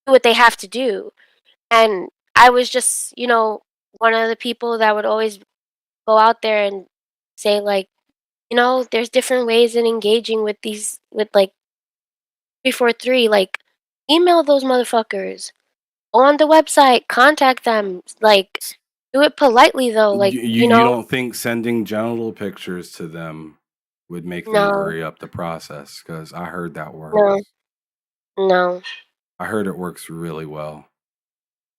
do what they have to do. And I was just, one of the people that would always go out there and say, like, there's different ways in engaging with with like 343. Like, email those motherfuckers. Go on the website, contact them. Like, do it politely, though. Like, You don't think sending genital pictures to them would make them no, hurry up the process? Because I heard that no, works. no. I heard it works really well.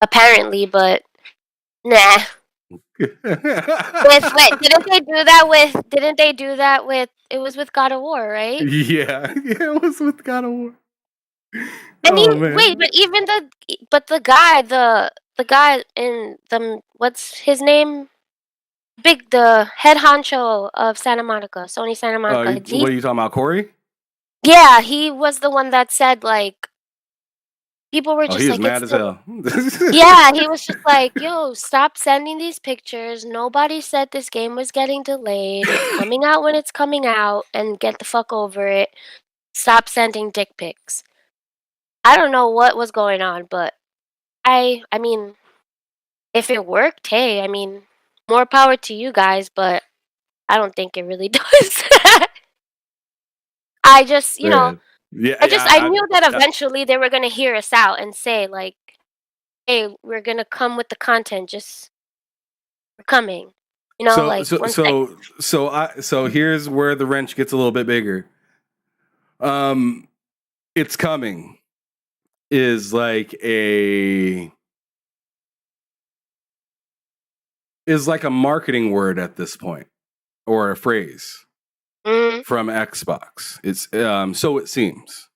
Apparently, but nah. Wait, didn't they do that with it was with God of War, right? Yeah, it was with God of War. And Oh man. but even the guy in the what's his name? The head honcho of Santa Monica, Sony Santa Monica. What are you talking about, Corey? Yeah, he was the one that said like people were Oh, just he was like mad as hell. yeah, he was just like, yo, stop sending these pictures. Nobody said this game was getting delayed. It's coming out when it's coming out, and get the fuck over it. Stop sending dick pics. I don't know what was going on, but I mean, if it worked, hey, I mean, more power to you guys, but I don't think it really does. I just, Man. Yeah, I knew that eventually they were gonna hear us out and say like, hey, we're gonna come with the content. Just we're coming. so Like so once I so so here's where the wrench gets a little bit bigger. It's coming is like a marketing word at this point, or a phrase Mhm, from Xbox. It's so it seems.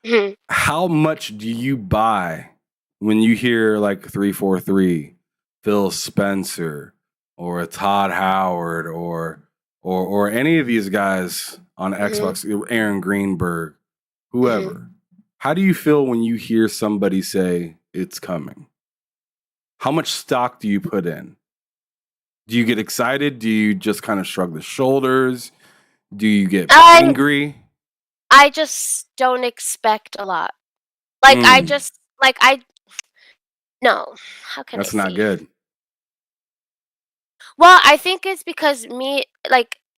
mhm. How much do you buy when you hear like 343, Phil Spencer, or a Todd Howard, or any of these guys on Mhm, Xbox, Aaron Greenberg, mhm. whoever? How do you feel when you hear somebody say it's coming? How much stock do you put in? Do you get excited? Do you just kind of shrug the shoulders? Do you get I angry? I just don't expect a lot. Like I Mm, just like I no, how can I that's not say? good. Well, I think it's because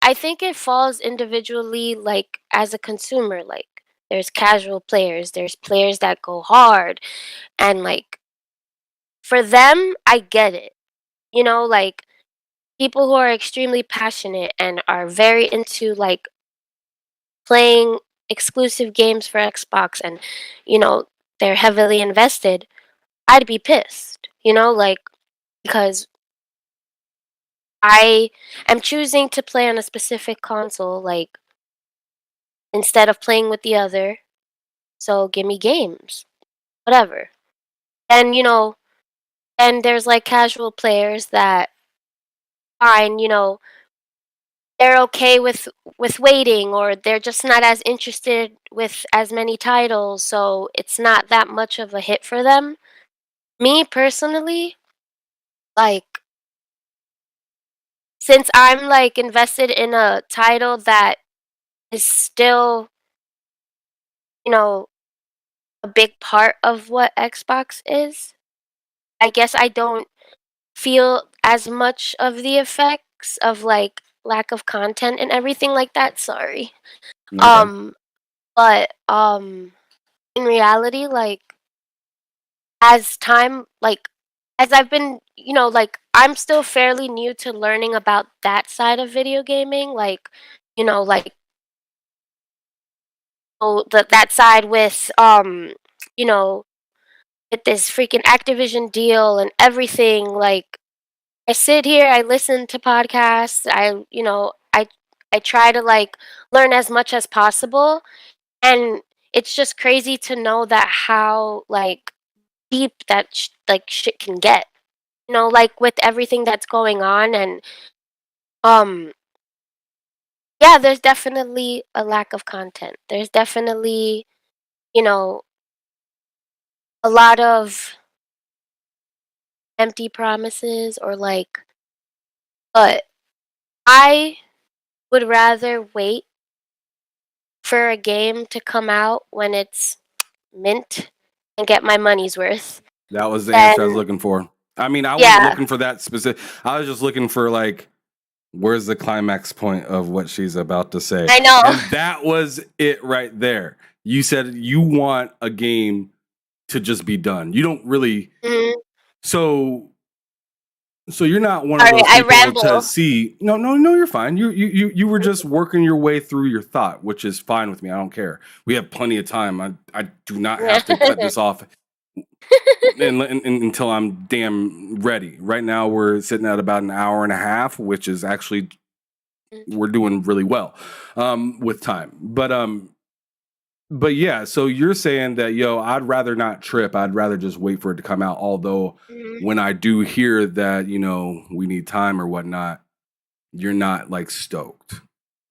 I think it falls individually like as a consumer. Like there's casual players, there's players that go hard, and like for them, I get it. Like people who are extremely passionate and are very into like playing exclusive games for Xbox and you know they're heavily invested, I'd be pissed, like because I am choosing to play on a specific console like instead of playing with the other. So give me games, whatever. And and there's like casual players that fine, they're okay with waiting or they're just not as interested with as many titles, so it's not that much of a hit for them. Me personally, like since I'm like invested in a title that is still, you know, a big part of what Xbox is, I guess I don't feel as much of the effects. mix of like lack of content and everything like that. Sorry. Okay. But in reality, like as time like as I've been, like I'm still fairly new to learning about that side of video gaming, like, like that side with you know, with this freaking Activision deal and everything, like I sit here, I listen to podcasts, I try to like learn as much as possible, and it's just crazy to know that how like deep that like shit can get. Like with everything that's going on, and um yeah, there's definitely a lack of content. There's definitely, you know, a lot of empty promises or like, but I would rather wait for a game to come out when it's mint and get my money's worth. That was the answer I was Then looking for. I mean, I wasn't yeah, looking for that specific. I was just looking for like, where's the climax point of what she's about to say? I know. And that was it right there. You said you want a game to just be done. You don't really. Mhm. So you're not one of Sorry, those I people to ramble. see. No, you're fine. You were just working your way through your thought, which is fine with me. I don't care. We have plenty of time. I do not have to cut this off until I'm damn ready. Right now we're sitting at about an hour and a half, which is actually we're doing really well with time. But yeah, so you're saying that, I'd rather not trip. I'd rather just wait for it to come out. Although Mhm. when I do hear that, we need time or whatnot, you're not like stoked.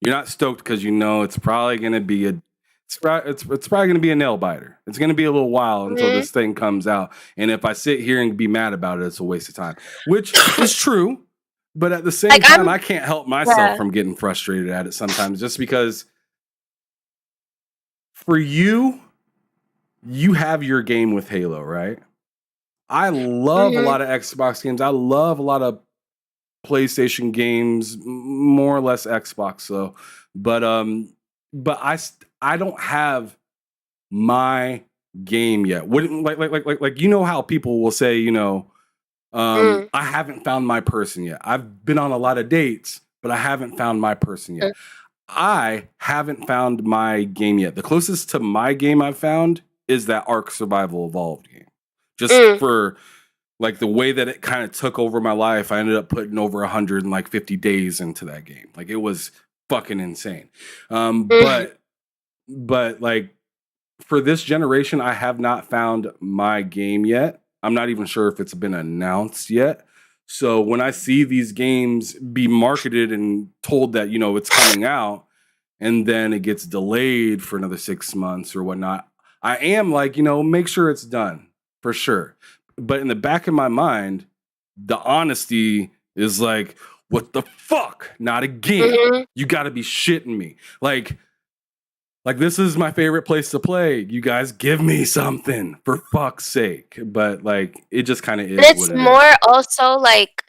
You're not stoked because it's probably going to be it's probably going to be a nail biter. It's going to be a little while until Mhm. this thing comes out. And if I sit here and be mad about it, it's a waste of time, which is true. But at the same Like time, I'm I can't help myself yeah. from getting frustrated at it sometimes just because for you have your game with Halo, right? I love a Mhm. lot of Xbox games. I love a lot of PlayStation games, more or less Xbox though. But I don't have my game yet. What like how people will say, Mm. I haven't found my person yet. I've been on a lot of dates, but I haven't found my person yet. I haven't found my game yet. The closest to my game I've found is that Ark Survival Evolved game. Just Mm. for like the way that it kind of took over my life, I ended up putting over 150 days into that game. Like it was fucking insane. Um, Mhm. but but like for this generation, I have not found my game yet. I'm not even sure if it's been announced yet. So when I see these games be marketed and told that, it's coming out and then it gets delayed for another 6 months or whatnot, I am like, make sure it's done for sure. But in the back of my mind, the honesty is like, what the fuck? Not again. Mhm. You got to be shitting me. Like this is my favorite place to play. You guys give me something for fuck's sake. But like it just kind of And is it's what it is. more also like,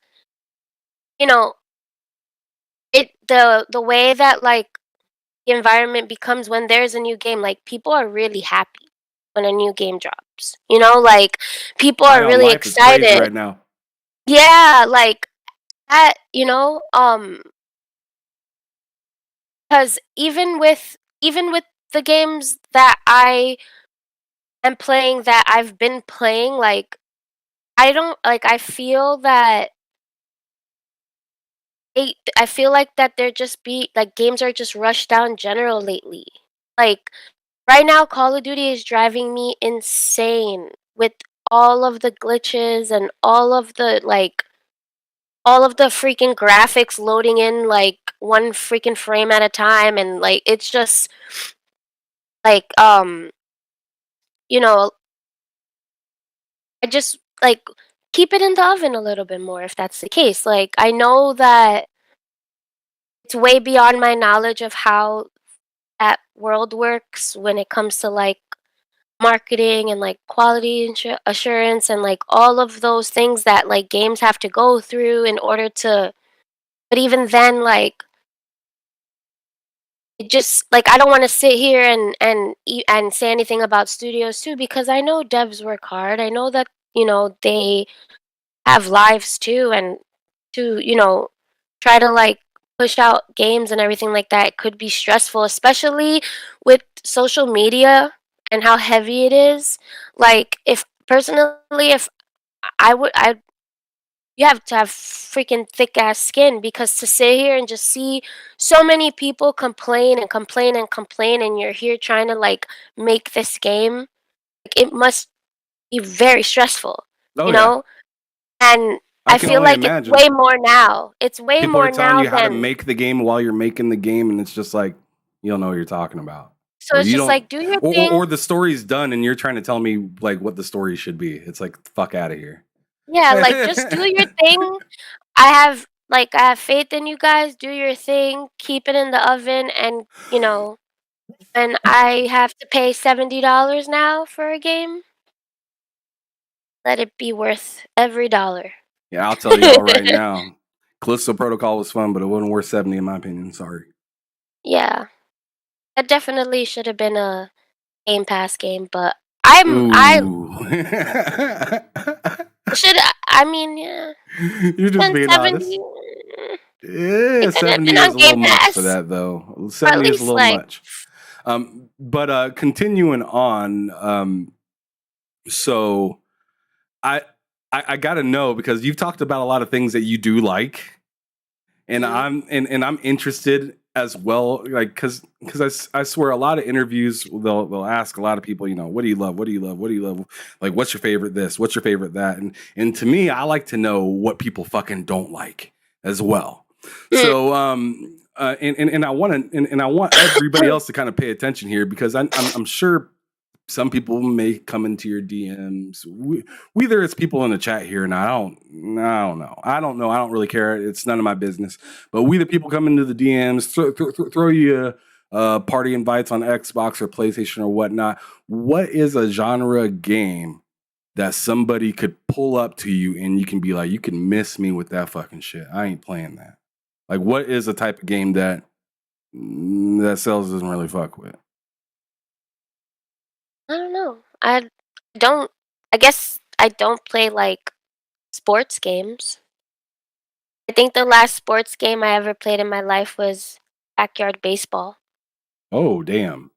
you know, the way that like the environment becomes when there's a new game, like people are really happy when a new game drops. Like people High are on really life is crazy excited. right now. Yeah, like that, because even with the games that I am playing that I've been playing, like I don't like I feel like that they're just be like games are just rushed down general lately. Like right now Call of Duty is driving me insane with all of the glitches and all of the freaking graphics loading in like one freaking frame at a time, and like it's just like you know I just like keep it in the oven a little bit more if that's the case. Like I know that it's way beyond my knowledge of how that world works when it comes to like marketing and like quality assurance and like all of those things that like games have to go through in order to But even then, like, it just like I don't want to sit here and say anything about studios too because I know devs work hard. I know that they have lives too, and to try to like push out games and everything like that could be stressful, especially with social media and how heavy it is. Like if personally, if I would, I you have to have freaking thick ass skin because to sit here and just see so many people complain and complain and complain, and you're here trying to like make this game, like it must be very stressful, Oh you yeah, know? And I I can feel only like it's imagine. way more now. It's way People are more telling now you how to than make the game while you're making the game, and it's just like you don't know what you're talking about, so or it's you just don't, like do your or thing. the story's done, and you're trying to tell me like what the story should be. It's like fuck out of here. Yeah, like just do your thing. I have faith in you guys. Do your thing. Keep it in the oven and I have to pay $70 now for a game. Let it be worth every dollar. Yeah, I'll tell y'all right now. Callisto Protocol was fun, but it wasn't worth 70 in my opinion. Sorry. Yeah, that definitely should have been a Game Pass game, but I Ooh. should. I mean, yeah, You're just spend being 70. honest. Yeah, It could have 70 been is on a little Game much for Pass, that though. or at 70 is a least little like much. But continuing on, so I I gotta know because you've talked about a lot of things that you do like, and mhm. I'm interested as well, like because I swear a lot of interviews they'll ask a lot of people, what do you love, what do you love, what do you love, like what's your favorite this, what's your favorite that, and to me I like to know what people fucking don't like as well. Mm. So and I want to and I want everybody else to kind of pay attention here because I'm sure some people may come into your DMs. Whether it's people in the chat here, and I don't know. I don't know. I don't really care. It's none of my business. But we the people come into the DMs, throw you party invites on Xbox or PlayStation or whatnot. What is a genre game that somebody could pull up to you and you can be like, you can miss me with that fucking shit. I ain't playing that. Like, what is a type of game that sales doesn't really fuck with? I don't know. Don't. I guess I don't play like sports games. I think the last sports game I ever played in my life was backyard baseball. Oh, damn.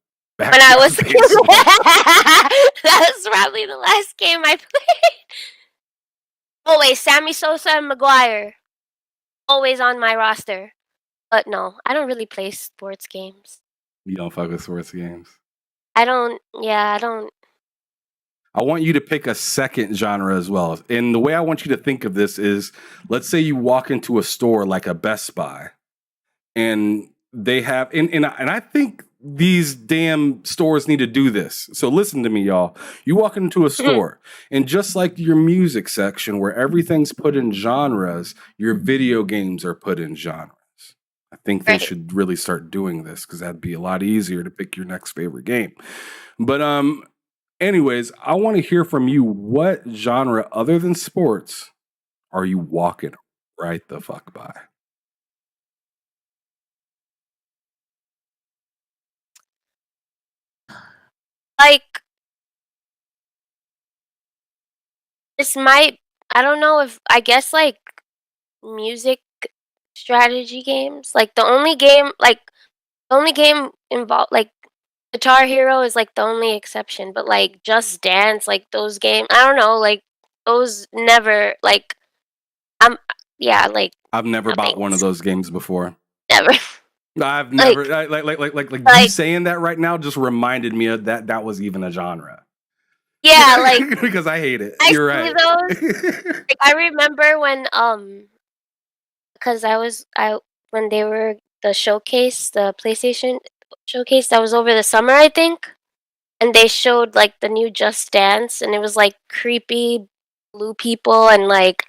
When I was Backyard a kid. baseball. That was probably the last game I played. Always Sammy Sosa and McGuire. Always on my roster. But no, I don't really play sports games. You don't fuck with sports games. I don't. Yeah, I don't. I want you to pick a second genre as well. And the way I want you to think of this is, let's say you walk into a store like a Best Buy, and they have, and I think these damn stores need to do this. So listen to me, y'all. You walk into a store, and just like your music section where everything's put in genres, your video games are put in genres. I think they Right. should really start doing this because that'd be a lot easier to pick your next favorite game. But anyways, I want to hear from you. What genre other than sports are you walking right the fuck by? Like this might. I don't know if. I guess like music strategy games. Like the only game involved like Guitar Hero is like the only exception, but like Just Dance, like those games, I don't know, like those never like I'm yeah, like I've never no bought one of thanks. those games before. Never. I've Like never like you like saying that right now just reminded me of that was even a genre. yeah, like Because I hate it. I You're see right. those. Like I remember when because I when they were the showcase, the PlayStation showcase that was over the summer, I think. And they showed like the new Just Dance and it was like creepy blue people and like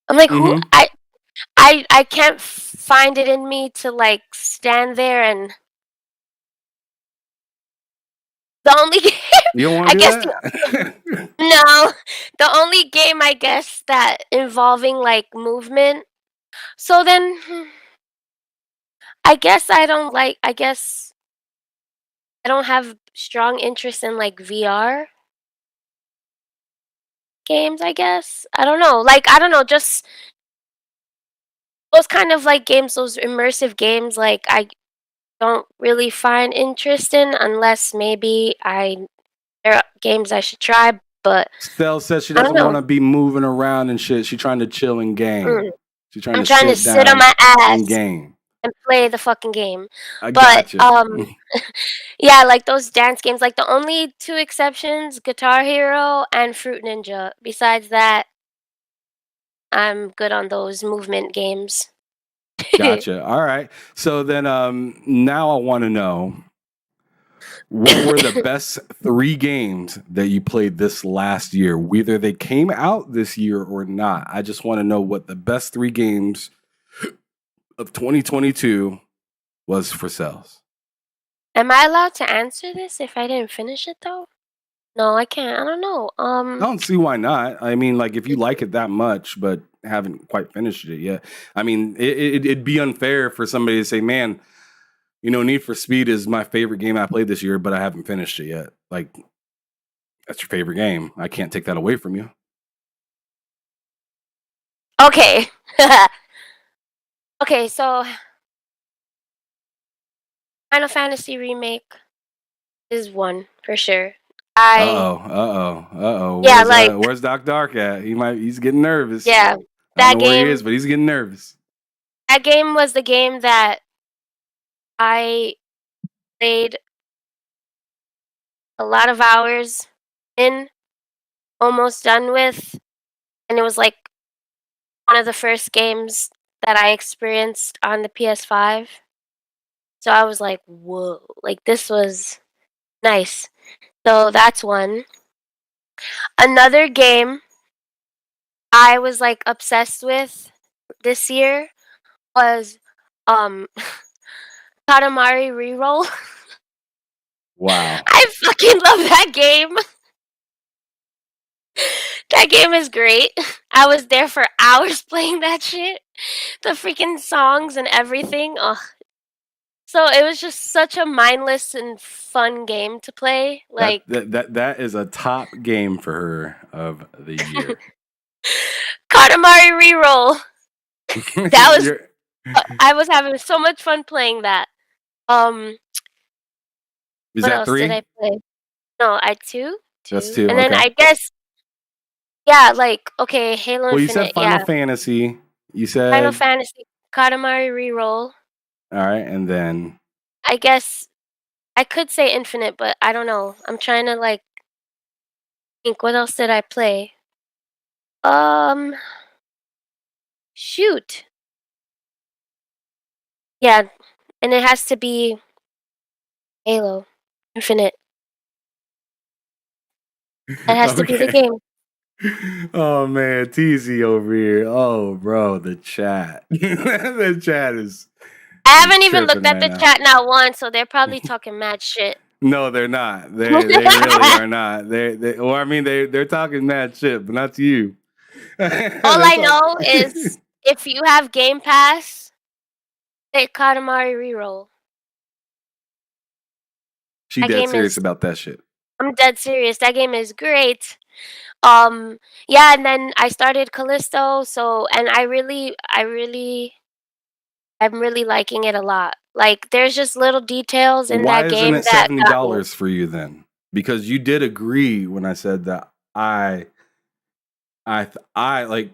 I'm like who Hmm. I can't find it in me to like stand there and the only game You don't want I to do guess that? no, the only game I guess that involving like movement So then, I guess I don't have strong interest in like VR games, I guess. I don't know. Like, I don't know, just those kind of like games, those immersive games, like I don't really find interest in unless maybe there are games I should try, but Stell says she I don't doesn't want know. to be moving around and shit. She's trying to chill and Mm. game. She's trying I'm to trying to sit sit on down my and ass game. and play the fucking game. I But gotcha. yeah, like those dance games, like the only two exceptions, Guitar Hero and Fruit Ninja. Besides that, I'm good on those movement games. Gotcha. All right. So then now I want to know, what were the best 3 games that you played this last year? Whether they came out this year or not. I just want to know what the best 3 games of 2022 was for sales. Am I allowed to answer this if I didn't finish it though? No, I can't. I don't know. I don't see why not. I mean, like, if you like it that much, but haven't quite finished it yet. I mean, it'd be unfair for somebody to say, man, Need for Speed is my favorite game I played this year, but I haven't finished it yet. Like, that's your favorite game. I can't take that away from you. Okay. Okay, so Final Fantasy remake is one for sure. I yeah, like Where's Doc Dark at? He's getting nervous. yeah, I don't that know where he is, game but he's getting nervous. that game was the game that I played a lot of hours in, almost done with, and it was like one of the first games that I experienced on the PS5. So I was like, "Whoa, like this was nice." So that's one. Another game I was like obsessed with this year was um Katamari Reroll. Wow. I fucking love that game. That game is great. I was there for hours playing that shit. The freaking songs and everything. Ugh. So it was just such a mindless and fun game to play. That Like that is a top game for her of the year. Katamari Reroll. That was You're- I was having so much fun playing that. Um, is what that else did 3? I play? No, I That's two, 2. and then Okay. I guess yeah, like okay, Halo Well, you said Infinite, Final yeah, Fantasy. You Final said Fantasy, Katamari Reroll. all right, and then I guess I could say Infinite, but I don't know. I'm trying to like think. What else did I play? Um, shoot, yeah, and it has to be Halo Infinite. That has to be the okay. game. Oh man, TZ over here. Oh bro, the chat. The chat I is haven't even looked tripping at right the now. chat now once, so they're probably talking mad shit. No, they're not. They really are not. Or I mean they're talking mad shit, but not to you. All They're I talk- know is if you have Game Pass, they Katamari Reroll. She That dead game serious is about that shit. I'm dead serious. That game is great. Yeah, and then I started Callisto, so and I'm really liking it a lot. Like there's just little details in Why that isn't game it that got me. $70 for you then? Because you did agree when I said that I like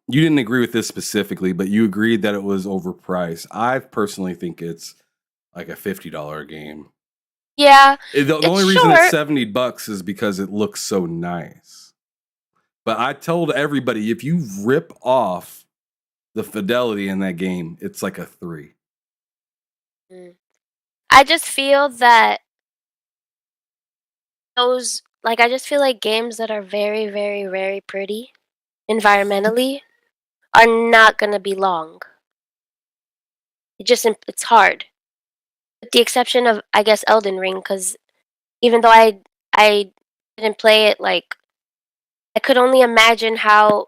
you didn't agree with this specifically, but you agreed that it was overpriced. I personally think it's like a $50 game. Yeah, The it's only reason it's short. $70 is because it looks so nice. But I told everybody if you rip off the fidelity in that game, it's like a 3. Mm. I just feel that those like I just feel like games that are very, very, very pretty environmentally are not gonna be long. It's hard. With the exception of I guess Elden Ring, because even though I didn't play it, like I could only imagine how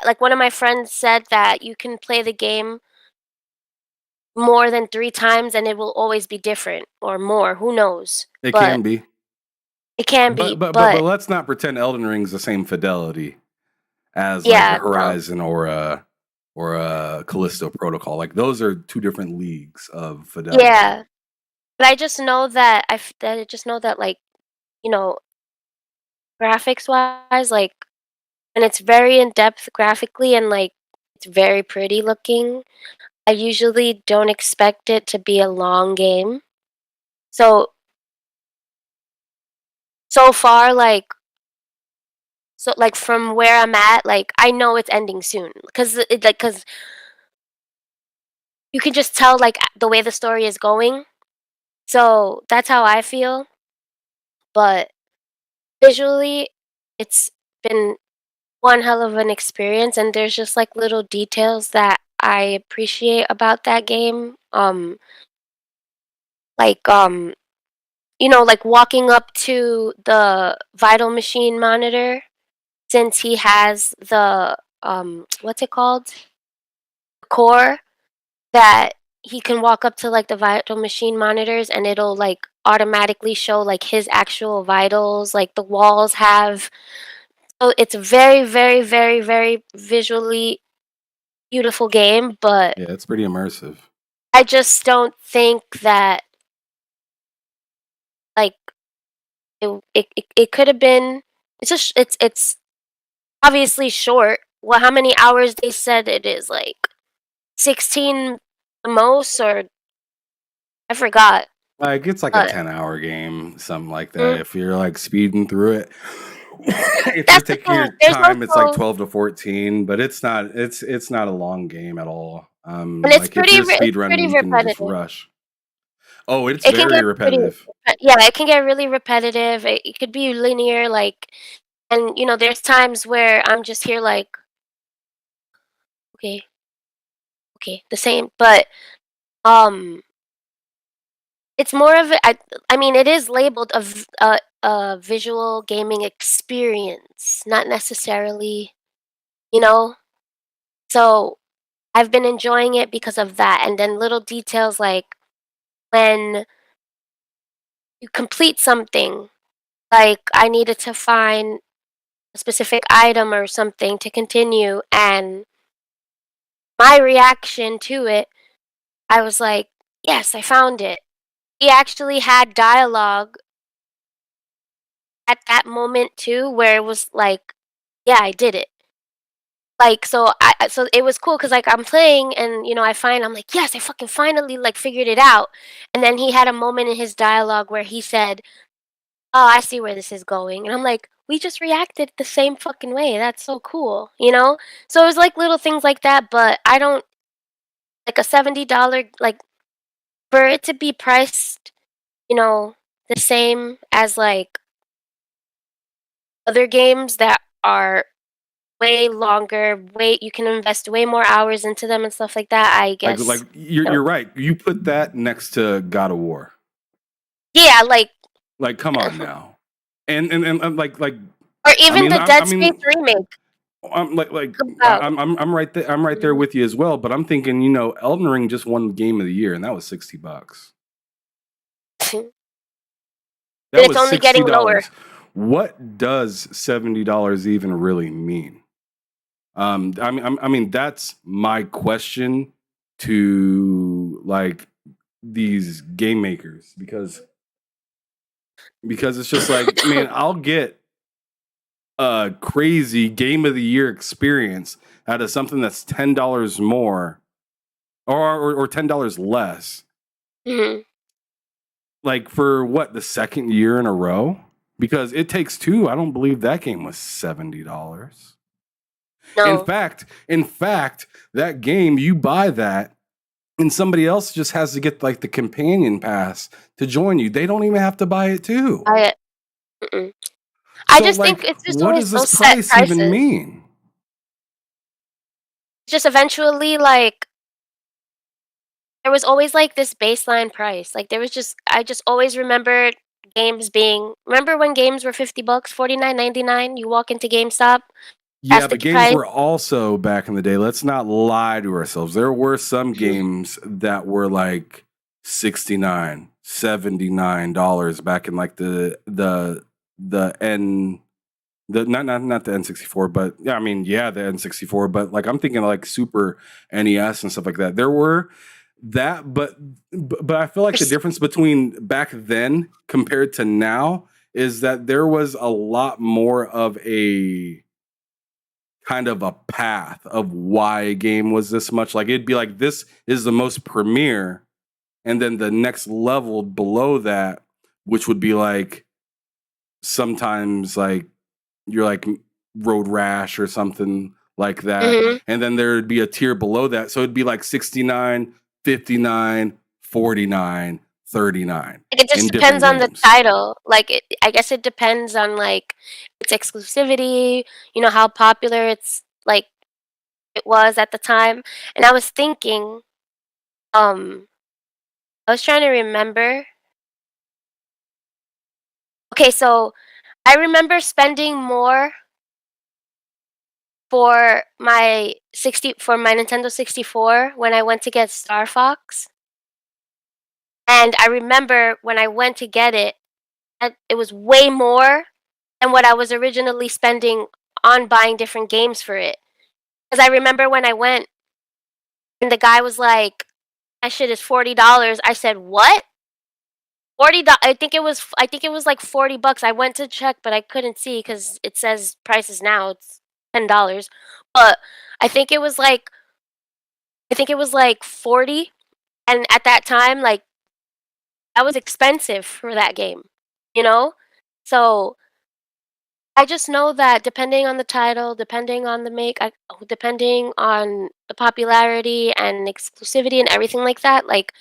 like one of my friends said that you can play the game more than 3 times and it will always be different or more, who knows? It But can be. it can But be, but but but but let's not pretend Elden Ring's the same fidelity as like a yeah, no. Horizon or a Callisto Protocol. Like those are two different leagues of fidelity. Yeah. But I just know that I just know that, like, you know, graphics wise, like, and it's very in depth graphically and like it's very pretty looking. I usually don't expect it to be a long game. So so far, like from where I'm at, like I know it's ending soon because you can just tell like the way the story is going. So that's how I feel. But visually, it's been one hell of an experience, and there's just like little details that I appreciate about that game. Like like walking up to the vital machine monitor since he has the what's it called? Core that he can walk up to like the vital machine monitors and it'll like automatically show like his actual vitals, like the walls have. So it's a very, very, very, very visually beautiful game, but Yeah, it's pretty immersive. I just don't think that like it could have been. It's obviously short. Well, how many hours they said it is? Like 16 the most, or I forgot. Like it's like a But 10-hour game, something like mm, that. If you're like speeding through it, if you're that's the taking thing. your There's time, it's like also 12 to 14, but it's not a long game at all. and Like if you're speed it's pretty running, you can just repetitive. rush. Oh, it's It can very get pretty repetitive. yeah, it can get really repetitive. It could be linear, like, and there's times where I'm just here like, okay, okay, the same, but um, it's more of I mean, it is labeled a visual gaming experience, not necessarily, you know. So I've been enjoying it because of that, and then little details like when you complete something, like I needed to find a specific item or something to continue, and my reaction to it, I was like, yes, I found it. He actually had dialogue at that moment too, where it was like, yeah, I did it. Like, so it was cool because like I'm playing and I'm like, yes, I fucking finally like figured it out. And then he had a moment in his dialogue where he said, "Oh, I see where this is going," and I'm like, we just reacted the same fucking way. That's so cool, you know. So it was like little things like that, but I don't like a $70 like for it to be priced, you know, the same as like other games that are way longer, way you can invest way more hours into them and stuff like that, I Like guess. you're right. You put that next to God of War. Yeah, like Like, come on now. And like or I even mean the I Dead Space mean remake. I'm like About I'm right there. I'm right there Mhm. with you as well. But I'm thinking, Elden Ring just won Game of the Year, and that was $60. And That it's was only getting lower. $60. What does $70 even really mean? I mean that's my question to like these game makers because it's just like, man, I'll get a crazy Game of the Year experience out of something that's $10 more or $10 less. Mhm. Like for what, the second year in a row? Because It Takes Two, I don't believe that game was $70. No. In fact, that game, you buy that and somebody else just has to get like the companion pass to join you. They don't even have to buy it too. I mm-mm. I So just think like it's just what always does this those set price even prices. mean? Just eventually, like, there was always, like, this baseline price. Like, there was just I just always remembered games being remember when games were $50, 49.99? You walk into GameStop? Yeah, That's the but games price. were also back in the day. Let's not lie to ourselves. There were some games that were like 69, $79 back in like the N the not the N64, but yeah, I mean, yeah, the N64, but like I'm thinking like Super NES and stuff like that. There were that, but I feel like the difference between back then compared to now is that there was a lot more of a kind of a path of why a game was this much. Like it'd be like this is the most premier, and then the next level below that, which would be like sometimes like you're like Road Rash or something like that. Mhm. And then there'd be a tier below that. So it'd be like 69, 59, 49, 39 Like, it just in different depends on the games. title. Like, I guess it depends on, like, its exclusivity, how popular it was at the time. And I was thinking, um, I was trying to remember. Okay, so I remember spending more for my Nintendo 64 when I went to get Star Fox. And I remember when I went to get it, it was way more than what I was originally spending on buying different games for it. Because I remember when I went and the guy was like, "That shit is $40." I said, "What?" $40. I think it was like $40. I went to check, but I couldn't see because it says prices now. It's $10. But I think it was like I think it was like 40. And at that time, like, that was expensive for that game, you know? So I just know that depending on the title, depending on the popularity and exclusivity and everything like that, like,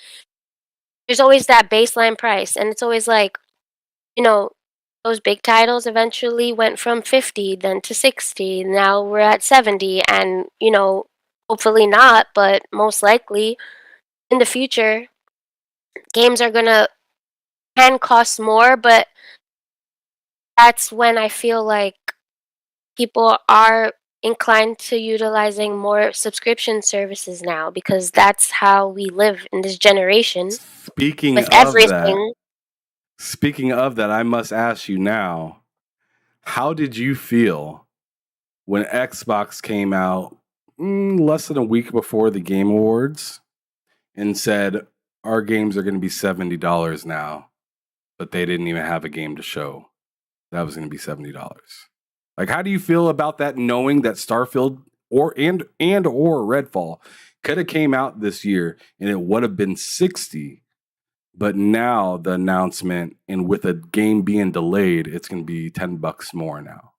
there's always that baseline price, and it's always like, you know, those big titles eventually went from 50 then to 60. Now we're at 70, and, hopefully not, but most likely in the future, games are gonna can cost more, but that's when I feel like people are inclined to utilizing more subscription services now because that's how we live in this generation Speaking with of that, everything. speaking of that, I must ask you now, how did you feel when Xbox came out less than a week before the Game Awards and said our games are going to be $70 now, but they didn't even have a game to show that was going to be $70. Like, how do you feel about that? Knowing that Starfield or Redfall could have came out this year and it would have been 60, but now the announcement and with a game being delayed, it's going to be $10 more now.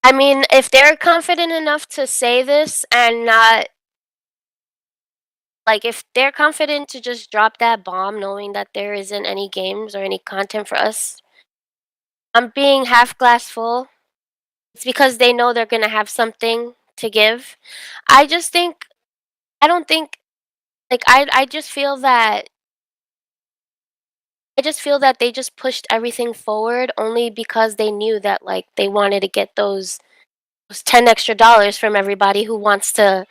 I mean, if they're confident enough to say this and not like if they're confident to just drop that bomb knowing that there isn't any games or any content for us, I'm being half glass full. It's because they know they're going to have something to give. I just think I don't think like I just feel that they just pushed everything forward only because they knew that like they wanted to get those 10 extra dollars from everybody who wants to.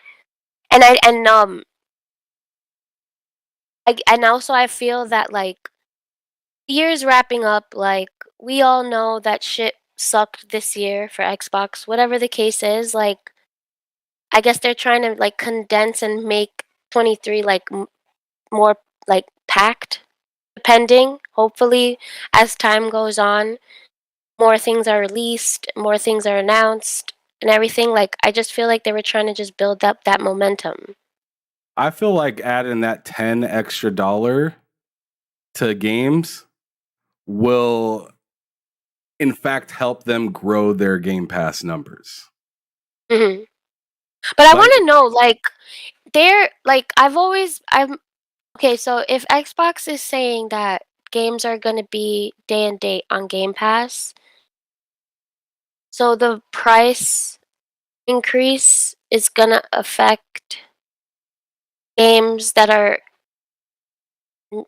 And also I feel that like the year's wrapping up, like we all know that shit sucked this year for Xbox, whatever the case is, like I guess they're trying to like condense and make 23 like more like packed depending. Hopefully as time goes on, more things are released, more things are announced, and everything. Like, I just feel like they were trying to just build up that momentum. I feel like adding that 10 extra dollar to games will in fact help them grow their Game Pass numbers. Hmm. But I want Like to know, like, I'm okay. So if Xbox is saying that games are gonna be day and date on Game Pass, so the price increase is gonna affect games that are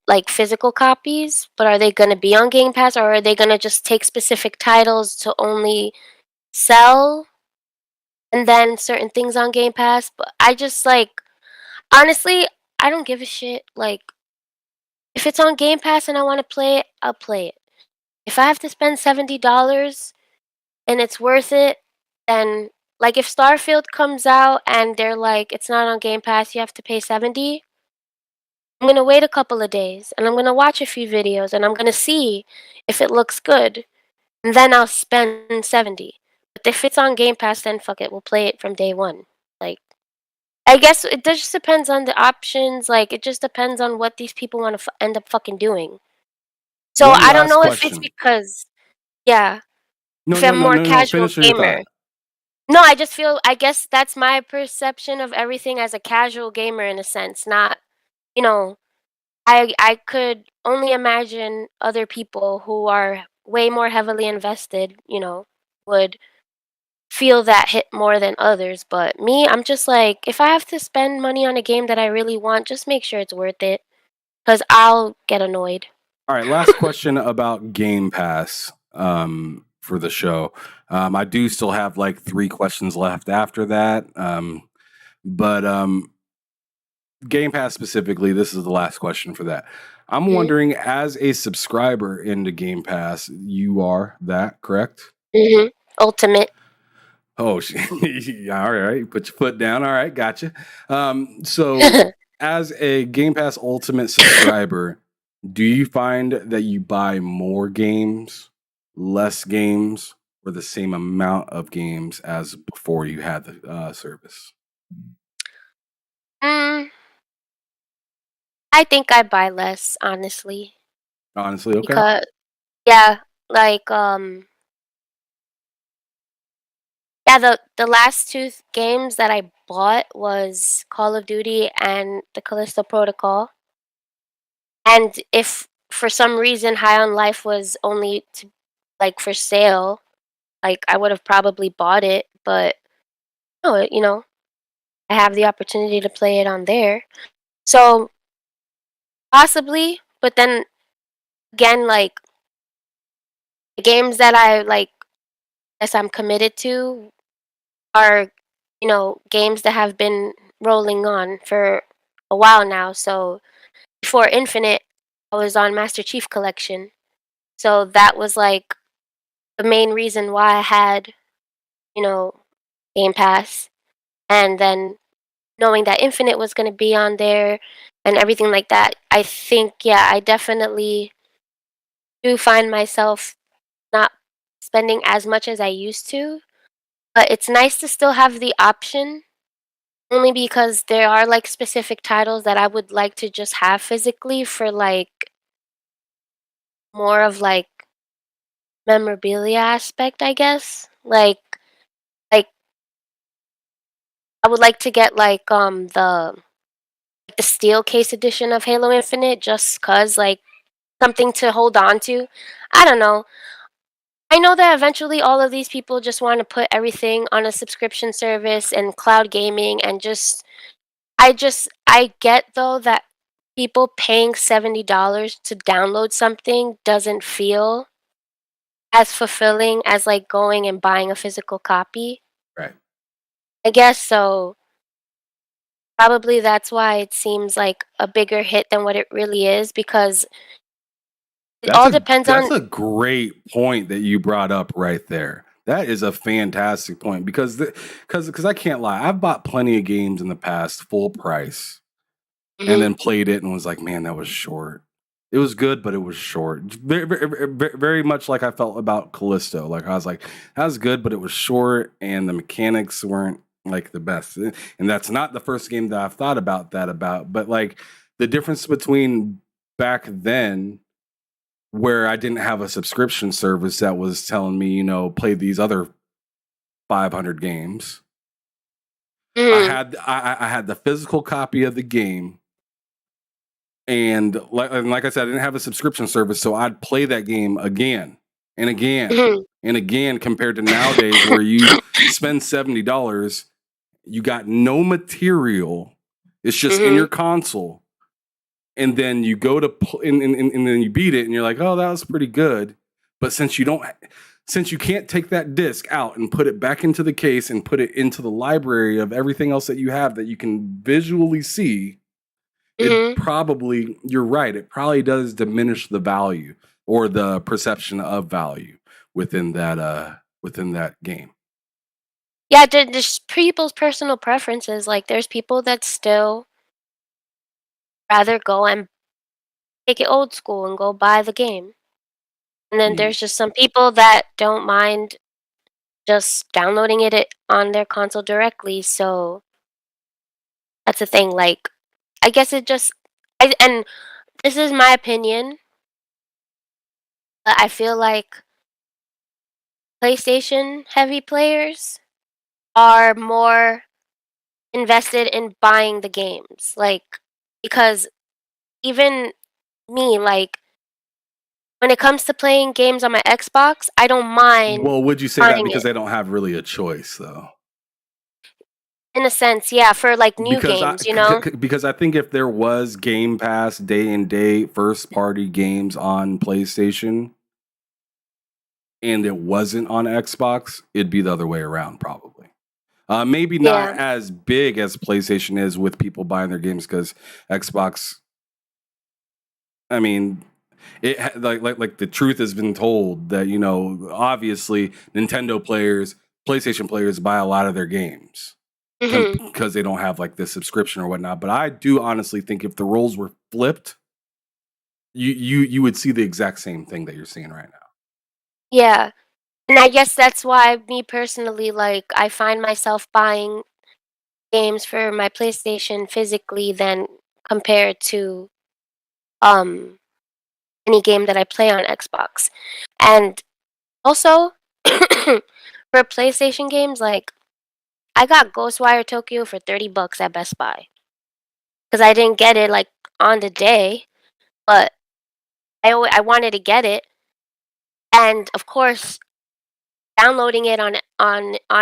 like physical copies, but are they gonna be on Game Pass or are they gonna just take specific titles to only sell and then certain things on Game Pass, but I just honestly, I don't give a shit. Like, if it's on Game Pass and I want to play it, I'll play it. If I have to spend $70 and it's worth it, then like if Starfield comes out and they're like it's not on Game Pass, you have to pay 70. I'm gonna wait a couple of days and I'm gonna watch a few videos and I'm gonna see if it looks good, and then I'll spend 70. But if it's on Game Pass, then fuck it, we'll play it from day one. Like, I guess it just depends on the options. Like, it just depends on what these people want to end up fucking doing. So One I don't last know if it's question. because, yeah, No, if no, I'm no, more no, no. casual Finish your gamer. thought. No, I just feel, I guess that's my perception of everything as a casual gamer in a sense. Not, you know, I could only imagine other people who are way more heavily invested, would feel that hit more than others. But me, I'm just like, if I have to spend money on a game that I really want, just make sure it's worth it, because I'll get annoyed. All right, last question about Game Pass for the show. I do still have like 3 questions left after that. But Game Pass specifically, this is the last question for that. I'm hmm wondering, as a subscriber into Game Pass, you are that, correct? hmm Ultimate. Oh, all right. Put your foot down. All right, gotcha. So, as a Game Pass Ultimate subscriber, do you find that you buy more games, less games, or the same amount of games as before you had the service? mm, I think I buy less, honestly, Honestly, okay. because yeah, like yeah, the last games that I bought was Call of Duty and the Callisto Protocol. And if for some reason High on Life was only for sale, like I would have probably bought it, but no, I have the opportunity to play it on there. So possibly, but then again, like the games that I guess I'm committed to are, games that have been rolling on for a while now. So before Infinite, I was on Master Chief Collection. So that was like the main reason why I had, you know, Game Pass. And then knowing that Infinite was going to be on there and everything like that, I think, yeah, I definitely do find myself not spending as much as I used to. But it's nice to still have the option, only because there are like specific titles that I would like to just have physically for like more of like memorabilia aspect, I guess. Like I would like to get the steel case edition of Halo Infinite just cuz like something to hold on to. I don't know. I know that eventually all of these people just want to put everything on a subscription service and cloud gaming and I get though that people paying $70 to download something doesn't feel as fulfilling as like going and buying a physical copy. Right. I guess so. Probably that's why it seems like a bigger hit than what it really is, because it That's all a depends that's on. a great point that you brought up right there. That is a fantastic point because because I can't lie, I've bought plenty of games in the past full price and Mhm, then played it and was like, man, that was short. It was good, but it was short. Very, very much like I felt about Callisto. Like I was like, that was good, but it was short, and the mechanics weren't like the best. And that's not the first game that I've thought about that about. But like the difference between back then, where I didn't have a subscription service that was telling me, play these other 500 games. mhm, I had the physical copy of the game, and like I said, I didn't have a subscription service, so I'd play that game again and again mhm, and again. Compared to nowadays, where you spend $70, you got no material. It's just in mhm, your console, and then you go to and then you beat it, and you're like, oh, that was pretty good. But since you don't, since you can't take that disc out and put it back into the case and put it into the library of everything else that you have that you can visually see, it Mhm. probably, you're right, it probably does diminish the value or the perception of value within that game. Yeah, there's people's personal preferences. Like, there's people that still rather go and take it old school and go buy the game. And then Mm. there's just some people that don't mind just downloading it on their console directly. So that's the thing. Like, I guess it just, and this is my opinion, but I feel like PlayStation heavy players are more invested in buying the games. Like, because even me, like, when it comes to playing games on my Xbox, I don't mind Well, would you say that buying because it. they don't have really a choice though? In a sense, yeah, for like new games, you know? Because I think if there was Game Pass day and day first party games on PlayStation and it wasn't on Xbox, it'd be the other way around probably. Maybe not Yeah. as big as PlayStation is with people buying their games because Xbox. I mean, like the truth has been told that obviously Nintendo players, PlayStation players buy a lot of their games Mhm. because they don't have like this subscription or whatnot. But I do honestly think if the roles were flipped, you would see the exact same thing that you're seeing right now. Yeah. And I guess that's why me personally, like, I find myself buying games for my PlayStation physically than compared to um any game that I play on Xbox. And also for PlayStation games, like, I got Ghostwire Tokyo for $30 at Best Buy because I didn't get it like on the day, but I wanted to get it, and of course, downloading it on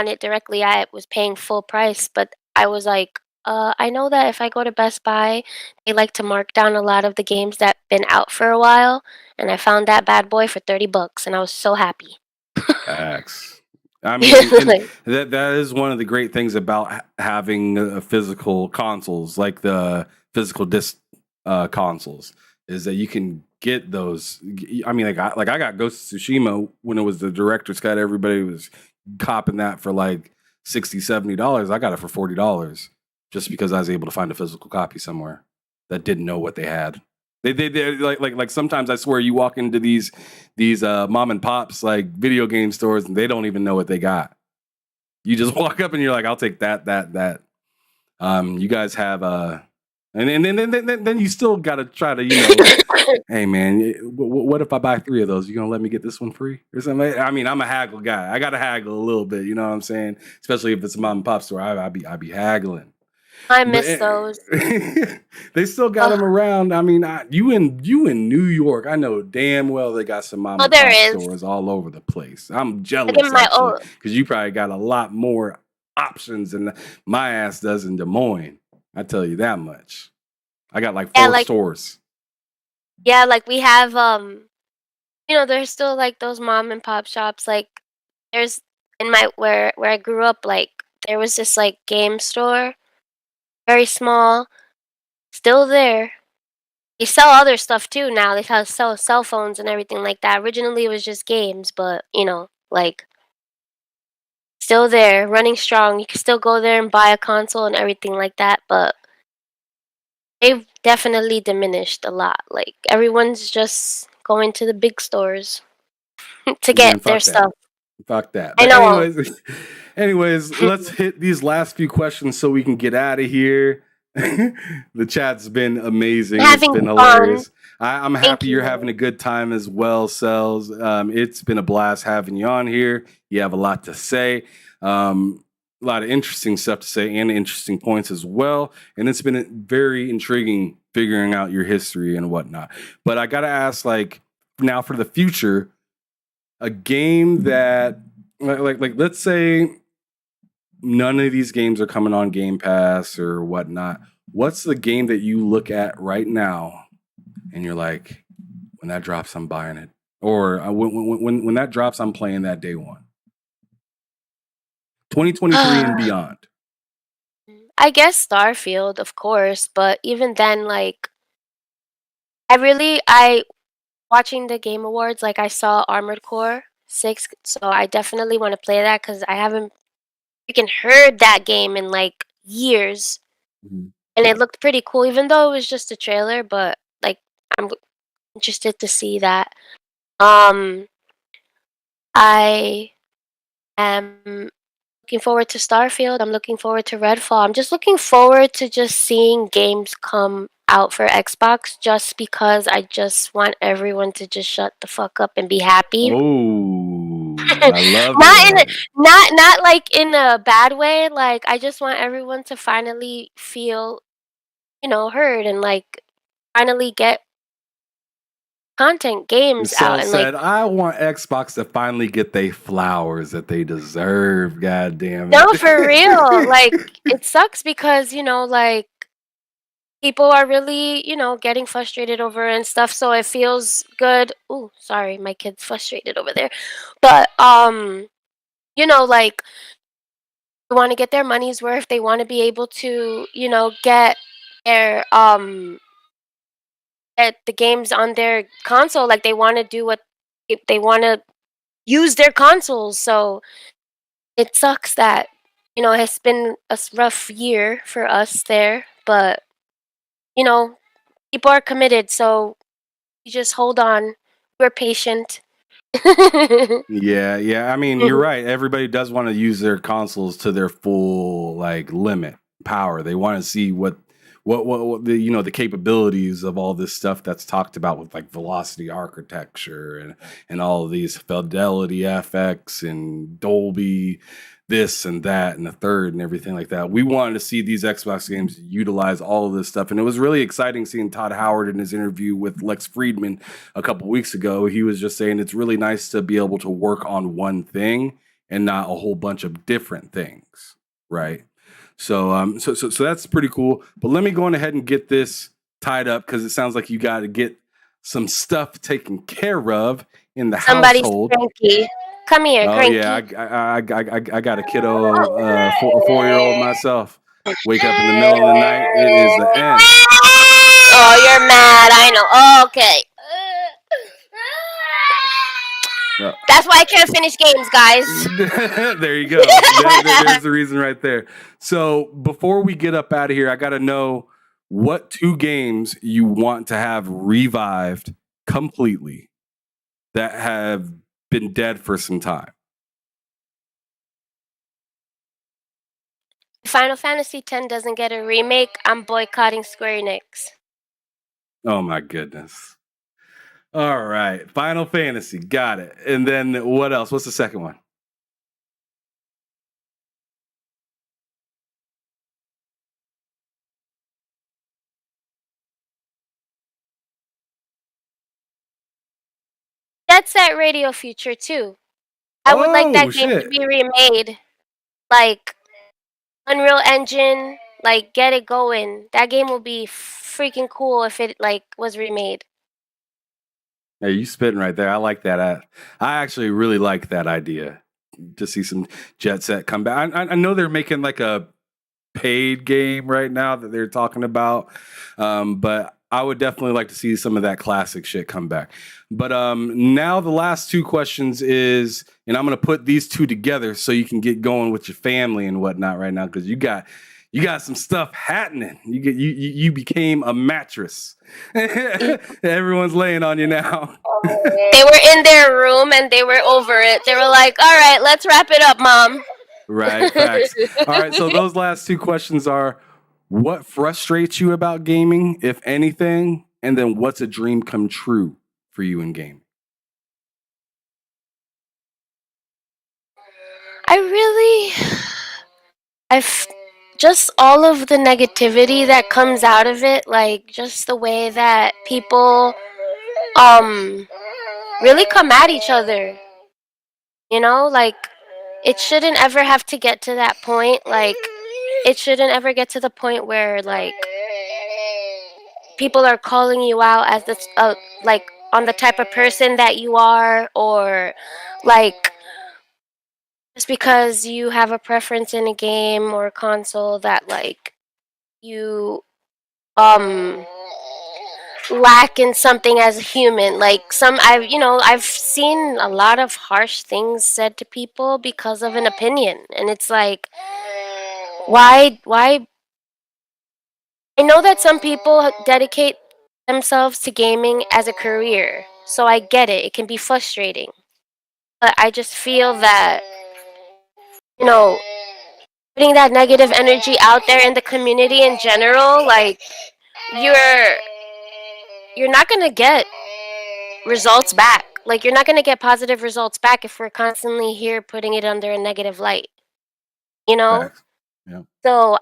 it directly, I was paying full price, but I was like, I know that if I go to Best Buy, they like to mark down a lot of the games that been out for a while, and I found that bad boy for $30, and I was so happy. Facts. I mean, and Like, that is one of the great things about having physical consoles, like the physical disc consoles, is that you can get those. I mean, I got Ghost of Tsushima when it was the director's cut. Everybody was copping that for like $60, $70. I got it for $40 just because I was able to find a physical copy somewhere that didn't know what they had. They like sometimes I swear you walk into these mom and pops like video game stores and they don't even know what they got. You just walk up and you're like, I'll take that. You guys have then you still got to try to hey man, what if I buy 3 of those? You gonna let me get this one free or something? I mean, I'm a haggle guy. I got to haggle a little bit. You know what I'm saying? Especially if it's a mom and pop store, I be haggling. I But miss those. they still got them Ugh. around. I mean, you in New York, I know damn well they got some mom Oh, and there pop is. stores all over the place. I'm Like jealous in my actually old because you probably got a lot more options than my ass does in Des Moines. I tell you that much. I got like yeah, 4 like stores. yeah, like we have there's still like those mom and pop shops. Like there's in my where I grew up, like there was this like game store, very small, still there. They sell other stuff too now. They sell cell phones and everything like that. Originally it was just games, but like still there, running strong. You can still go there and buy a console and everything like that, but they've definitely diminished a lot. Like everyone's just going to the big stores to Man, get their fuck that. stuff. Fuck that. I But know. anyways, let's hit these last few questions so we can get out of here. The chat's been amazing. It's Having been fun. hilarious. I'm Thank happy you're you. having a good time as well, Cells. It's been a blast having you on here. You have a lot to say, a lot of interesting stuff to say, and interesting points as well. And it's been very intriguing figuring out your history and whatnot. But I gotta ask, like, now for the future, a game that like let's say none of these games are coming on Game Pass or whatnot. What's the game that you look at right now and you're like, when that drops, I'm buying it. Or when that drops, I'm playing that day one. 2023 and beyond. I guess Starfield, of course, but even then, like, I watching the Game Awards, like, I saw Armored Core 6, so I definitely want to play that because I haven't freaking heard that game in like years, Mhm. and it looked pretty cool, even though it was just a trailer. But like, I'm interested to see that. Um, I am looking forward to Starfield. I'm looking forward to Redfall. I'm just looking forward to just seeing games come out for Xbox just because I just want everyone to just shut the fuck up and be happy. Oh, I love Not in a, it. not like in a bad way. Like, I just want everyone to finally feel, heard, and like finally get content games So out, and like, said, I want Xbox to finally get they flowers that they deserve. God damn no, it. for real. Like, it sucks because, like, people are really, getting frustrated over it and stuff, so it feels good. Ooh, sorry, my kid's frustrated over there. But like, they want to get their money's worth. They want to be able to, get their get the games on their console. Like, they want to do what they want to use their consoles. So it sucks that, it's been a rough year for us there, but you know, people are committed, so you just hold on. We're patient. Yeah. I mean, you're right. Everybody does want to use their consoles to their full like limit power. They want to see what the the capabilities of all this stuff that's talked about with like velocity architecture and all of these fidelity FX and Dolby this and that and the third and everything like that. We wanted to see these Xbox games utilize all of this stuff, and it was really exciting seeing Todd Howard in his interview with Lex Friedman a couple weeks ago. He was just saying it's really nice to be able to work on one thing and not a whole bunch of different things, right? So that's pretty cool. But let me go on ahead and get this tied up because it sounds like you got to get some stuff taken care of in the Somebody's household. cranky. Come here, Oh cranky. yeah, I got a kiddo, a 4-year-old myself. Wake up in the middle of the night. It is the end. Oh, you're mad. I know. Oh, okay. That's why I can't finish games, guys. There you go. There's the reason right there. So before we get up out of here, I got to know what 2 games you want to have revived completely that have been dead for some time. Final Fantasy X doesn't get a remake, I'm boycotting Square Enix. Oh my goodness. All right. Final Fantasy. Got it. And then what else? What's the second one? Jet Set Radio Future too. I would like that game to be remade. Like, Unreal Engine, like, get it going. That game will be freaking cool if it like was remade. Hey, you spitting right there. I like that. I actually really like that idea to see some Jet Set come back. I know they're making like a paid game right now that they're talking about, but I would definitely like to see some of that classic shit come back. But now the last 2 questions is, and I'm going to put these 2 together so you can get going with your family and whatnot right now because you got some stuff happening. You became a mattress. Everyone's laying on you now. They were in their room and they were over it. They were like, "All right, let's wrap it up, Mom." Right, facts. All right, so those last 2 questions are: what frustrates you about gaming, if anything? And then what's a dream come true for you in gaming? I've just all of the negativity that comes out of it, like just the way that people really come at each other. Like, it shouldn't ever have to get to that point. Like, it shouldn't ever get to the point where like people are calling you out as this like on the type of person that you are, or like just because you have a preference in a game or a console that like you um lack in something as a human. Like I've seen a lot of harsh things said to people because of an opinion, and it's like, why I know that some people dedicate themselves to gaming as a career, so I get it. It can be frustrating. But I just feel that, you know, putting that negative energy out there in the community in general, like you're you're not going to get results back. Like you're not going to get positive results back if we're constantly here putting it under a negative light, you know? Facts. Yeah. So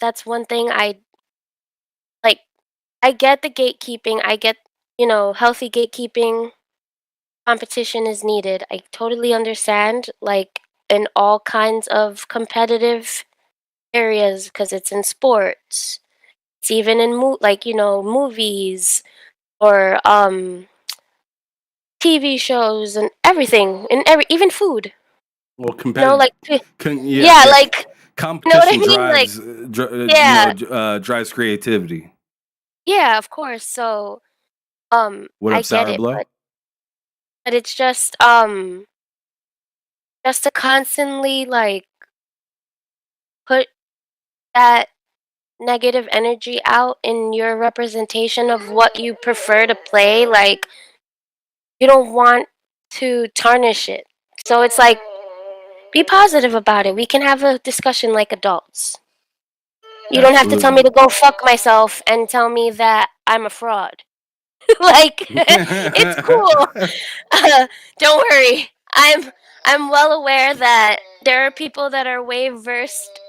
that's one thing like I get the gatekeeping. I get, healthy gatekeeping. Competition is needed. I totally understand, like in all kinds of competitive areas, because it's in sports. It's even in movies or TV shows and everything, and even food. Well, Like yeah, yeah, yeah. like you know what I Competition mean? Like drives, yeah, drives creativity. yeah, of course. So What I up, get Sour it, Blow? but it's just to constantly like put that negative energy out in your representation of what you prefer to play, like you don't want to tarnish it. So it's like, be positive about it. We can have a discussion like adults. You don't have to tell me Absolutely. to go fuck myself and tell me that I'm a fraud. Like it's cool. Don't worry. I'm well aware that there are people that are way versed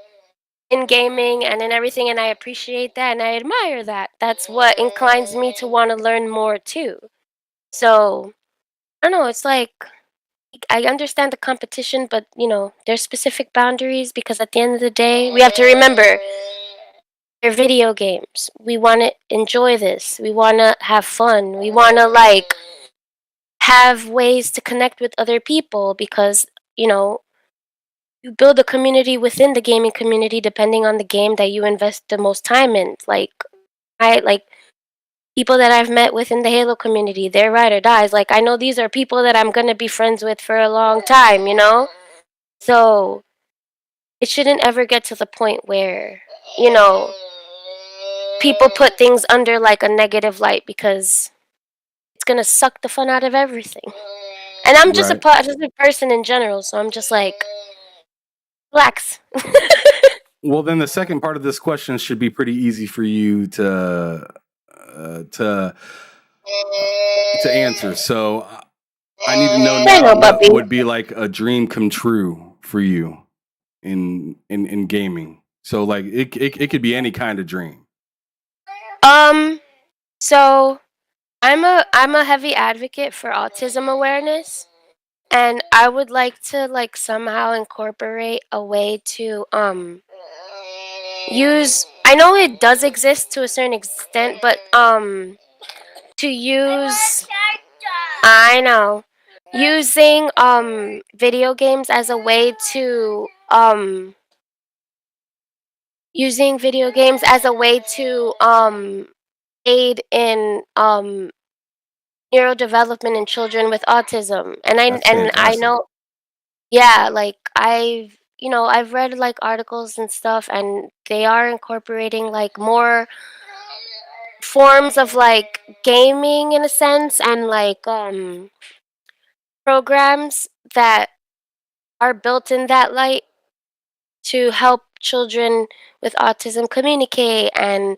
in gaming and in everything, and I appreciate that and I admire that. That's what inclines me to want to learn more too. So I don't know, it's like I understand the competition, but there's specific boundaries, because at the end of the day, we have to remember they're video games. We want to enjoy this. We want to have fun. We want to like have ways to connect with other people, because you know you build a community within the gaming community depending on the game that you invest the most time in. Like I like people that I've met within the Halo community, they're ride or dies. Like I know these are people that I'm gonna be friends with for a long time. So it shouldn't ever get to the point where, you know, people put things under like a negative light, because it's gonna suck the fun out of everything. And I'm just a Right. positive person in general, so I'm just like, relax. Well, then the second part of this question should be pretty easy for you uh, to to answer. So I need to know I now know, what puppy. would be like a dream come true for you in gaming. So like it could be any kind of dream. Um, so I'm a heavy advocate for autism awareness, and I would like to like somehow incorporate a way to use. I know it does exist to a certain extent, but to use. I know. Using video games as a way to using video games as a way to aid in neurodevelopment in children with autism. And I That's and I fantastic. know, yeah, like I've read like articles and stuff, and they are incorporating like more forms of like gaming in a sense, and like programs that are built in that light to help children with autism communicate, and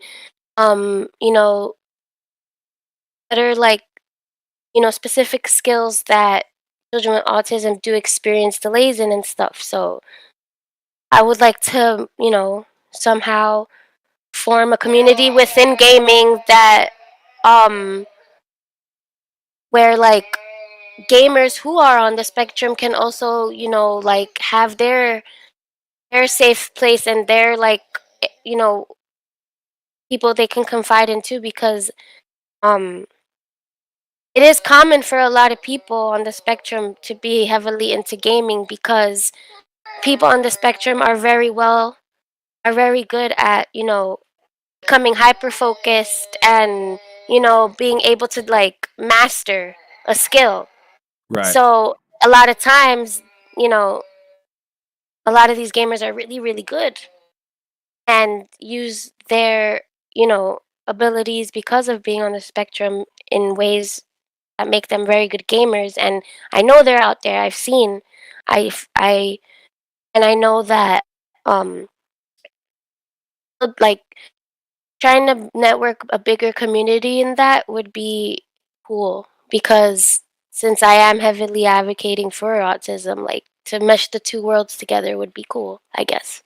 that are like specific skills that children with autism do experience delays in and stuff. So I would like to somehow form a community within gaming that um where like gamers who are on the spectrum can also like have their safe place, and their like you know people they can confide in too, because um it is common for a lot of people on the spectrum to be heavily into gaming because people on the spectrum are very good at, becoming hyper focused and, being able to like master a skill. Right. So a lot of times, you know, a lot of these gamers are really, really good and use their, abilities because of being on the spectrum in ways that make them very good gamers. And I know they're out there. I've seen, I, and I know that, um, like trying to network a bigger community in that would be cool because since I am heavily advocating for autism, like to mesh the two worlds together would be cool, I guess.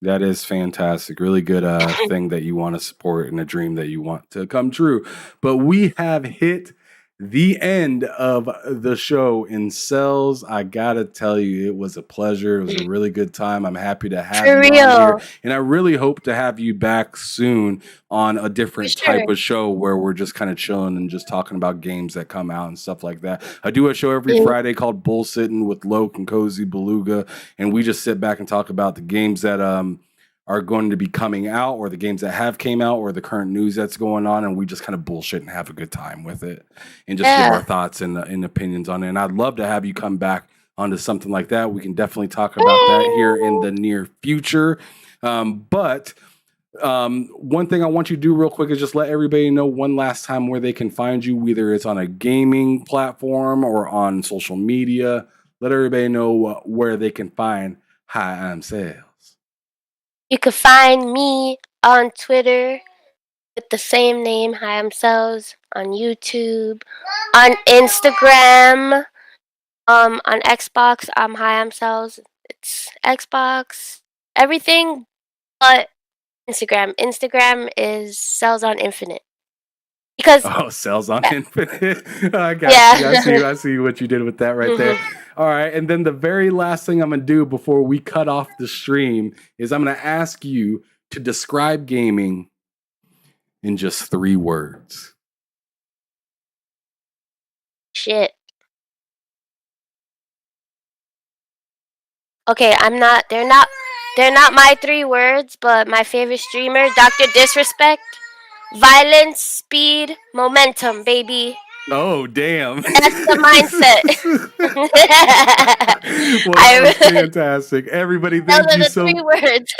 That is fantastic. Really good thing that you want to support and a dream that you want to come true. But we have hit the end of the show in cells. I gotta tell you, it was a pleasure. It was a really good time. I'm happy to have For you on here, real. and I really hope to have you back soon on a For different sure. type of show where we're just kind of chilling and just talking about games that come out and stuff like that. I do a show every Mhm. Friday called Bull Sitting with Loke and Cozy Beluga, and we just sit back and talk about the games that are going to be coming out, or the games that have came out, or the current news that's going on, and we just kind of bullshit and have a good time with it, and just give our Yeah. thoughts and opinions on it. And I'd love to have you come back onto something like that. We can definitely talk about that here in the near future. But one thing I want you to do real quick is just let everybody know one last time where they can find you, whether it's on a gaming platform or on social media. Let everybody know where they can find Hi, I'm Sales. You could find me on Twitter with the same name, Hi I'm Cells, on YouTube, on Instagram, on Xbox, Hi I'm Cells. It's Xbox, everything but Instagram. Instagram is Cells on Infinite. Because Oh, Cells on yeah, Infinite. I got you. yeah. I see what you did with that right there. Mhm. All right. And then the very last thing I'm going to do before we cut off the stream is I'm going to ask you to describe gaming in just 3 words. Shit. Okay, they're not my 3 words, but my favorite streamer, Dr. Disrespect. Violence, speed, momentum, baby. Oh, damn. That's the mindset. Well, that was I fantastic. Everybody, those thank are you the 3 so words.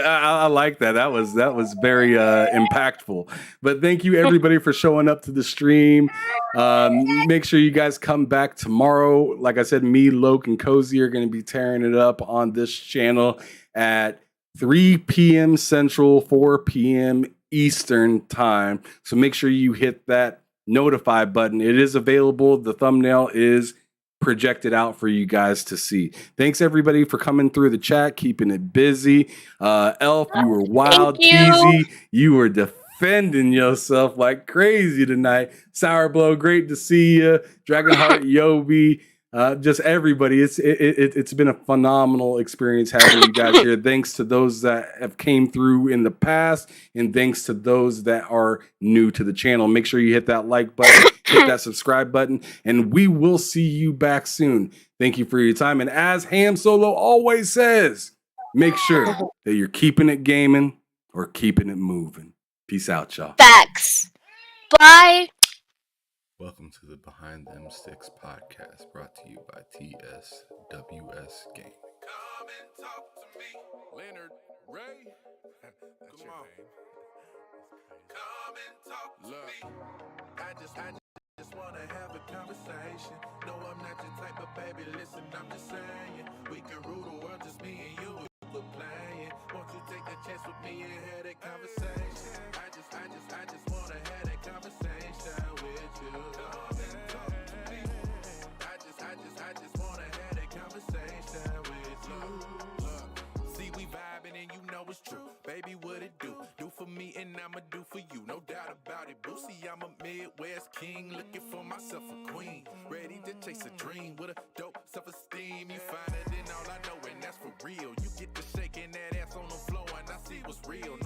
I like that. That was very impactful. But thank you everybody for showing up to the stream. Make sure you guys come back tomorrow. Like I said, me, Loke, and Cozy are going to be tearing it up on this channel at 3 p.m. Central, 4 p.m. Eastern time. So make sure you hit that notify button. It is available. The thumbnail is projected out for you guys to see. Thanks everybody for coming through the chat, keeping it busy. Elf, you were Thank wild. you. Teasy, you were defending yourself like crazy tonight. Sour Blow, great to see you. Dragonheart, Yobi, just everybody. It's been a phenomenal experience having you guys here. Thanks to those that have came through in the past, and thanks to those that are new to the channel. Make sure you hit that like button, hit that subscribe button, and we will see you back soon. Thank you for your time. And as Ham Solo always says, make sure that you're keeping it gaming or keeping it moving. Peace out, y'all. Facts. Bye. Welcome to the Behind Them Sticks podcast, brought to you by TSWS Gaming. Come and talk to me, Lennard Ray. That's your name. Come and talk to me. I just wanna have a conversation. No, I'm not your type of baby. Listen, I'm just saying we can rule the world, just me and you. If we're playing, won't you take a chance with me and have that conversation? I just wanna have that conversation with you. Come and talk to me. I just wanna have that conversation with you. Look, see we vibing and you know it's true. Baby, what it do? Do for me and I'ma do for you. No doubt about it, boo. See, I'm a Midwest king, looking for myself a queen. Ready to chase a dream with a dope self-esteem. You find it in all I know, and that's for real. You get to shaking that ass on the floor, and I see what's real.